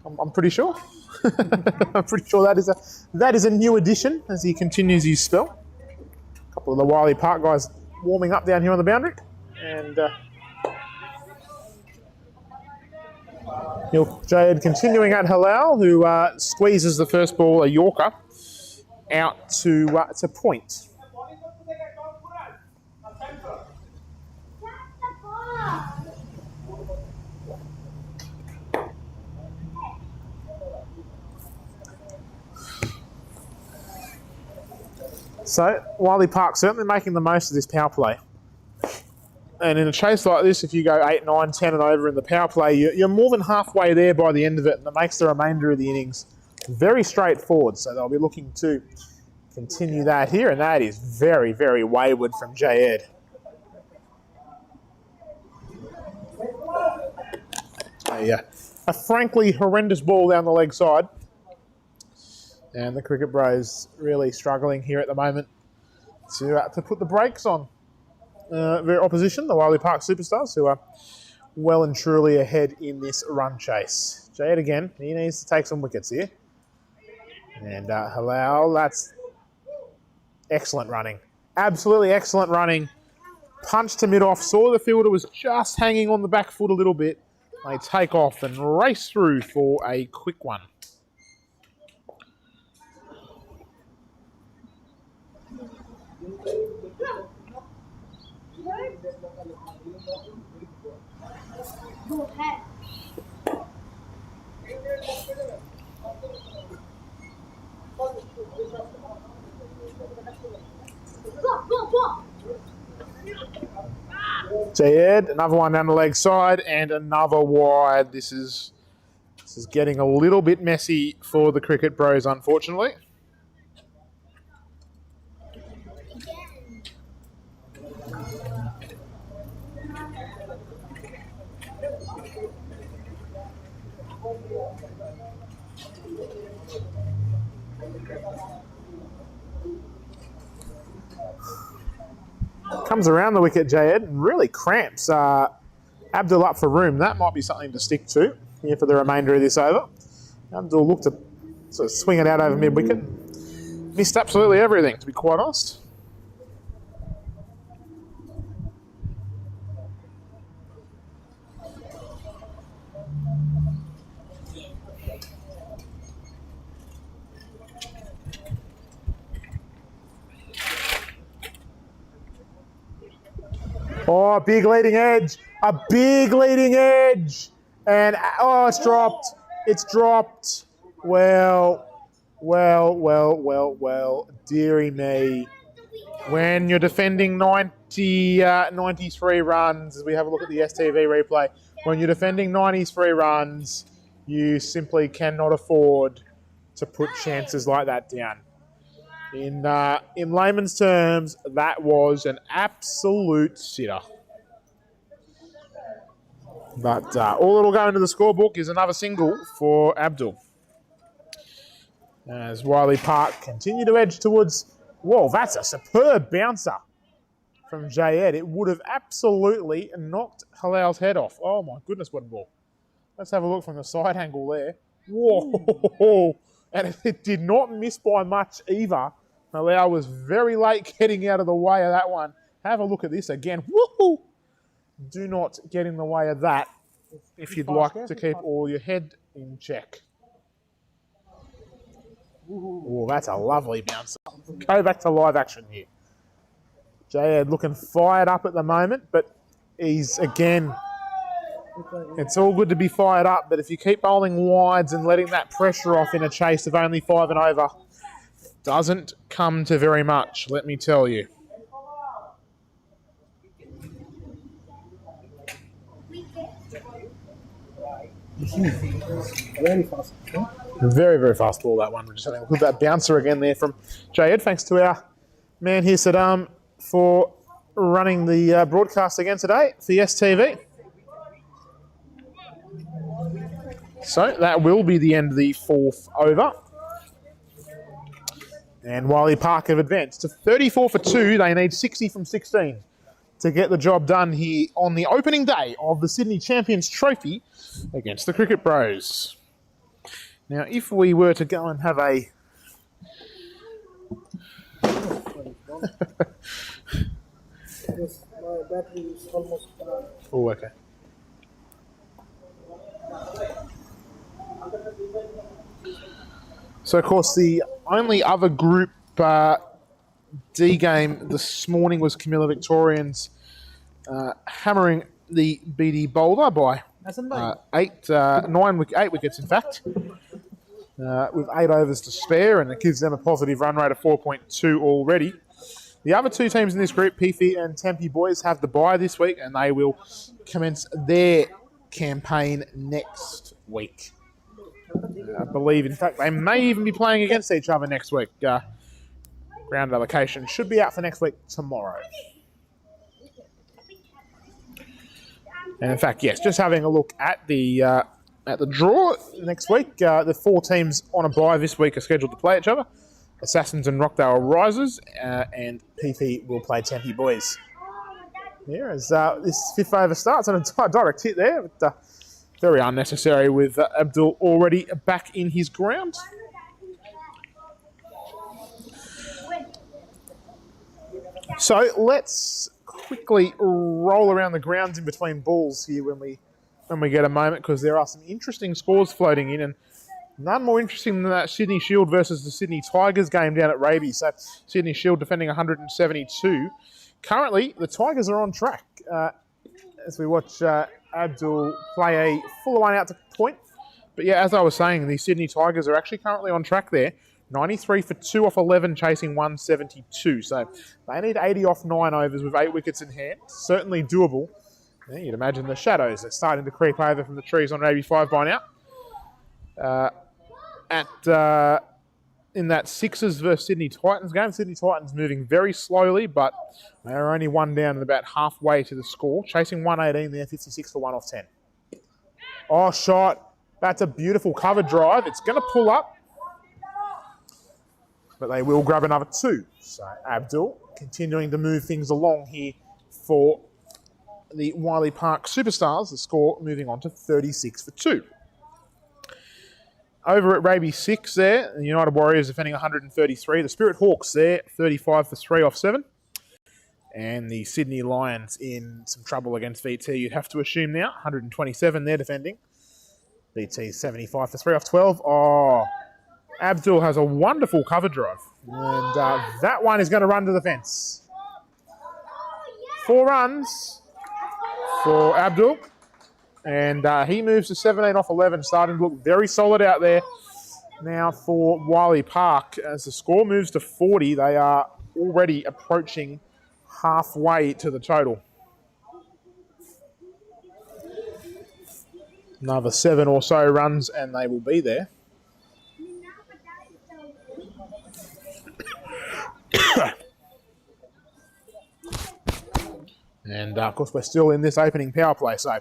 I'm pretty sure. I'm pretty sure that is a new addition as he continues his spell. A couple of the Wiley Park guys warming up down here on the boundary, and J.Ed continuing at Halal, who squeezes the first ball, a Yorker, out to point. So, Wiley Park certainly making the most of this power play. And in a chase like this, if you go 8, 9, 10 and over in the power play, you're more than halfway there by the end of it, and that makes the remainder of the innings very straightforward. So they'll be looking to continue that here, and that is very, very wayward from J.Ed. A frankly horrendous ball down the leg side. And the Cricket Bros really struggling here at the moment to put the brakes on their opposition, the Wiley Park Superstars, who are well and truly ahead in this run chase. J.Ed again, he needs to take some wickets here. And Halal, that's excellent running. Absolutely excellent running. Punch to mid-off, saw the fielder was just hanging on the back foot a little bit. They take off and race through for a quick one. Go ahead. Go. J.Ed, another one down the leg side and another wide. This is getting a little bit messy for the Cricket Bros, unfortunately. Comes around the wicket, J.Ed, and really cramps Abdul up for room. That might be something to stick to here for the remainder of this over. Abdul looked to sort of swing it out over mid-wicket. Missed absolutely everything, to be quite honest. Oh, big leading edge. A big leading edge. And, oh, it's dropped. It's dropped. Well, dearie me. When you're defending 93 runs, as we have a look at the STV replay, when you're defending 93 runs, you simply cannot afford to put chances like that down. In layman's terms, that was an absolute sitter. But all that'll go into the scorebook is another single for Abdul. As Wiley Park continue to edge towards... Whoa, that's a superb bouncer from J-Ed. It would have absolutely knocked Halal's head off. Oh, my goodness, what a ball. Let's have a look from the side angle there. Whoa! And it did not miss by much either. Halal was very late getting out of the way of that one. Have a look at this again. Woohoo! Do not get in the way of that if you'd like to keep all your head in check. Oh, that's a lovely bouncer. Go back to live action here. J-Ed looking fired up at the moment, but he's, again, it's all good to be fired up, but if you keep bowling wides and letting that pressure off in a chase of only 5 and over, it doesn't come to very much, let me tell you. Very fast. Huh? Very, very fast ball, that one. We're just having a look at that bouncer again there from J-Ed. Thanks to our man here, Saddam, for running the broadcast again today for the STV. So that will be the end of the 4th over. And Wiley Park have advanced to 34 for 2. They need 60 from 16 to get the job done here on the opening day of the Sydney Champions Trophy against the Cricket Bros. Now, if we were to go and have a... My battery is almost done. Oh, okay. So, of course, the only other Group D game this morning was Camilla Victorians hammering the BD Boulder by 8 wickets, in fact, with 8 overs to spare, and it gives them a positive run rate of 4.2 already. The other 2 teams in this group, Pifi and Tempe Boys, have the bye this week, and they will commence their campaign next week. I believe, in fact, they may even be playing against each other next week. Ground allocation should be out for next week tomorrow. And in fact, yes, just having a look at the draw next week. The 4 teams on a bye this week are scheduled to play each other. Assassins and Rockdale Risers, and PP will play Tempe Boys. Here as this 5th over starts on a direct hit there, but very unnecessary with Abdul already back in his ground. So let's quickly roll around the grounds in between balls here when we get a moment, because there are some interesting scores floating in, and none more interesting than that Sydney Shield versus the Sydney Tigers game down at Raby. So Sydney Shield defending 172. Currently, the Tigers are on track as we watch Abdul play a full one out to point. But yeah, as I was saying, the Sydney Tigers are actually currently on track there. 93 for 2 off 11, chasing 172. So they need 80 off 9 overs with 8 wickets in hand. Certainly doable. Yeah, you'd imagine the shadows are starting to creep over from the trees on Raby 5 by now. In that Sixers versus Sydney Titans game, Sydney Titans moving very slowly, but they are only 1 down and about halfway to the score. Chasing 118 there, 56 for 1 off 10. Oh, shot. That's a beautiful cover drive. It's going to pull up, but they will grab another 2. So Abdul continuing to move things along here for the Wiley Park Superstars. The score moving on to 36 for 2. Over at Raby 6 there, the United Warriors defending 133. The Spirit Hawks there, 35 for 3 off 7. And the Sydney Lions in some trouble against VT, you'd have to assume now. 127 they're defending. VT 75 for 3 off 12. Oh, Abdul has a wonderful cover drive. And that one is going to run to the fence. 4 runs. for Abdul. And he moves to 17 off 11, starting to look very solid out there now for Wiley Park. As the score moves to 40, they are already approaching halfway to the total. Another 7 or so runs and they will be there. And of course we're still in this opening power play, so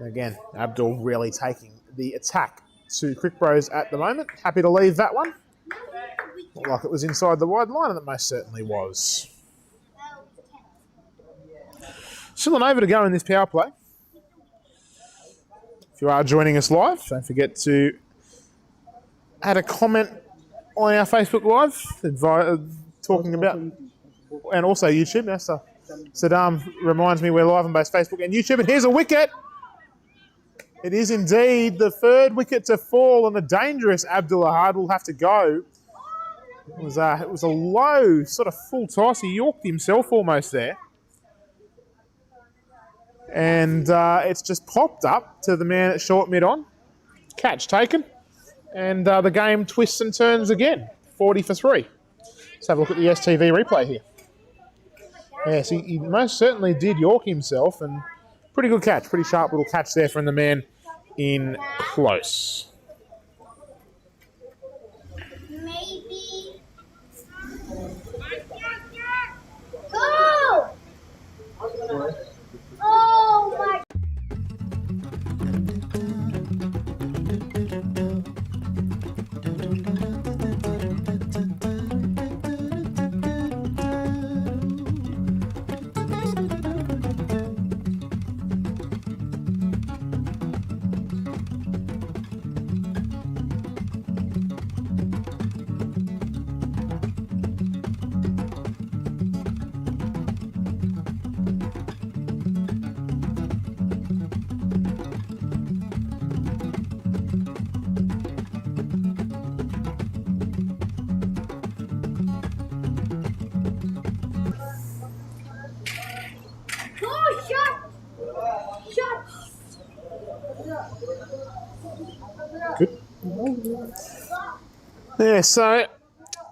again, Abdul really taking the attack to Cric Bros at the moment. Happy to leave that one. Looked like it was inside the wide line, and it most certainly was. Still an over to go in this power play. If you are joining us live, don't forget to add a comment on our Facebook Live talking about, and also YouTube. Now, so Saddam reminds me we're live on both Facebook and YouTube. And here's a wicket. It is indeed the third wicket to fall, and the dangerous Abdul Ahad will have to go. It was a low, sort of full toss. He yorked himself almost there. And it's just popped up to the man at short mid-on. Catch taken. And the game twists and turns again. 40 for 3. Let's have a look at the STV replay here. Yes, he most certainly did york himself, and pretty good catch. Pretty sharp little catch there from the man in close. Maybe. Go! Oh my. Good. Yeah, so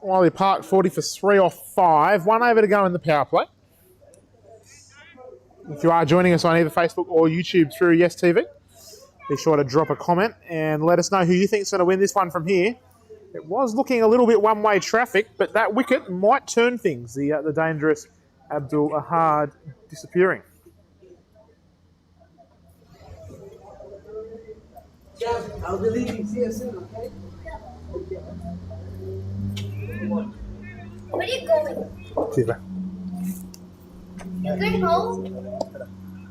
Wiley Park 40 for 3 off 5. 1 over to go in the power play. If you are joining us on either Facebook or YouTube through Yes TV, be sure to drop a comment and let us know who you think is going to win this one from here. It was looking a little bit one-way traffic, but that wicket might turn things. The dangerous Abdul Ahad disappearing. Yeah, I'll be leaving. See you soon, okay? Where are you going? See you. You're going home?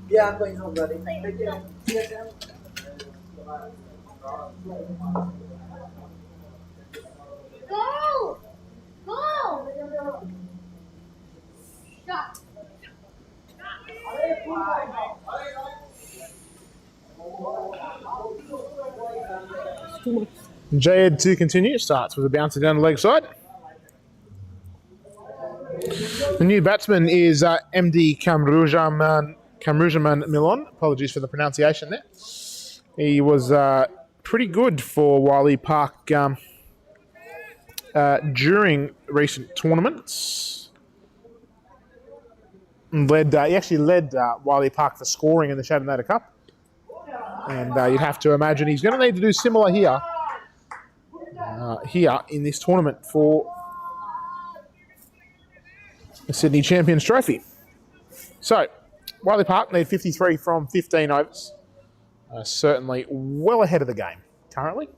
Yeah, I'm going home, buddy. Take care. See you soon. Go! Go! Shot. Jayed to continue. Starts with a bouncer down the leg side. The new batsman is MD Kamrujaman Milon. Apologies for the pronunciation there. He was pretty good for Wiley Park during recent tournaments. He actually led Wiley Park for scoring in the Shadow Cup. And you'd have to imagine he's going to need to do similar here in this tournament for the Sydney Champions Trophy. So, Wiley Park need 53 from 15 overs. Certainly well ahead of the game currently.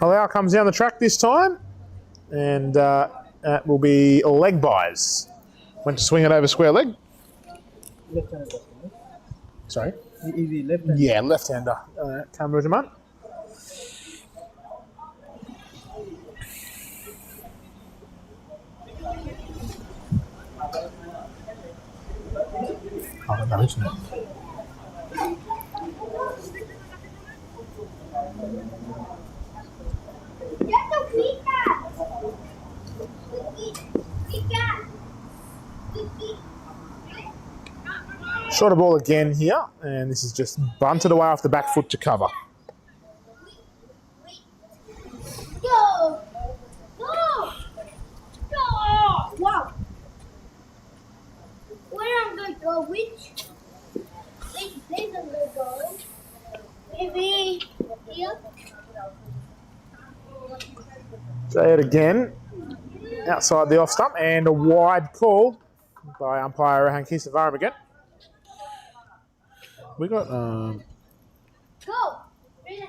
Halal comes down the track this time, and that will be leg buys. Went to swing it over square leg. Left-handed batsman. Sorry? Is he left-handed? Yeah, left-hander. Kamrujaman. Oh, no, isn't it? Shot a ball again here, and this is just bunted away off the back foot to cover. Go! Go! Go! Wow! Where am I going to go? Which place am I going to go? Maybe here? Say it again. Outside the off stump, and a wide call by umpire Hanky Savaram again. We got Go! Right ahead.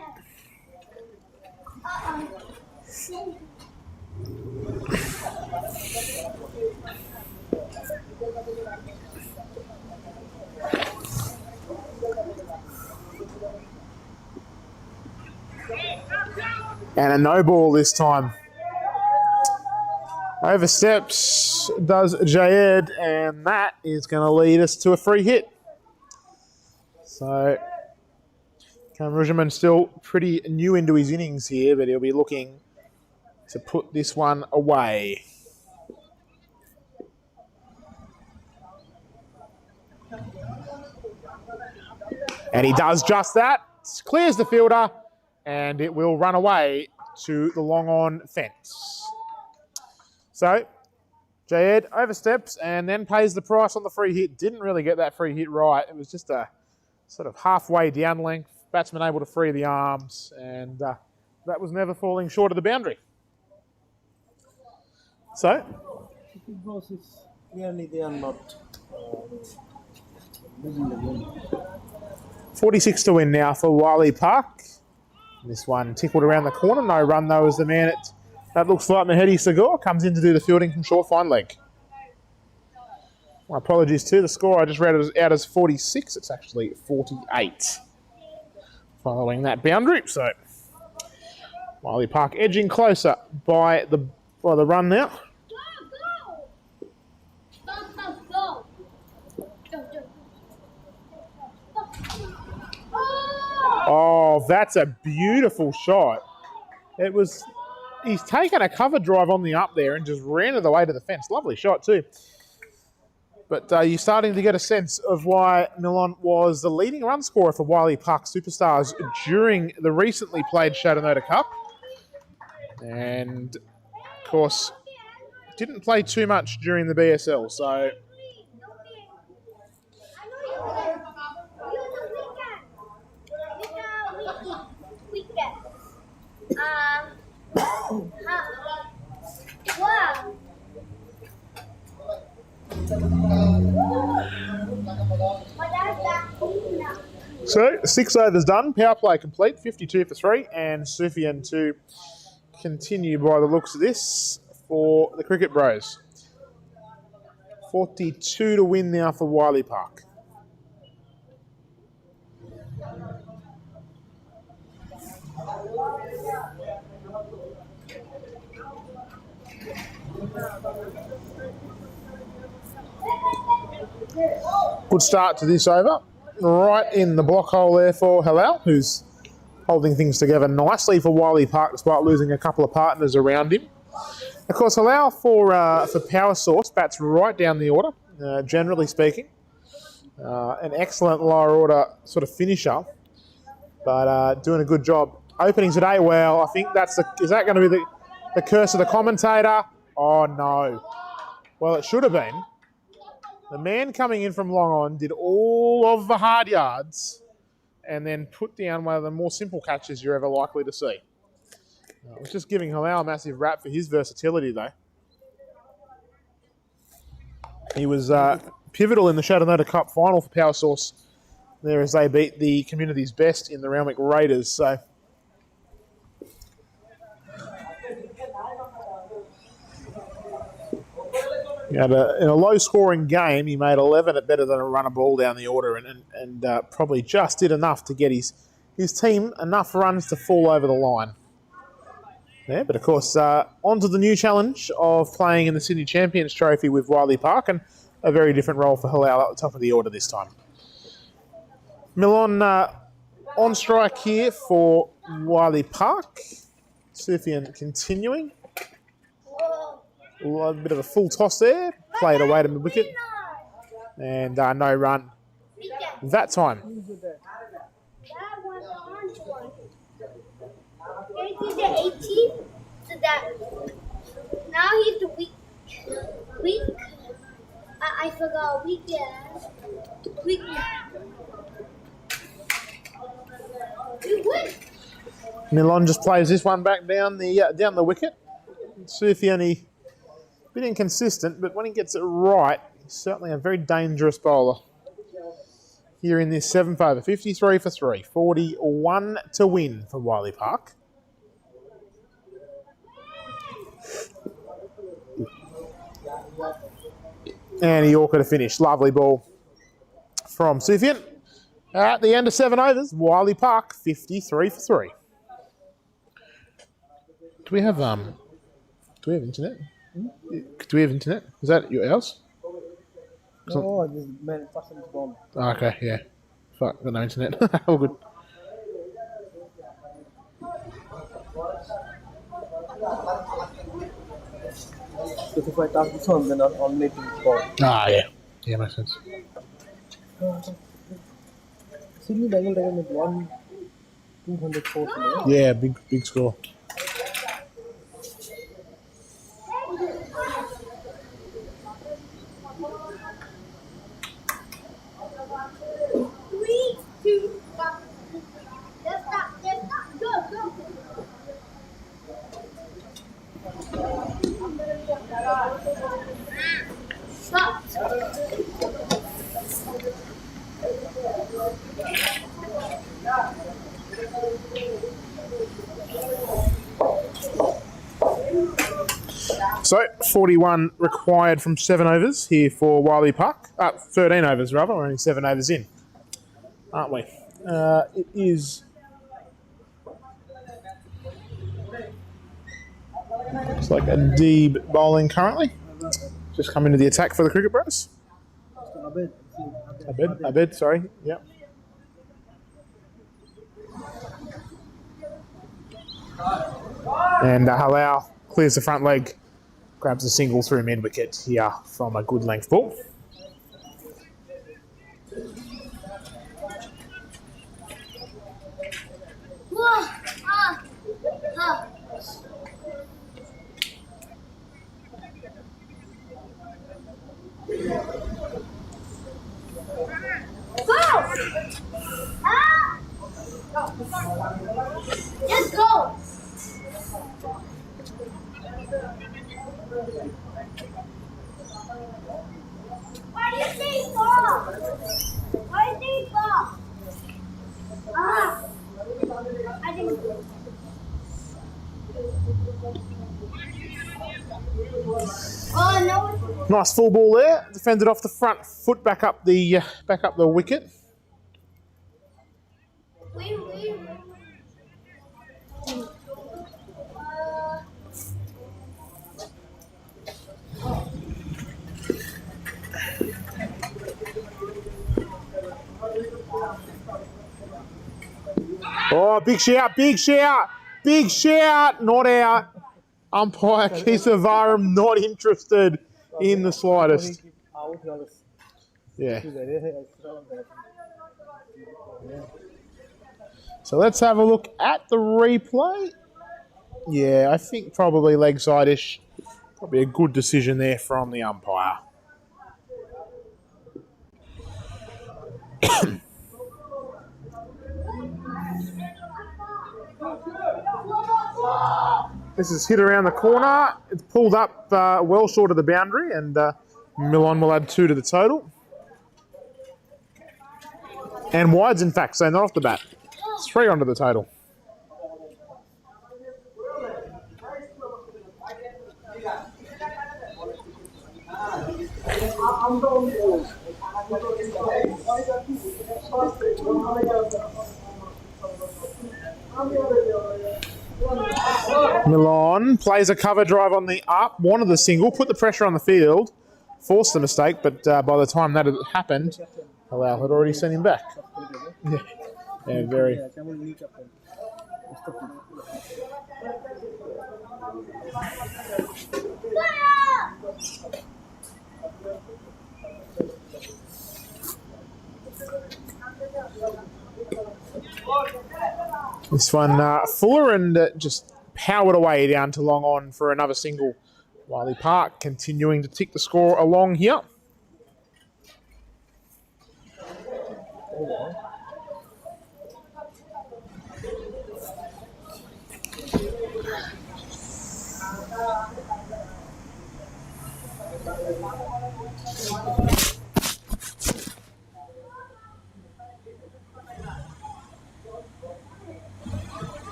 and a no ball this time. Oversteps does Jayed, and that is going to lead us to a free hit. So Cameron still pretty new into his innings here, but he'll be looking to put this one away. And he does just that. Clears the fielder, and it will run away to the long-on fence. So, Jayed oversteps and then pays the price on the free hit. Didn't really get that free hit right. It was just a sort of halfway down length. Batsman able to free the arms, and that was never falling short of the boundary. So, clearly they are not losing the game. 46 to win now for Wiley Park. This one tickled around the corner. No run though as the man that looks like Mahedi Sagur comes in to do the fielding from short fine leg. My apologies too. The score I just read it out as 46. It's actually 48. Following that boundary. So Wiley Park edging closer by the run now. Oh, that's a beautiful shot. He's taken a cover drive on the up there and just ran it away to the fence. Lovely shot too. But you're starting to get a sense of why Milon was the leading run scorer for Wiley Park Superstars during the recently played Shadanota Cup. And, of course, didn't play too much during the BSL, so... Wow. So, 6 overs done, power play complete, 52 for 3, and Sufyan to continue by the looks of this for the Cricket Bros. 42 to win now for Wiley Park. Good start to this over. Right in the block hole there for Halal, who's holding things together nicely for Wiley Park despite losing a couple of partners around him. Of course, Halal for Power Source bats right down the order, generally speaking. An excellent lower order sort of finisher, but doing a good job. Opening today, well, I think is that going to be the curse of the commentator? Oh, no. Well, it should have been. The man coming in from long on did all of the hard yards and then put down one of the more simple catches you're ever likely to see. I was just giving Halal a massive rap for his versatility, though. He was pivotal in the Shadanota Cup final for Power Source there as they beat the community's best in the Randwick Raiders. So, in a low-scoring game, he made 11 at better than a run a ball down the order and probably just did enough to get his team enough runs to fall over the line. Yeah, but of course, on to the new challenge of playing in the Sydney Champions Trophy with Wiley Park, and a very different role for Halal at the top of the order this time. Milon on strike here for Wiley Park. Sufyan continuing. A bit of a full toss there. Played away to the wicket. And no run that time. That one the orange one. Okay, he's the 18. So that now he's the weak. I forgot weak. Weak. We win. Milon just plays this one back down the wicket. Sufiani, a bit inconsistent, but when he gets it right, he's certainly a very dangerous bowler. Here in this 7th over, 53 for 3, 41 to win for Wiley Park. And a Yorker to finish. Lovely ball from Sufian. At the end of 7 overs, Wiley Park 53 for 3. Do we have internet? Do we have internet? Is that yours? No, I just man first is bomb. Oh, okay, yeah. Fuck, got no internet. All good. Because if I touch this one, then I'll make it bomb. Ah, yeah. Yeah, makes sense. Sydney Bengal Tiger with 204. Yeah, big score. Three, two, one. Let's stop. Go. Stop. So, 41 required from 7 overs here for Wiley Park. 13 overs, rather. We're only 7 overs in, aren't we? It is... It's like a Deeb bowling currently. Just come into the attack for the Cricket Bros. Abed, sorry. Yep. And Halal clears the front leg. Grabs a single through mid-wicket here from a good length ball. Just go. Why do you say ball? Why do you say ball? I didn't do it. Oh no! Nice full ball there. Defended off the front foot, back up the wicket. Wait. Oh, big shout, not out. Umpire Kesavaram not interested in the slightest. Yeah. So let's have a look at the replay. Yeah, I think probably leg side-ish. Probably a good decision there from the umpire. This is hit around the corner. It's pulled up well short of the boundary, and Milan will add 2 to the total. And wides, in fact, so not off the bat. 3 onto the total. Milan plays a cover drive on the up, wanted the single, put the pressure on the field, forced the mistake, but by the time that had happened, Halal had already sent him back. Yeah, very. This one, Fuller and just powered away down to long on for another single. Wiley Park continuing to tick the score along here.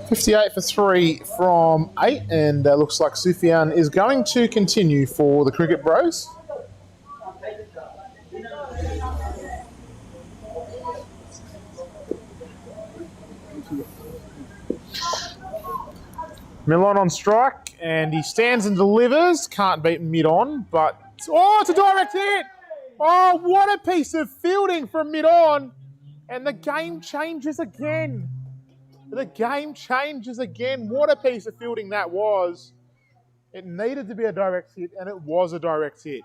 $58 for 3 from 8, and looks like Sufyan is going to continue for the Cricket Bros. Milan on strike, and he stands and delivers. Can't beat mid-on, but... Oh, it's a direct hit! Oh, what a piece of fielding from mid-on! And the game changes again. The game changes again. What a piece of fielding that was. It needed to be a direct hit, and it was a direct hit.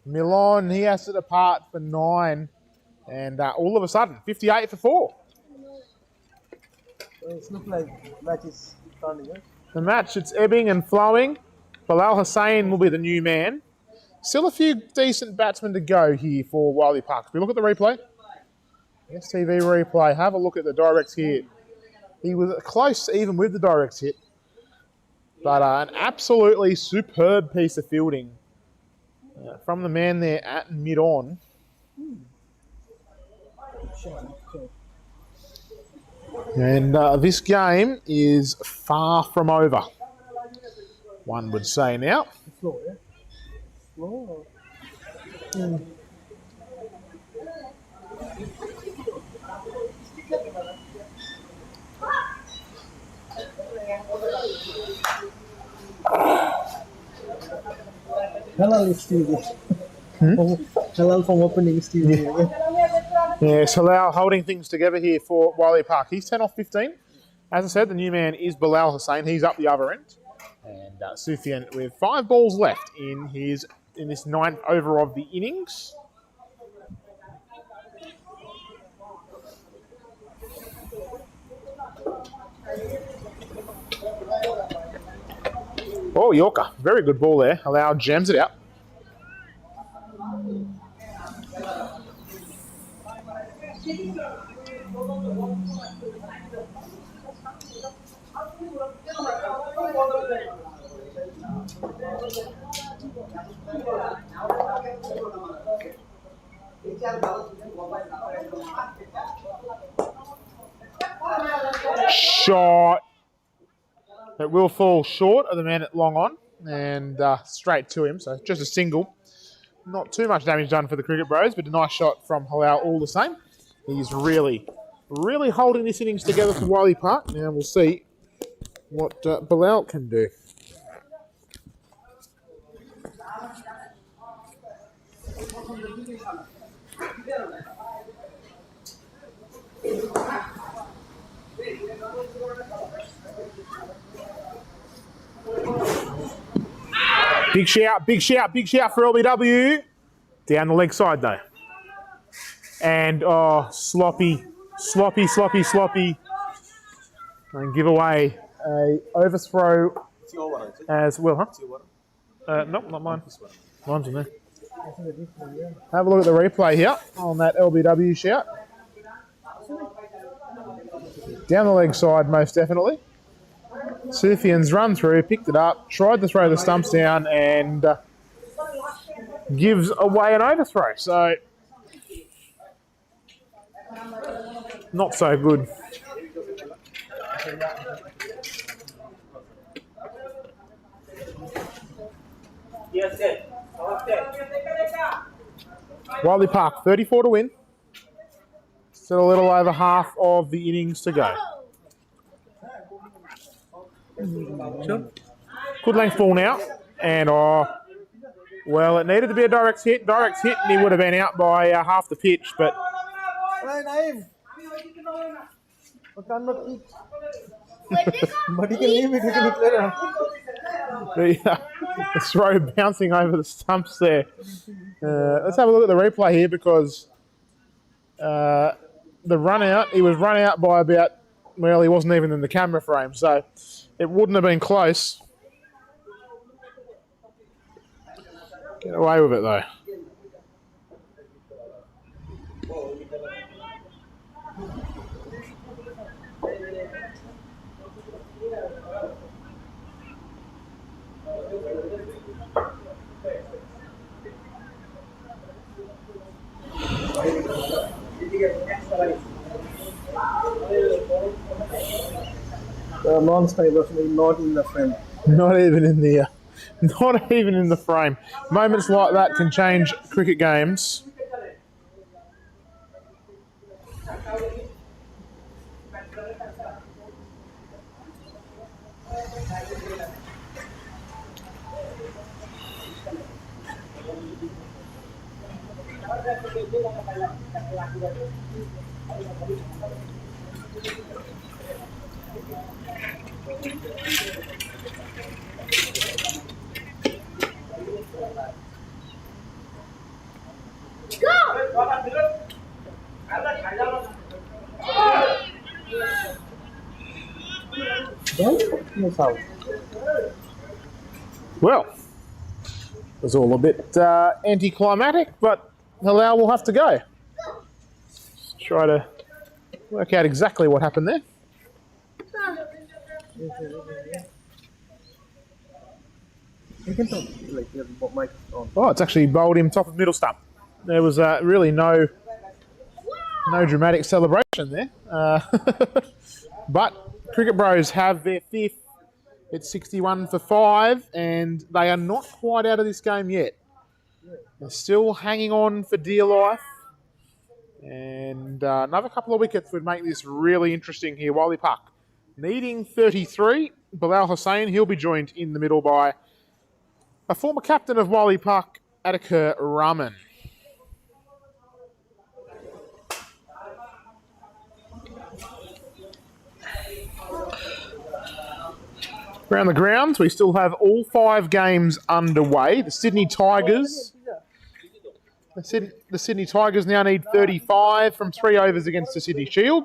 Milan, he has to depart for 9. And all of a sudden, 58 for 4. It looks like match is starting. Huh? The match, it's ebbing and flowing. Bilal Hussain will be the new man. Still a few decent batsmen to go here for Wiley Park. If we look at the replay. STV replay, have a look at the direct hit. He was close even with the direct hit. But an absolutely superb piece of fielding from the man there at mid-on. And this game is far from over, one would say now. Slow, yeah? Slow. Halal is still there. Halal from opening is still there. Yeah, Halal holding things together here for Wiley Park. He's 10 off 15. As I said, the new man is Bilal Hussain. He's up the other end. And Sufyan with 5 balls left in this 9th over of the innings. Oh, Yorker. Very good ball there. Halal jams it out. Shot. It will fall short of the man at long on and straight to him. So just a single. Not too much damage done for the Cricket Bros, but a nice shot from Halal all the same. He's really, really holding this innings together for Wiley Park. Now we'll see what Bilal can do. Big shout, big shout, big shout for LBW. Down the leg side though. And sloppy. And give away a overthrow as well, huh? Nope, not mine. Mine's in there. Have a look at the replay here on that LBW shout. Down the leg side, most definitely. Sufyan's run through, picked it up, tried to throw the stumps down, and gives away an overthrow. So, not so good. Wiley Park, 34 to win. Still a little over half of the innings to go. Good length ball now. And, well, it needed to be a direct hit, and he would have been out by half the pitch, but... But he can leave it, he can declare. The throw bouncing over the stumps there. Let's have a look at the replay here because the run out, he was run out by about, well, he wasn't even in the camera frame, so it wouldn't have been close. Get away with it though. Non-style was not in the frame. Not even in the, not even in the frame. Moments like that can change cricket games. Yes, out. Well, it was all a bit anticlimactic, but Halal will have to go. Let's try to work out exactly what happened there. You can talk like your mic on. Oh, it's actually bowled him top of middle stump. There was really no dramatic celebration there. But Cricket Bros have their fifth. It's 61 for 5, and they are not quite out of this game yet. They're still hanging on for dear life. And another couple of wickets would make this really interesting here. Wally Puck needing 33. Bilal Hussain, he'll be joined in the middle by a former captain of Wally Puck, Attica Rahman. Around the grounds, we still have all 5 games underway. The Sydney Tigers. The Sydney Tigers now need 35 from 3 overs against the Sydney Shield.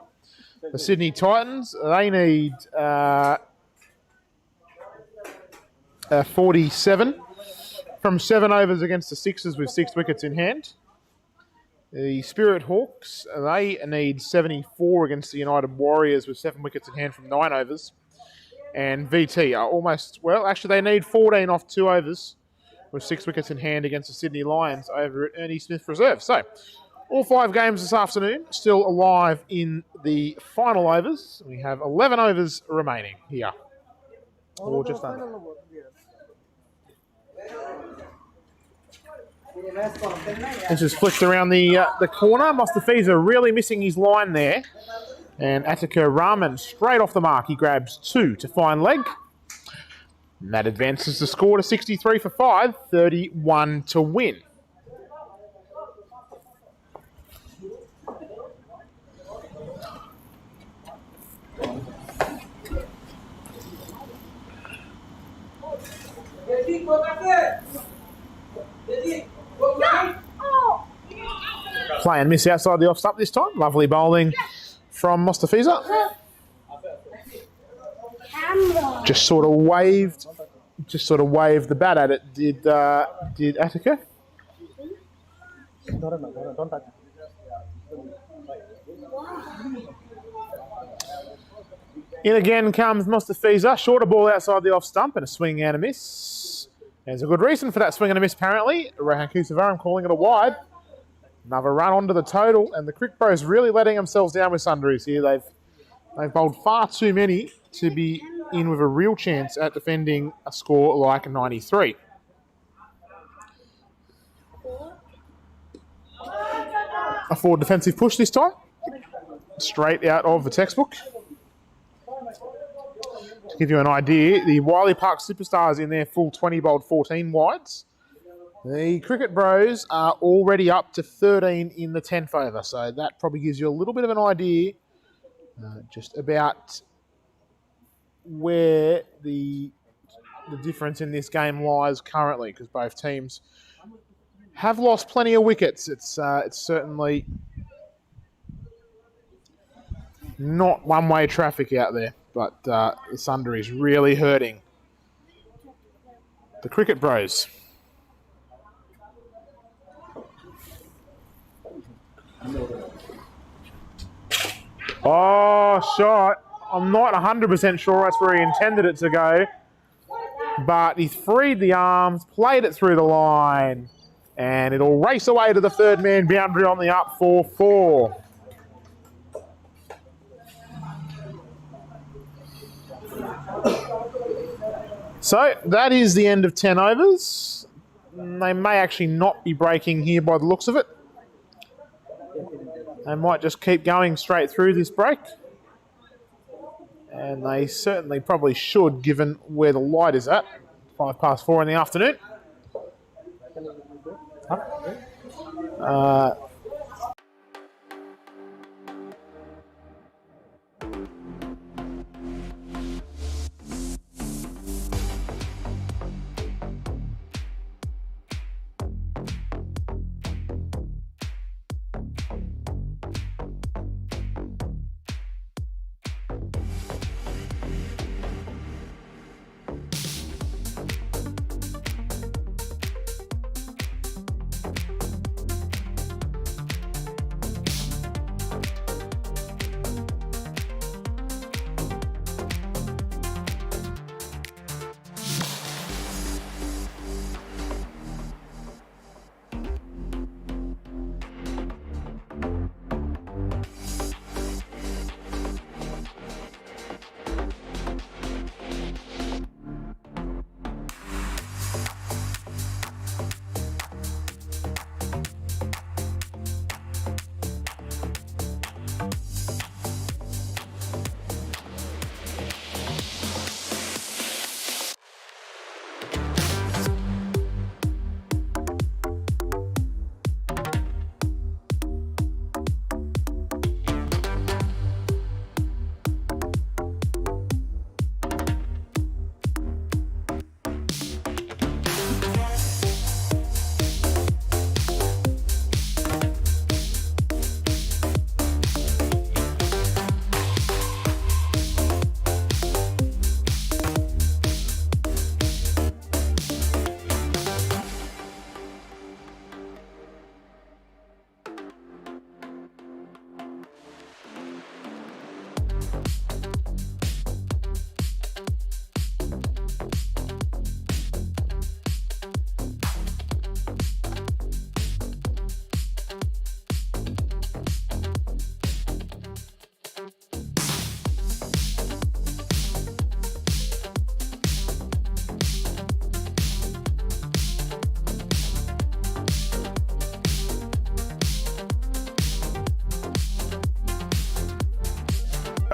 The Sydney Titans, they need 47 from 7 overs against the Sixers with 6 wickets in hand. The Spirit Hawks, they need 74 against the United Warriors with 7 wickets in hand from 9 overs. And VT are almost, well, actually they need 14 off 2 overs with 6 wickets in hand against the Sydney Lions over at Ernie Smith Reserve. So, all 5 games this afternoon still alive in the final overs. We have 11 overs remaining here. Or just under. This is flicked around the corner. Mustafiza really missing his line there. And Attica Rahman straight off the mark. He grabs 2 to fine leg. And that advances the score to 63 for 5, 31 to win. Play and miss outside the off stump this time. Lovely bowling from Mustafiza. Just sort of waved the bat at it. Did Attica? Don't touch it. In again comes Mustafiza. Shorter ball outside the off stump and a swing and a miss. There's a good reason for that swing and a miss apparently. Rehan Kusavaram calling it a wide. Another run onto the total, and the Cric Bros really letting themselves down with sundries here. They've bowled far too many to be in with a real chance at defending a score like 93. A forward defensive push this time. Straight out of the textbook. To give you an idea, the Wiley Park Superstars in their full 20 bowled 14 wides. The Cricket Bros are already up to 13 in the 10th over, so that probably gives you a little bit of an idea just about where the difference in this game lies currently, because both teams have lost plenty of wickets. It's certainly not one-way traffic out there, but the Thunder is really hurting the Cricket Bros. Oh, shot. I'm not 100% sure that's where he intended it to go, but he freed the arms, played it through the line, and it'll race away to the third man boundary on the up for 4. So that is the end of 10 overs. They may actually not be breaking here by the looks of it. They might just keep going straight through this break. And they certainly probably should, given where the light is at. 4:05 in the afternoon.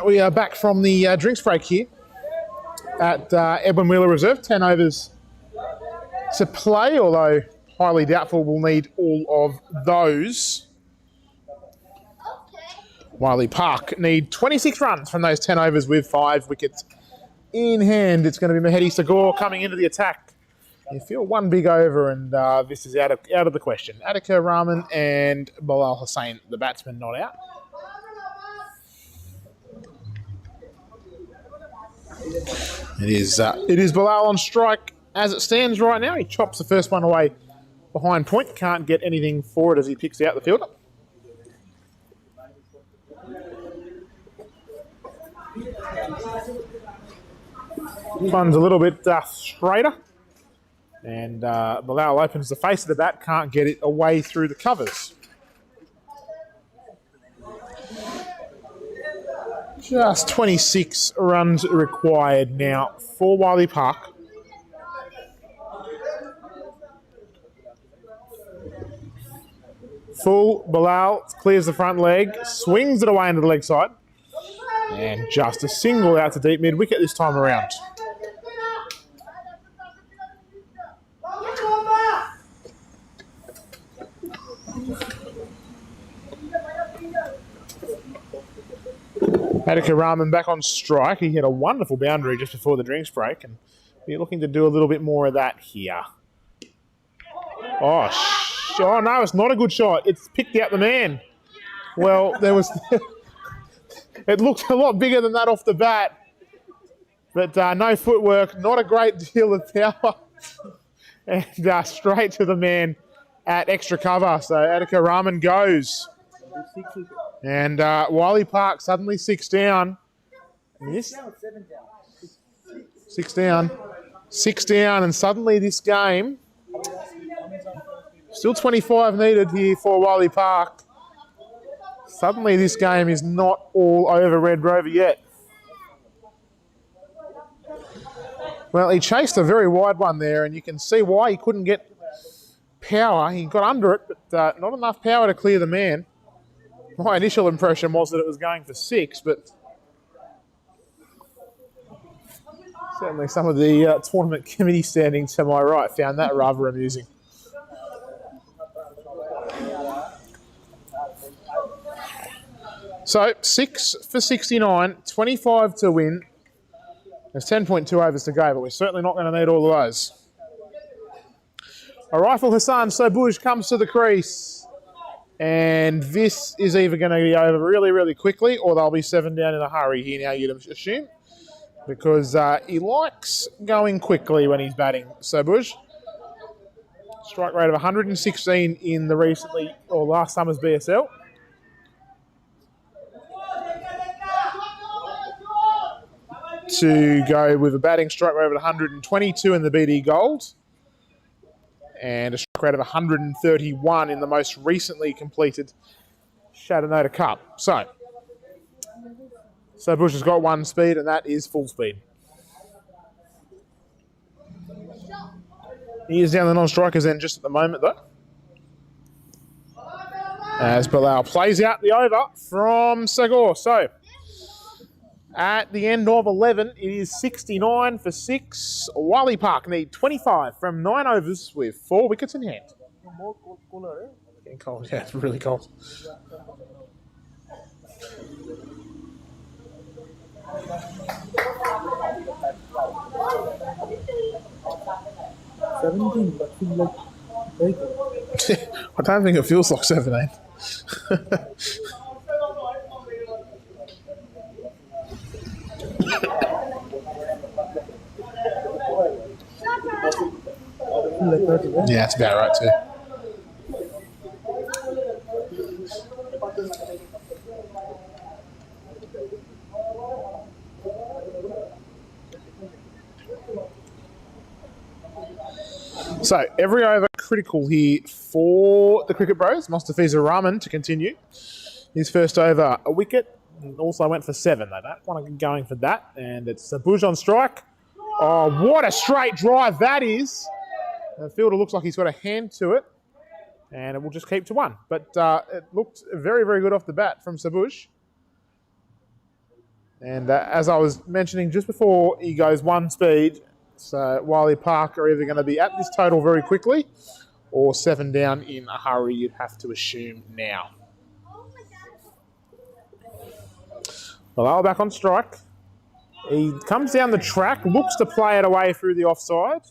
We are back from the drinks break here at Edwin Wheeler Reserve. 10 overs to play, although highly doubtful we'll need all of those. Wiley Park need 26 runs from those 10 overs with 5 wickets in hand. It's going to be Mahedi Sagor coming into the attack. You feel one big over, and this is out of the question. Attica Rahman and Bilal Hussain, the batsman, not out. It is Bilal on strike as it stands right now. He chops the first one away behind point. Can't get anything for it as he picks out the fielder. One's a little bit straighter. And Bilal opens the face of the bat. Can't get it away through the covers. Just 26 runs required now for Wiley Park. Full, Bilal clears the front leg, swings it away into the leg side, and just a single out to deep mid-wicket this time around. Attica Rahman back on strike. He hit a wonderful boundary just before the drinks break, and we're looking to do a little bit more of that here. Oh, shot. No, it's not a good shot. It's picked out the man. Well, there was... it looked a lot bigger than that off the bat. But no footwork, not a great deal of power. And straight to the man at extra cover. So Attica Rahman goes. And Wiley Park suddenly 6 down. Yes. 6 down. 6 down, and suddenly this game, still 25 needed here for Wiley Park. Suddenly this game is not all over Red Rover yet. Well, he chased a very wide one there, and you can see why he couldn't get power. He got under it, but not enough power to clear the man. My initial impression was that it was going for 6, but certainly some of the tournament committee standing to my right found that rather amusing. So 6 for 69, 25 to win. There's 10.2 overs to go, but we're certainly not going to need all of those. A rifle Hassan Sobush comes to the crease. And this is either going to be over really, really quickly, or they'll be 7 down in a hurry here now, you'd assume. Because he likes going quickly when he's batting, Sobush. Strike rate of 116 in the recently, or last summer's BSL. To go with a batting strike rate of 122 in the BD Gold. And a strike rate of 131 in the most recently completed Shatternoda Cup. So Bush has got 1 speed, and that is full speed. He is down the non-strikers end just at the moment, though. As Bilal plays out the over from Sagor. So at the end of 11, it is 69 for 6. Wiley Park need 25 from 9 overs with 4 wickets in hand. Getting cold, yeah, it's really cold. But feels like very good. I don't think it feels like 17. Yeah, that's about right too. So, every over critical here for the Cricket Bros. Mustafiza Rahman to continue. His first over, a wicket. Also went for 7. They don't want to be going for that. And it's Bush on strike. Oh, what a straight drive that is. The fielder looks like he's got a hand to it. And it will just keep to 1. But it looked very, very good off the bat from Sabush. And as I was mentioning just before he goes 1 speed, so Wiley Park are either going to be at this total very quickly or 7 down in a hurry, you'd have to assume now. Well, back on strike. He comes down the track, looks to play it away through the offside.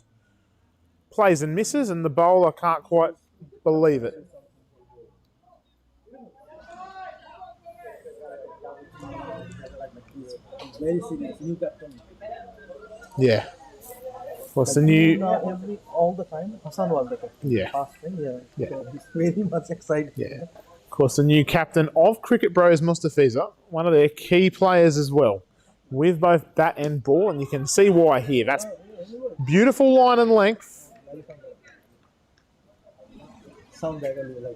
Plays and misses, and the bowler can't quite believe it. Very serious, new captain. Yeah. What's the new... All the time, Hassan was the captain. Yeah. Past time, yeah. So he's very much excited. Yeah. Of course, the new captain of Cricket Bros, Mustafiza, one of their key players as well, with both bat and ball, and you can see why here. That's beautiful line and length. Sound like a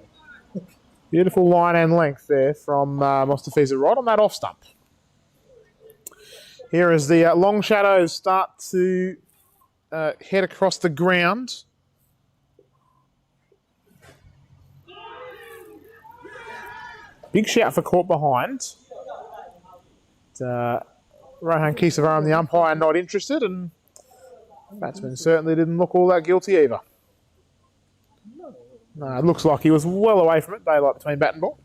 Beautiful line and length there from Mustafiza right on that off stump. Here as the long shadows start to head across the ground. Big shout for caught behind. Rohan Kesavar, the umpire, not interested, and batsman certainly didn't look all that guilty either. No, it looks like he was well away from it, daylight between bat and ball.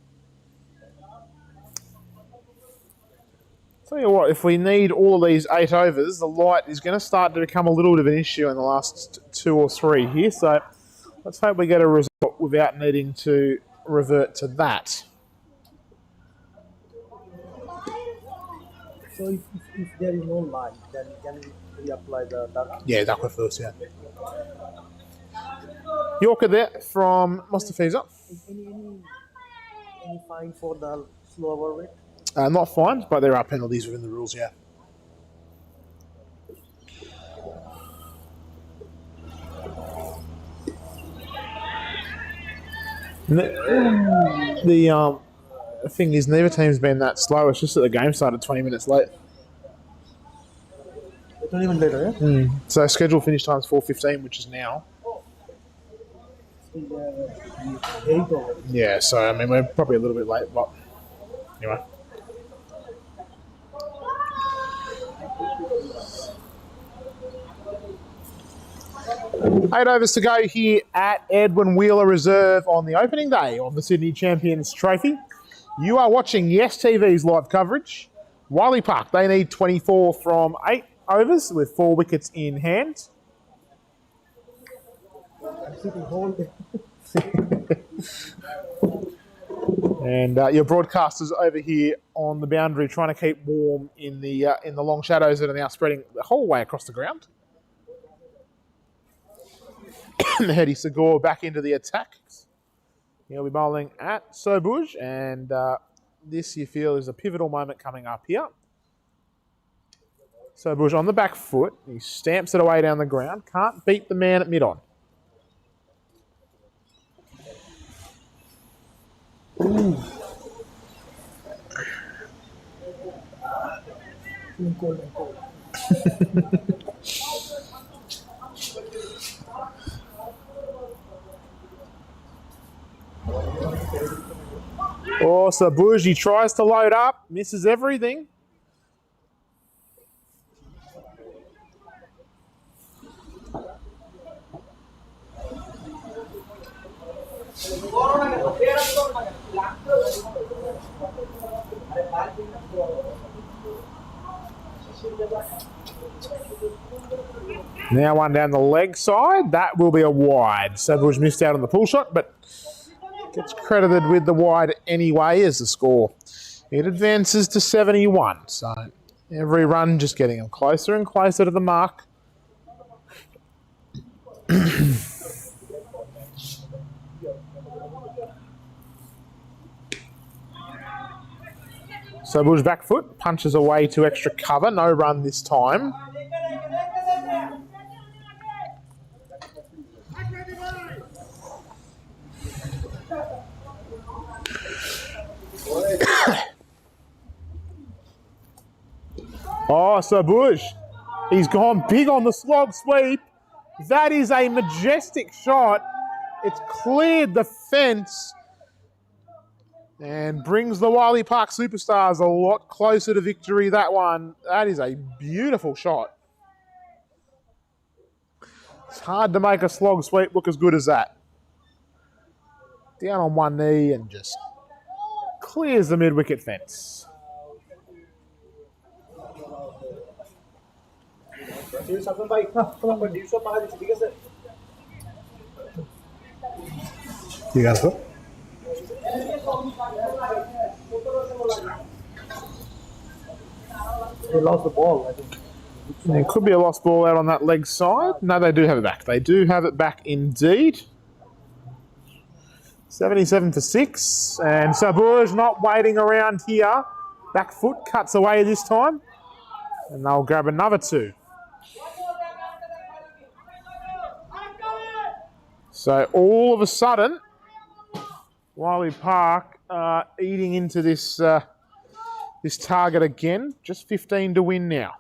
Tell you what, if we need all of these 8 overs, the light is going to start to become a little bit of an issue in the last 2 or 3 here, so let's hope we get a result without needing to revert to that. So if there is no line, then can we apply the duck? Yeah, Duckworth first, yeah. Yorker there from Mustafiza. Any fine for the slow overweight? Not fined, but there are penalties within the rules, yeah. The thing is, neither team's been that slow. It's just that the game started 20 minutes late. It's not even later, yeah? So scheduled finish time's 4:15, which is now. Yeah, so I mean we're probably a little bit late, but anyway. Eight overs to go here at Edwin Wheeler Reserve on the opening day of the Sydney Champions Trophy. You are watching Yes TV's live coverage. Wiley Park, they need 24 from 8 overs with 4 wickets in hand. And your broadcasters over here on the boundary trying to keep warm in the long shadows that are now spreading the whole way across the ground. Mehdi Segor back into the attack. He'll be bowling at Sobuj, and this you feel is a pivotal moment coming up here. Sobuj on the back foot. He stamps it away down the ground. Can't beat the man at mid-on. Oh, Sobuj, he tries to load up, misses everything. Now one down the leg side. That will be a wide. Sobuj missed out on the pull shot, but gets credited with the wide anyway as the score. It advances to 71. So every run just getting him closer and closer to the mark. Sobuj back foot, punches away to extra cover. No run this time. Oh, Sobuj. He's gone big on the slog sweep. That is a majestic shot. It's cleared the fence and brings the Wiley Park Superstars a lot closer to victory, that one. That is a beautiful shot. It's hard to make a slog sweep look as good as that. Down on one knee and just clears the mid-wicket fence. You guys go? They lost the ball, I think. It could be a lost ball out on that leg side. No, they do have it back. They do have it back indeed. 77 for 6. And Sobuj not waiting around here. Back foot cuts away this time. And they'll grab another 2. So all of a sudden, Wiley Park eating into this this target again. Just 15 to win now.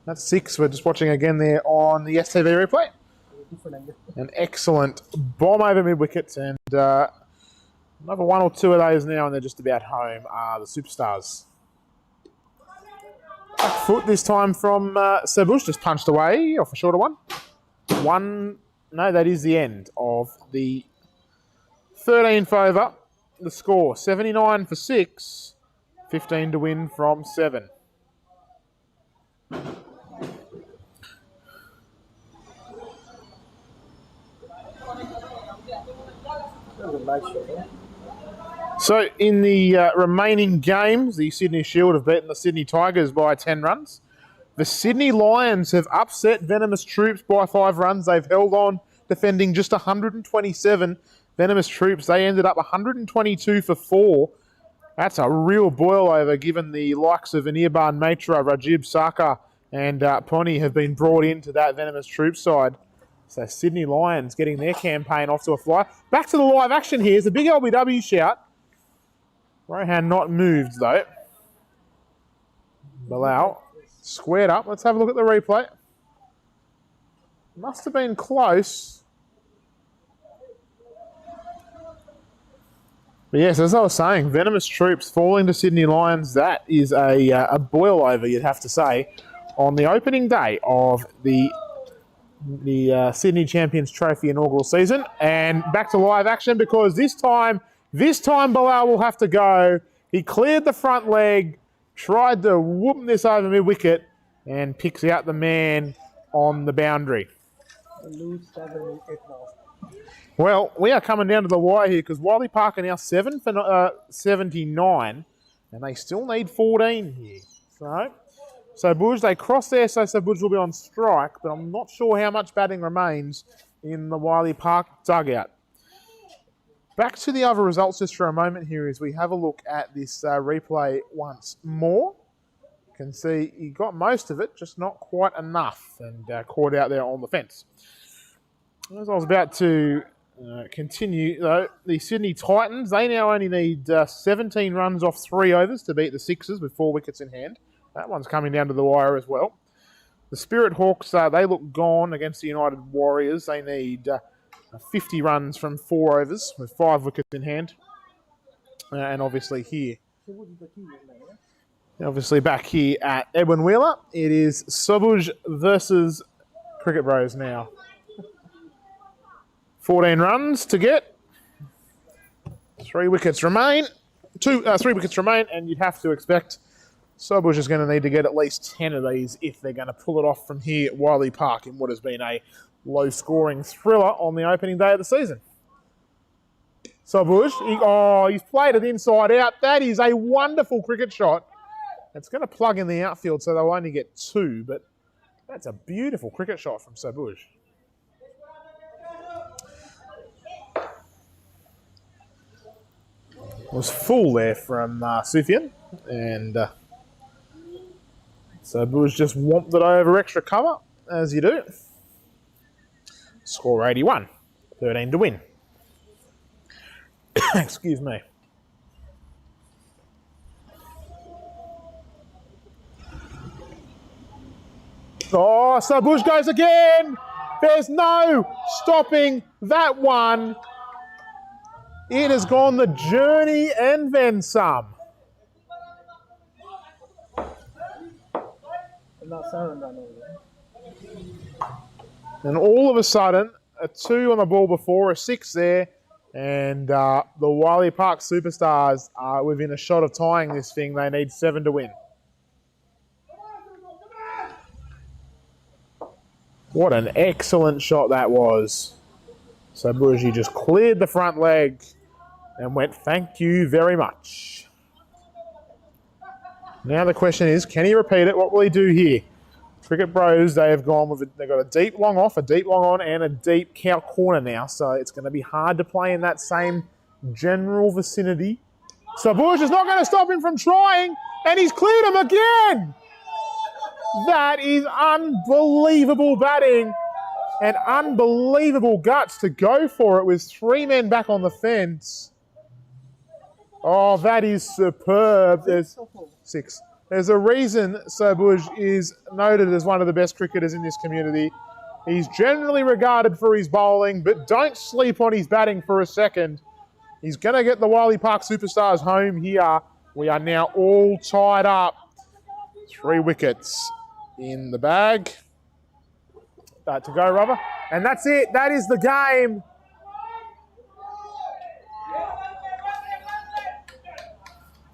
That's 6. We're just watching again there on the STV replay. An excellent bomb over mid-wickets, and another 1 or 2 of those now, and they're just about home are the Superstars. Back foot this time from Sobuj, just punched away off a shorter one. No, that is the end of the 13th over. The score, 79 for 6, 15 to win from 7. nice shot. Huh? So in the remaining games, the Sydney Shield have beaten the Sydney Tigers by 10 runs. The Sydney Lions have upset Venomous Troops by 5 runs. They've held on, defending just 127. Venomous Troops, they ended up 122 for 4. That's a real boil over, given the likes of Anirban Matra, Rajib Saka, and Pony have been brought into that Venomous Troops side. So Sydney Lions getting their campaign off to a fly. Back to the live action here. It's a big LBW shout. Rohan not moved, though. Bilal squared up. Let's have a look at the replay. Must have been close. But yes, as I was saying, Venomous Troops falling to Sydney Lions. That is a boil over, you'd have to say, on the opening day of the Sydney Champions Trophy inaugural season. And back to live action, because this time Bilal will have to go. He cleared the front leg, tried to whoop this over mid-wicket, and picks out the man on the boundary. Lose 7, 8 now. Well, we are coming down to the wire here, because Wiley Park are now 7 for 79, and they still need 14 here. So Bush, they cross there, so Bush will be on strike, but I'm not sure how much batting remains in the Wiley Park dugout. Back to the other results just for a moment here as we have a look at this replay once more. You can see he got most of it, just not quite enough, and caught out there on the fence. As I was about to continue, though, the Sydney Titans, they now only need 17 runs off 3 overs to beat the Sixers with 4 wickets in hand. That one's coming down to the wire as well. The Spirit Hawks, they look gone against the United Warriors. They need 50 runs from 4 overs with 5 wickets in hand. And obviously here, obviously back here at Edwin Wheeler, it is Sabuj versus Cricket Bros now. 14 runs to get. 3 wickets remain. 3 wickets remain, and you'd have to expect Sabuj is going to need to get at least 10 of these if they're going to pull it off from here at Wiley Park in what has been a low-scoring thriller on the opening day of the season. Sabuj, he's played it inside out. That is a wonderful cricket shot. It's going to plug in the outfield, so they'll only get 2, but that's a beautiful cricket shot from Sabuj. Was full there from Sufyan, and Sabuj just whomped it over extra cover, as you do. Score 81, 13 to win. Excuse me. Oh, Sabuj goes again. There's no stopping that one. It has gone the journey and then some. And all of a sudden, a 2 on the ball before, a 6 there, and the Wiley Park Superstars are within a shot of tying this thing. They need 7 to win. What an excellent shot that was. So Sabuj just cleared the front leg and went, thank you very much. Now the question is, can he repeat it? What will he do here? Cricket Bros, they have gone with they've got a deep long off, a deep long on, and a deep cow corner now. So it's going to be hard to play in that same general vicinity. Sabuj is not going to stop him from trying, and he's cleared him again. That is unbelievable batting and unbelievable guts to go for it with 3 men back on the fence. Oh, that is superb. There's 6. There's a reason Sabuj is noted as one of the best cricketers in this community. He's generally regarded for his bowling, but don't sleep on his batting for a second. He's going to get the Wiley Park Superstars home here. We are now all tied up. 3 wickets in the bag. To go, Robert. And that's it. That is the game.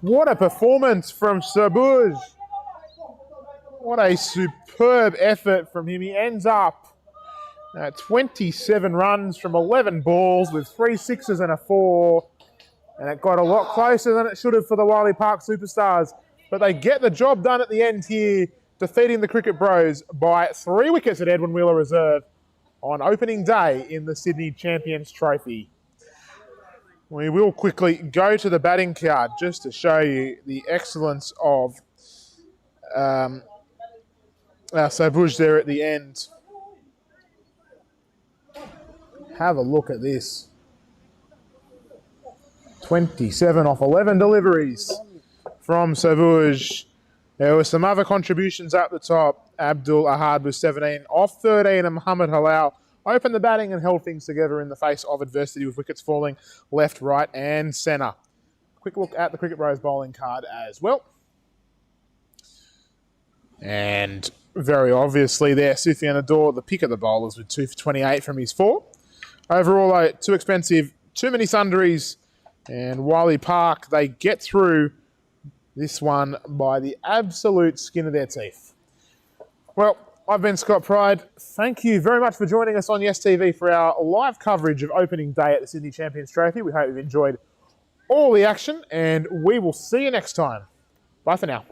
What a performance from Sabuj. What a superb effort from him. He ends up 27 runs from 11 balls with 3 sixes and a 4. And it got a lot closer than it should have for the Wiley Park Superstars. But they get the job done at the end here, defeating the Cricket Bros by 3 wickets at Edwin Wheeler Reserve on opening day in the Sydney Champions Trophy. We will quickly go to the batting card just to show you the excellence of Sabuj there at the end. Have a look at this. 27 off 11 deliveries from Sabuj. There were some other contributions up the top. Abdul Ahad was 17 off 13, and Muhammad Halal opened the batting and held things together in the face of adversity with wickets falling left, right and centre. Quick look at the Cricket Bros bowling card as well. And very obviously there, Sufyan Ador, the pick of the bowlers with 2 for 28 from his 4. Overall, though, too expensive, too many sundries, and Wiley Park, they get through this one by the absolute skin of their teeth. Well, I've been Scott Pride. Thank you very much for joining us on Yes TV for our live coverage of opening day at the Sydney Champions Trophy. We hope you've enjoyed all the action, and we will see you next time. Bye for now.